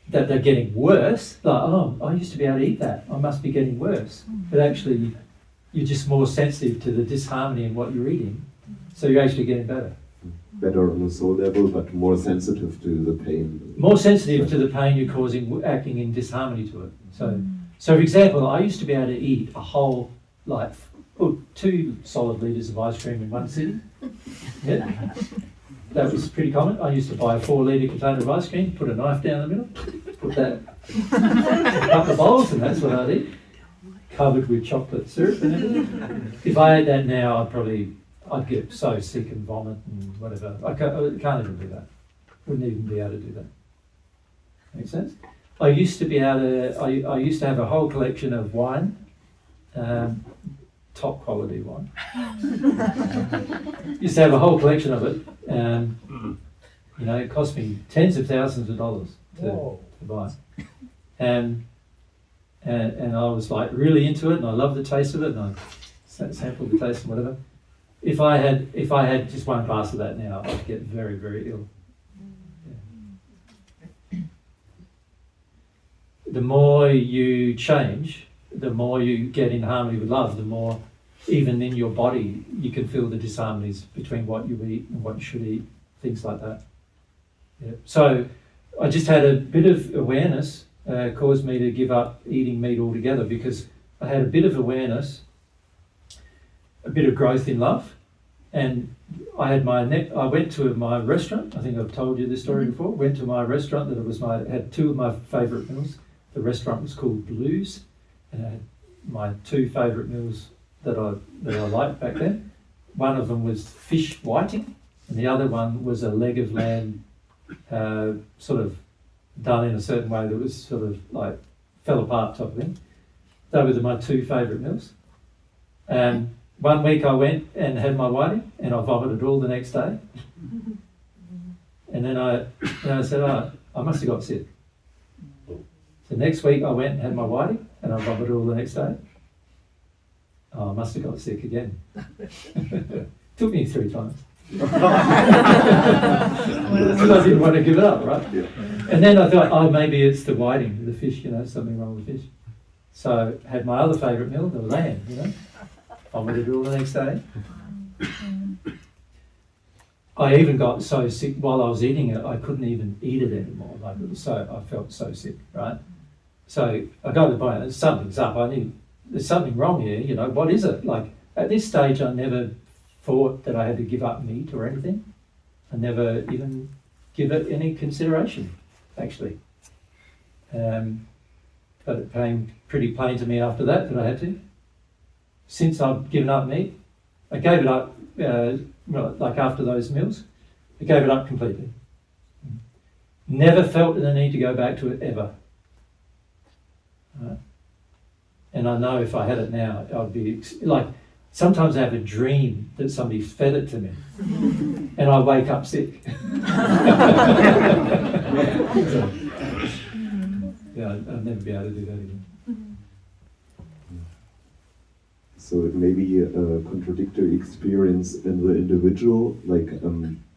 that they're getting worse, like, oh, I used to be able to eat that, I must be getting worse. But actually, you're just more sensitive to the disharmony in what you're eating, so you're actually getting better. Better on a soul level, but more sensitive to the pain. More sensitive to the pain you're causing, acting in disharmony to it. So for example, I used to be able to eat a whole, 2 solid litres of ice cream in one sitting. Yeah. That was pretty common. I used to buy a 4-litre container of ice cream, put a knife down the middle, put that a couple of bowls, and that's what I'd eat, covered with chocolate syrup and everything. If I ate that now, I'd get so sick and vomit and whatever. I can't even do that. Wouldn't even be able to do that. Make sense? I used to be able to. I used to have a whole collection of wine, top quality wine. Used to have a whole collection of it. It cost me tens of thousands of dollars to buy. And I was like really into it, and I loved the taste of it, and I sampled the taste and whatever. If I had just one glass of that now, I'd get very, very ill. Yeah. The more you change, the more you get in harmony with love, the more, even in your body, you can feel the disharmonies between what you eat and what you should eat, things like that. Yeah. So I just had a bit of awareness caused me to give up eating meat altogether, because I had a bit of awareness, a bit of growth in love, and I went to my restaurant. I think I've told you this story before. Went to my restaurant had 2 of my favourite meals. The restaurant was called Blues, and I had my 2 favourite meals that I liked back then. One of them was fish whiting, and the other one was a leg of lamb, sort of done in a certain way that was sort of like fell apart type of thing. They were my 2 favourite meals. And one week I went and had my whiting, and I vomited all the next day. And then I said, I must have got sick. The next week I went and had my whiting, and I vomited all the next day. I must have got sick again. Took me 3 times. Because I didn't want to give it up, right? Yeah. And then I thought, maybe it's the whiting, the fish, something wrong with fish. So had my other favourite meal, the lamb, vomited all the next day. I even got so sick while I was eating it, I couldn't even eat it anymore. I felt so sick, right? So I go to the point, something's up. There's something wrong here. What is it? Like at this stage, I never thought that I had to give up meat or anything. I never even give it any consideration, actually. But it became pretty plain to me after that I had to. Since I've given up meat, I gave it up, like after those meals, I gave it up completely. Never felt the need to go back to it ever. Right? And I know if I had it now, I'd be like, sometimes I have a dream that somebody's fed it to me, and I wake up sick. I'll never be able to do that again. So it may be a contradictory experience in the individual, like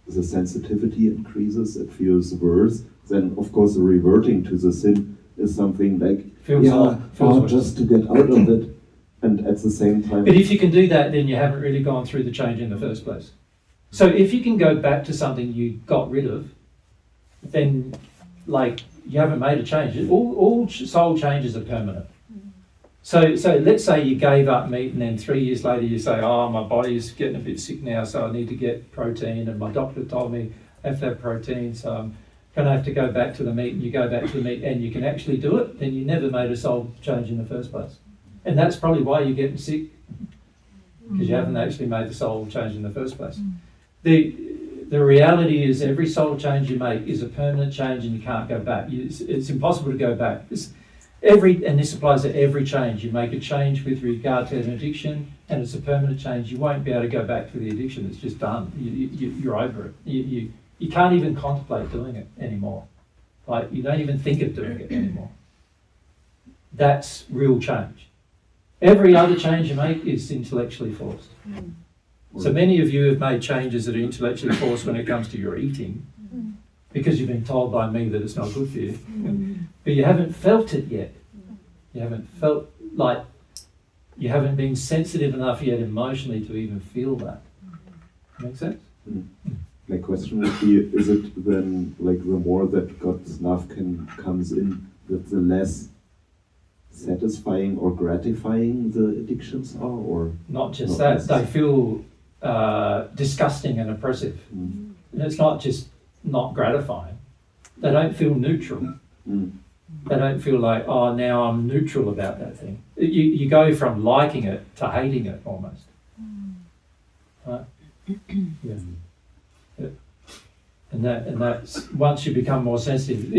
the sensitivity increases, it feels worse. Then, of course, reverting to the sin is something like, just to get out of it, and at the same time... But if you can do that, then you haven't really gone through the change in the first place. So if you can go back to something you got rid of, then, you haven't made a change. All soul changes are permanent. So let's say you gave up meat, and then 3 years later you say, my body's getting a bit sick now, so I need to get protein, and my doctor told me I have to have protein, so I'm going to have to go back to the meat, and you go back to the meat, and you can actually do it, then you never made a soul change in the first place. And that's probably why you're getting sick, because you haven't actually made the soul change in the first place. The reality is every soul change you make is a permanent change, and you can't go back. It's impossible to go back. And this applies to every change. You make a change with regard to an addiction, and it's a permanent change. You won't be able to go back to the addiction. It's just done. You're over it. You can't even contemplate doing it anymore. Like, you don't even think of doing it anymore. That's real change. Every other change you make is intellectually forced. So many of you have made changes that are intellectually forced when it comes to your eating, because you've been told by me that it's not good for you. But you haven't felt it yet. You haven't felt like, you haven't been sensitive enough yet emotionally to even feel that. Make sense? My question would be, is it then like the more that God's love comes in, that the less satisfying or gratifying the addictions are, or not just not that, they feel disgusting and oppressive. And it's not just not gratifying. They don't feel neutral. They don't feel like, oh, now I'm neutral about that thing. You go from liking it to hating it almost. Right? Yeah. And that's once you become more sensitive.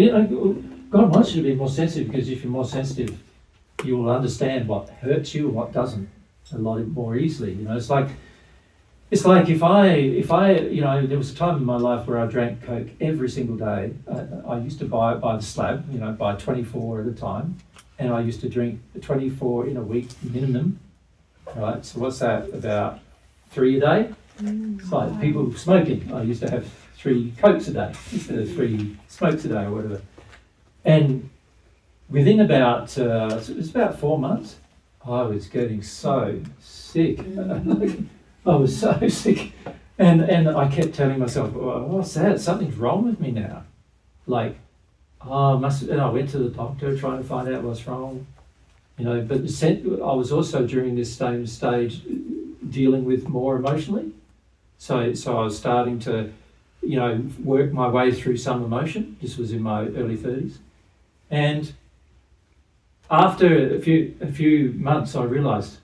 God wants you to be more sensitive, because if you're more sensitive, you will understand what hurts you and what doesn't a lot more easily. It's like if I there was a time in my life where I drank Coke every single day. I used to buy it by the slab, buy 24 at a time, and I used to drink 24 in a week minimum. Right, so what's that? About 3 a day. It's like people smoking. I used to have 3 Cokes a day instead of 3 smokes a day or whatever. And within about it was about 4 months, I was getting so sick. I was so sick, and I kept telling myself, "Oh, what's that? Something's wrong with me now." Like, and I went to the doctor trying to find out what's wrong, But I was also during this same stage dealing with more emotionally, so I was starting to, work my way through some emotion. This was in my early 30s, and after a few months, I realised,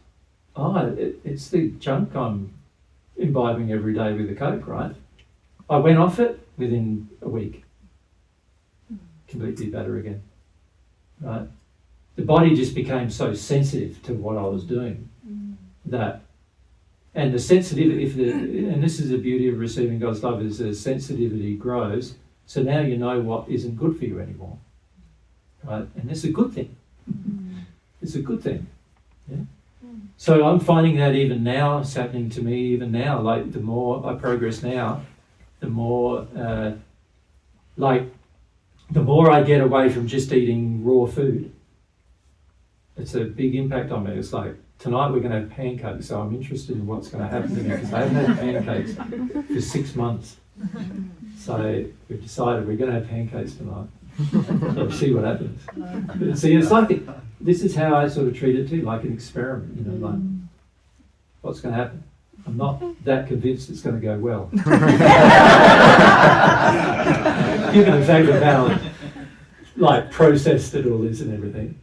it's the junk I'm imbibing every day with the Coke, right? I went off it within a week, completely better again, right? The body just became so sensitive to what I was doing that, and the sensitivity, and this is the beauty of receiving God's love, is the sensitivity grows. So now you know what isn't good for you anymore, right? And it's a good thing. It's a good thing. Yeah. So I'm finding that even now, it's happening to me even now. Like, the more I progress now, the more I get away from just eating raw food. It's a big impact on me. It's like, tonight we're going to have pancakes, so I'm interested in what's going to happen to me, because I haven't had pancakes for 6 months. So we've decided we're going to have pancakes tonight. So we'll see what happens. See, it's like, this is how I sort of treat it too, like an experiment, like, what's going to happen? I'm not that convinced it's going to go well. Given the fact of how, processed it all is and everything.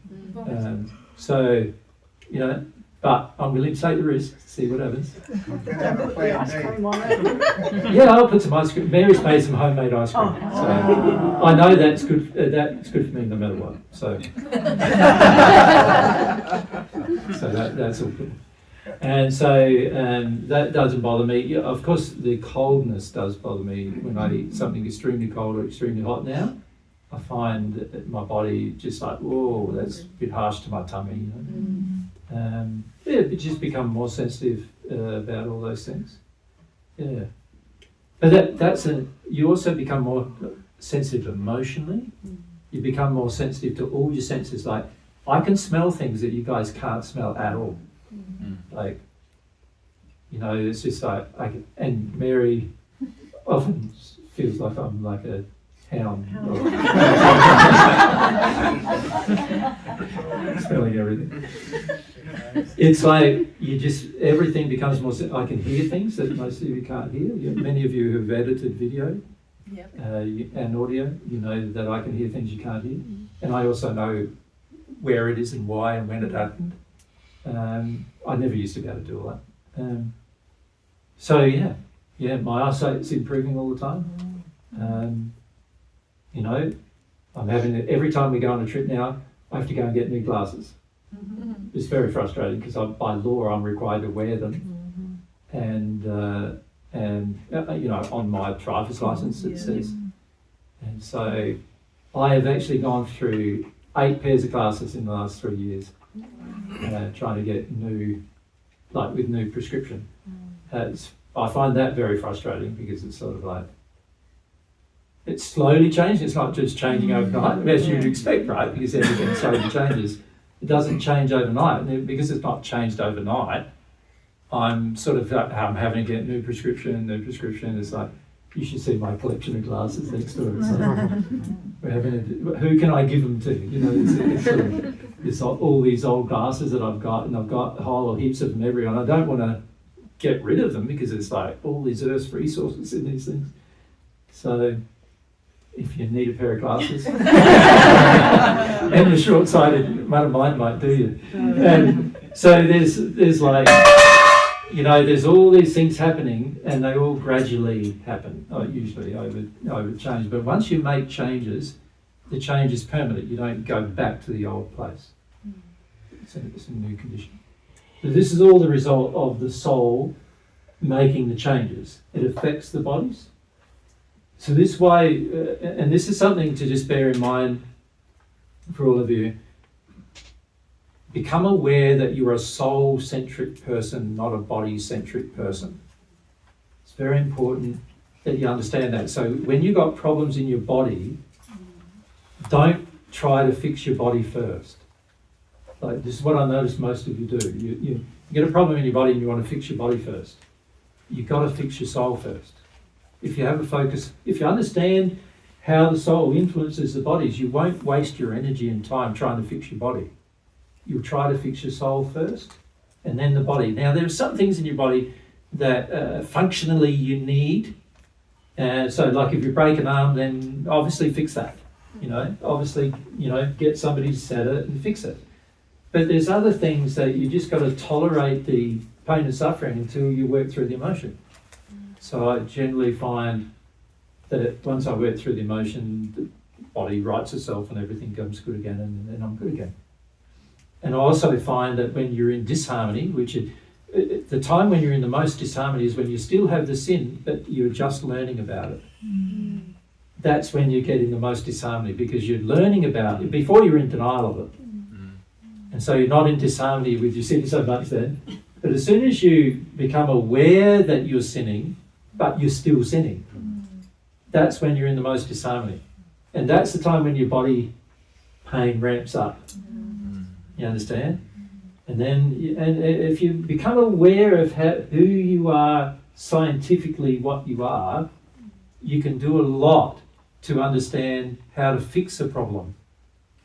But I'm willing to take the risk, see what happens. Yeah, I'll put some ice cream. Mary's made some homemade ice cream. So I know that's good. That's good for me no matter what. So, that's all good. And so that doesn't bother me. Yeah, of course, the coldness does bother me when I eat something extremely cold or extremely hot now. I find that my body just like, whoa, that's a bit harsh to my tummy. But just become more sensitive about all those things. Yeah. But you also become more sensitive emotionally. You become more sensitive to all your senses. Like, I can smell things that you guys can't smell at all. Like, it's just like, and Mary often feels like I'm like a hound. Smelling everything. It's like everything becomes more. I can hear things that most of you can't hear. Many of you who've edited video and audio, that I can hear things you can't hear, and I also know where it is and why and when it happened. I never used to be able to do all that. So my eyesight's improving all the time. I'm having it every time we go on a trip now. I have to go and get new glasses. It's very frustrating because by law I'm required to wear them, and you know, on my driver's license it says. And so I have actually gone through 8 pairs of glasses in the last 3 years, trying to get new, like with new prescription. I find that very frustrating because it's sort of like, it's slowly changing. It's not just changing overnight, as you'd expect, right? Because everything slowly changes. It doesn't change overnight. And because it's not changed overnight, I'm sort of I'm having to get new prescription. It's like, you should see my collection of glasses next door. It's like, we're having who can I give them to? You know, it's all these old glasses that I've got, and I've got whole heaps of them everywhere. And I don't want to get rid of them because it's like all these Earth's resources in these things. So if you need a pair of glasses, and the short-sighted one of mine might do you. And so there's like, you know, there's all these things happening, and they all gradually happen, usually over change. But once you make changes, the change is permanent. You don't go back to the old place. It's a new condition. So this is all the result of the soul making the changes. It affects the bodies. So this way, and this is something to just bear in mind for all of you, become aware that you're a soul-centric person, not a body-centric person. It's very important that you understand that. So when you've got problems in your body, don't try to fix your body first. Like, this is what I notice most of you do. You get a problem in your body and you want to fix your body first. You've got to fix your soul first. If you have a focus, if you understand how the soul influences the bodies, you won't waste your energy and time trying to fix your body. You'll try to fix your soul first, and then the body. Now, there are some things in your body that functionally you need. So, like if you break an arm, then obviously fix that. You know, obviously, you know, get somebody to set it and fix it. But there's other things that you just got to tolerate the pain and suffering until you work through the emotion. So I generally find that once I work through the emotion, the body rights itself and everything comes good again, and then I'm good again. And I also find that when you're in disharmony, the time when you're in the most disharmony is when you still have the sin, but you're just learning about it. That's when you get in the most disharmony, because you're learning about it before you're in denial of it. And so you're not in disharmony with your sin so much then. But as soon as you become aware that you're sinning, but you're still sinning, that's when you're in the most disharmony. And that's the time when your body pain ramps up. You understand? And then, and if you become aware of who you are scientifically, what you are, you can do a lot to understand how to fix a problem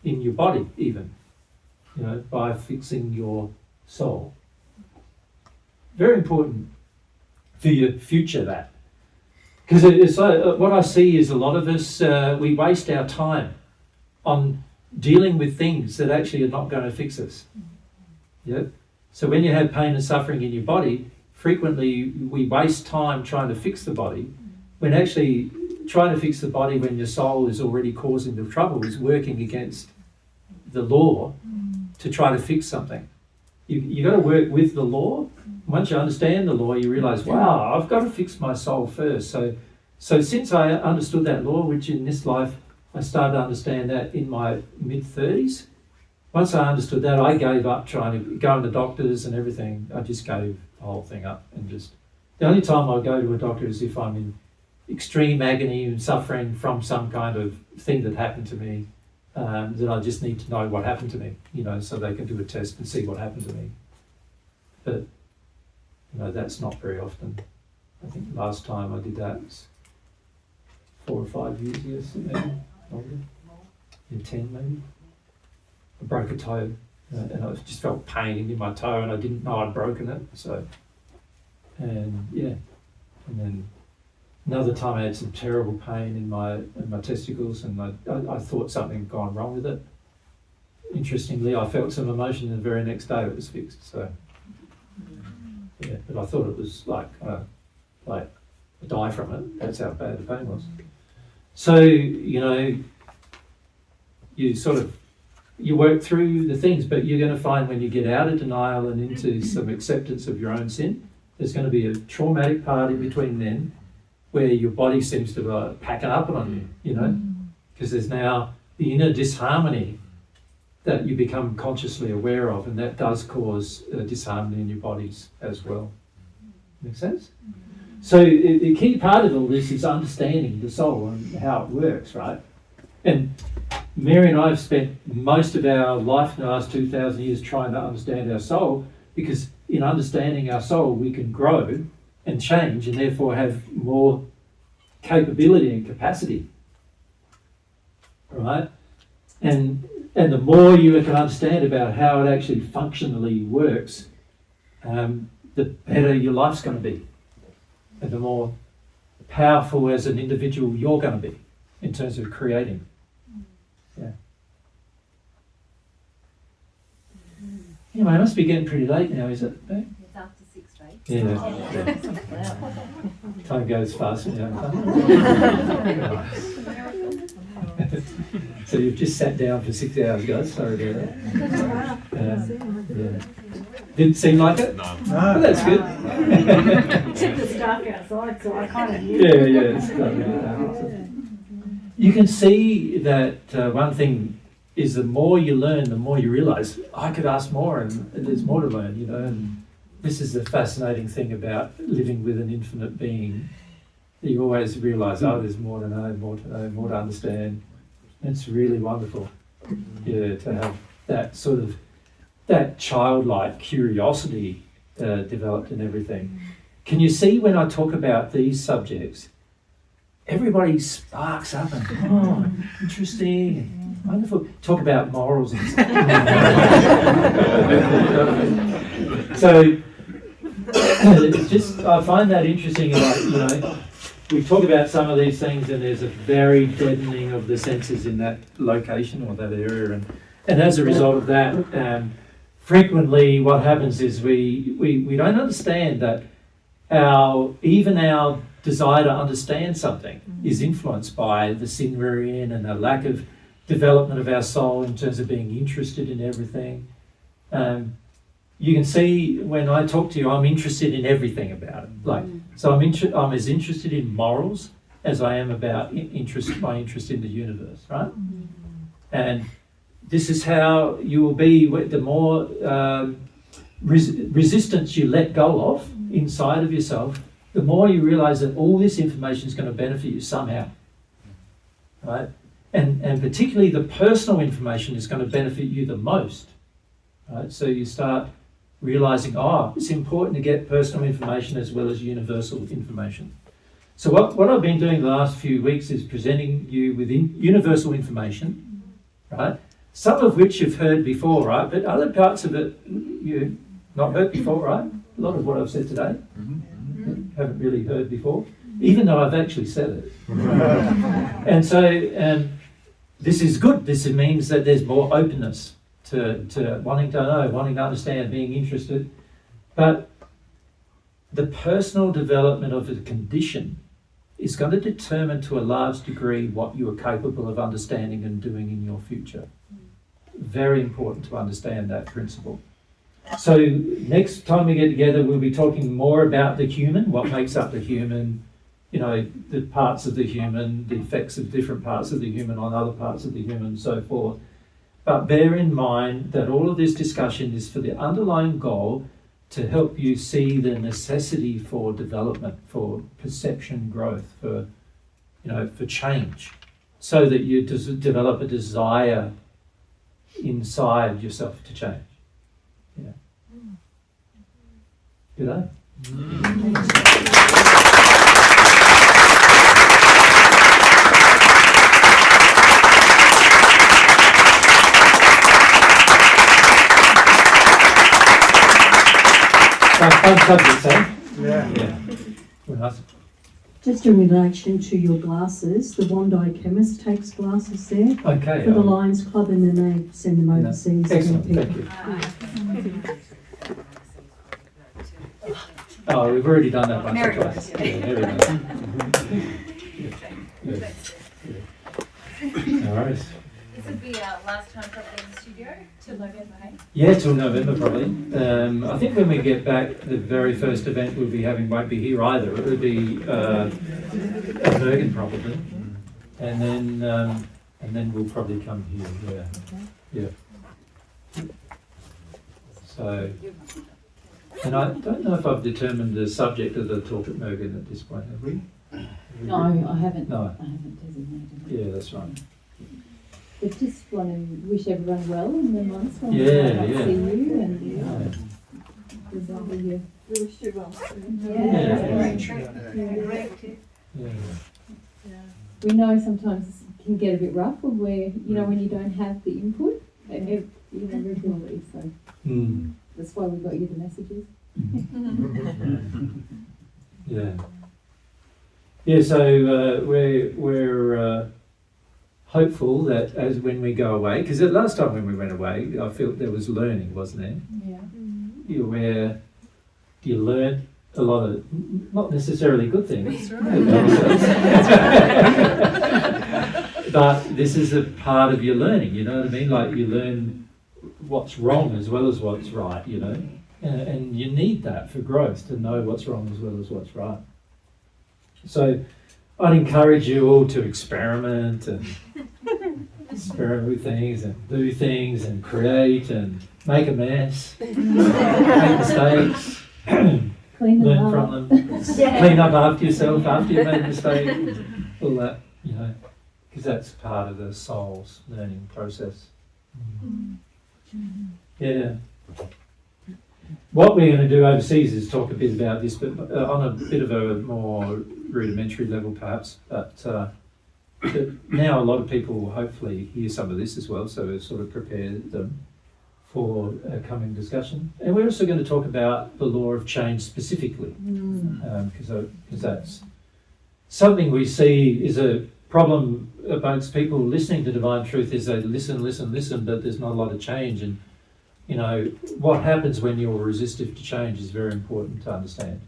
in your body, even, you know, by fixing your soul. Very important for your future, that. Because it's like, what I see is a lot of us, we waste our time on dealing with things that actually are not going to fix us. Yeah? So when you have pain and suffering in your body, frequently we waste time trying to fix the body, when actually trying to fix the body when your soul is already causing the trouble is working against the law to try to fix something. You got to work with the law. Once you understand the law, you realise, wow, I've got to fix my soul first. So since I understood that law, which in this life I started to understand that in my mid-30s, once I understood that, I gave up trying to go to doctors and everything. I just gave the whole thing up, and just the only time I go to a doctor is if I'm in extreme agony and suffering from some kind of thing that happened to me. That I just need to know what happened to me, you know, so they can do a test and see what happened to me. But, you know, that's not very often. I think last time I did that was 4 or 5 years ago, maybe, longer, in 10 maybe. I broke a toe, and I just felt pain in my toe, and I didn't know I'd broken it, so, and yeah, and then another time I had some terrible pain in my testicles, and I thought something had gone wrong with it. Interestingly, I felt some emotion, and the very next day it was fixed. So, yeah, but I thought it was like I die from it. That's how bad the pain was. So, you know, you sort of you work through the things, but you're going to find when you get out of denial and into some acceptance of your own sin, there's going to be a traumatic part in between then where your body seems to be packing up on you, because there's now the inner disharmony that you become consciously aware of, and that does cause disharmony in your bodies as well. Make sense? So the key part of all this is understanding the soul and how it works, right? And Mary and I have spent most of our life in the last 2,000 years trying to understand our soul, because in understanding our soul we can grow and change and therefore have more capability and capacity, right? And the more you can understand about how it actually functionally works, the better your life's going to be, and the more powerful as an individual you're going to be in terms of creating. Yeah. Anyway, I must be getting pretty late now, is it? It's after 6, right? Yeah. Time goes fast when you're having fun. So you've just sat down for 6 hours, guys. Sorry about that. Yeah. Didn't seem like it? No. Well, that's good. It's dark outside, so I kind of Yeah, it's quite really dark. You can see that one thing is the more you learn, the more you realise, I could ask more and there's more to learn, and this is the fascinating thing about living with an infinite being. You always realise, there's more to know, more to understand. It's really wonderful, to have that sort of, that childlike curiosity developed in everything. Can you see when I talk about these subjects, everybody sparks up and, interesting, and wonderful. Talk about morals and stuff. So, it's just, I find that interesting, we talk about some of these things and there's a very deadening of the senses in that location or that area, and as a result of that, frequently what happens is we don't understand that our desire to understand something is influenced by the sin we're in and the lack of development of our soul in terms of being interested in everything. You can see when I talk to you, I'm interested in everything about it. So I'm as interested in morals as I am about my interest in the universe, right? And this is how you will be. The more resistance you let go of inside of yourself, the more you realise that all this information is going to benefit you somehow, right? And particularly the personal information is going to benefit you the most, right? So you start realising, it's important to get personal information as well as universal information. So what I've been doing the last few weeks is presenting you with universal information, right? Some of which you've heard before, right? But other parts of it you've not heard before, right? A lot of what I've said today, haven't really heard before, even though I've actually said it. And so this is good. This means that there's more openness to wanting to know, wanting to understand, being interested. But the personal development of the condition is going to determine to a large degree what you are capable of understanding and doing in your future. Very important to understand that principle. So next time we get together, we'll be talking more about the human, what makes up the human, the parts of the human, the effects of different parts of the human on other parts of the human, and so forth. But bear in mind that all of this discussion is for the underlying goal to help you see the necessity for development, for perception growth, for change, so that you develop a desire inside yourself to change. Yeah. Good, eh? Fun subjects, eh? Yeah. Nice. Just in relation to your glasses, the Bondi chemist takes glasses there Okay. for the Lions Club, and then they send them overseas. Excellent, thank you. We've already done that once or twice. Yeah, there we go. No worries. This would be our last time probably in the studio till November, hey? Yeah, till November probably. I think when we get back, the very first event we'll be having won't be here either. It will be at Bergen probably, and then we'll probably come here. Yeah. So, and I don't know if I've determined the subject of the talk at Bergen at this point. Have we? No, I haven't. No. I haven't designated. Yeah, that's right. But just want to wish everyone well in the months when Yeah, we yeah. see you and resolve you. We wish you well. Yeah. We know sometimes it can get a bit rough when when you don't have the input, regularly. So that's why we got you the messages. Yeah. Yeah. So we're hopeful that as when we go away, because the last time when we went away, I felt there was learning, wasn't there? Yeah. Where you learned a lot of, not necessarily good things, but this is a part of your learning, you know what I mean? Like you learn what's wrong as well as what's right, you know? And you need that for growth, to know what's wrong as well as what's right. So I'd encourage you all to experiment with things and do things and create and make a mess, make mistakes, learn from them, clean up after yourself after you made a mistake, all that, you know, because that's part of the soul's learning process. Yeah. What we're going to do overseas is talk a bit about this, but on a bit of a more rudimentary level perhaps, but now a lot of people will hopefully hear some of this as well, so we've sort of prepared them for a coming discussion. And we're also going to talk about the law of change specifically, because that's something we see is a problem amongst people listening to divine truth, is they listen, but there's not a lot of change. And you know, what happens when you're resistive to change is very important to understand.